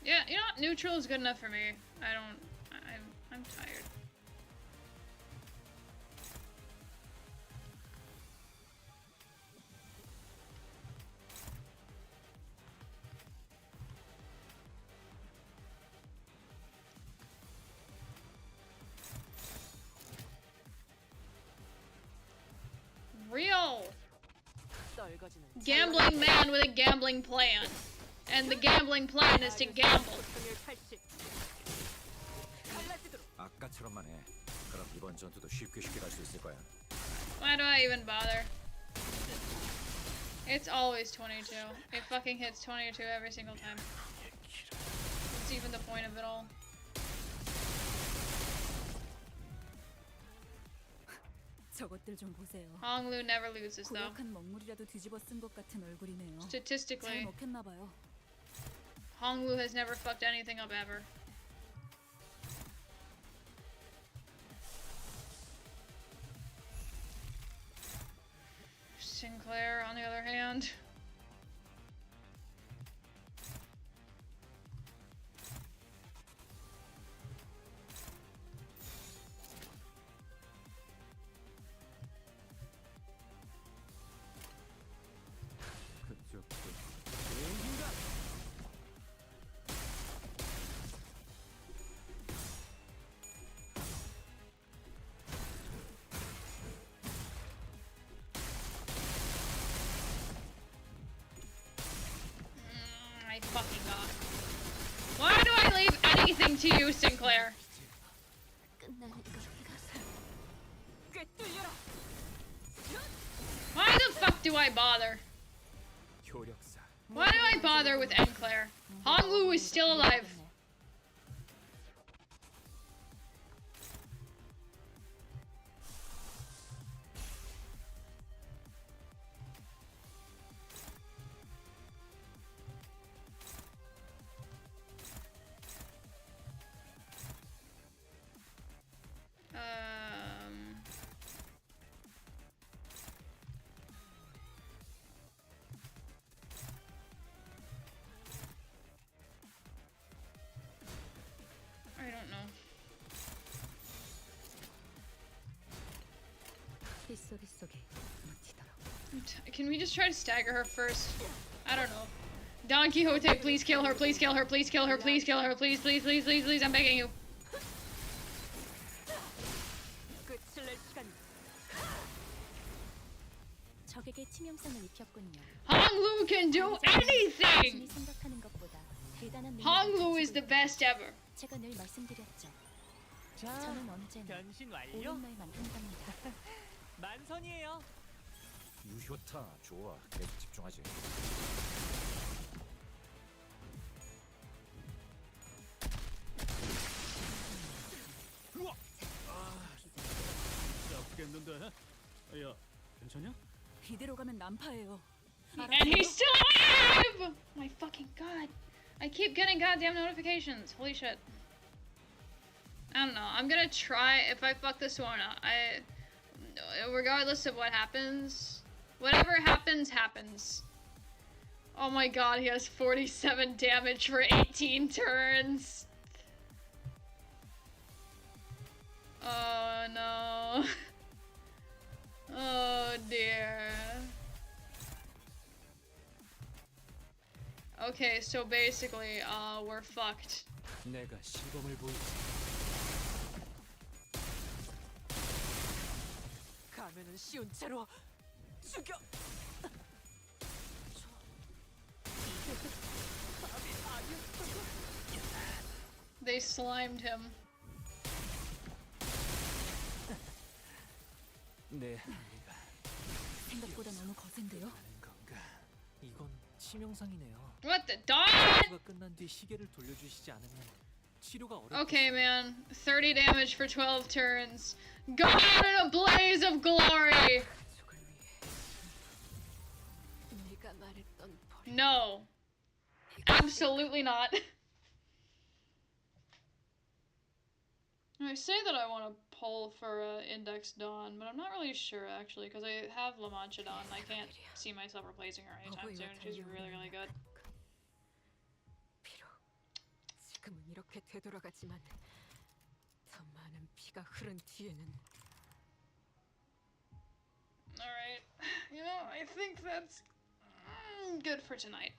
Yeah, you know what? Neutral is good enough for me. I'm tired. Real gambling man with a gambling plan. And the gambling plan is to gamble. 아까처럼만 해. 그럼 이번 전투도 쉽게 갈 수 있을 거야. Why do I even bother? It's always 22. It fucking hits 22 every single time. What's even the point of it all? 저것들 좀 보세요. Hong Lu never loses though. 고약한 먹물이라도 뒤집어 쓴 것 같은 얼굴이네요. Statistically, 잘 먹혔나 봐요. Hong Lu has never fucked anything up ever. Sinclair, on the other hand. I fucking got. Why do I leave anything to you, Sinclair? Why the fuck do I bother? Why do I bother with Enclair? Hong Lu is still alive. I don't know. Can we just try to stagger her first? I don't know. Don Quixote, please kill her, please kill her, please kill her, please kill her, please, please, please, please, please, I'm begging you. 적에게 치명상을 입혔군요. Hong Lu can do anything! 생각하는 것보다 대단한 Hong Lu is the best ever. 제가 늘 말씀드렸죠. 자, 저는 언제나 변신 완료. 옳은 말만 한답니다. 만선이에요. 유효타 좋아. 계속 집중하지. 아프겠는데? 야, 괜찮냐? 이대로 가면 난파예요. And he's still alive! My fucking god. I keep getting goddamn notifications. Holy shit. I don't know. I'm gonna try if I fuck this one up. Regardless of what happens, whatever happens, happens. Oh my god, he has 47 damage for 18 turns. Oh no. Oh dear. Okay, so basically, we're fucked. 내가 시범을 보이지. 가면은 쉬운 채로 죽여. They slimed him. 네. 생각보다 너무 거센데요? 건가? 이건 치명상이네요. What the dog? 치료가 끝난 뒤 시계를 돌려주시지 않으면 치료가 어렵겠어요. Okay, man. 30 damage for 12 turns. God in a blaze of glory! 네가 말했던 벌. No. Absolutely not. I say that I want to pull for Index Dawn, but I'm not really sure actually, because I have La Mancha Dawn. I can't see myself replacing her anytime soon. She's really, really good. 비록 지금은 이렇게 되돌아가지만 더 많은 피가 흐른 뒤에는. Alright. You know, I think that's good for tonight.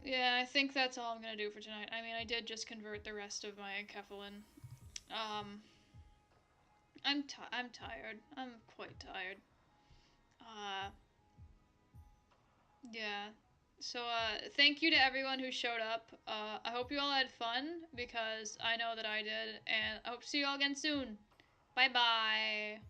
Yeah, I think that's all I'm gonna do for tonight. I mean, I did just convert the rest of my Kefalin. I'm tired. I'm quite tired. Yeah. So, thank you to everyone who showed up. I hope you all had fun, because I know that I did, and I hope to see you all again soon. Bye-bye.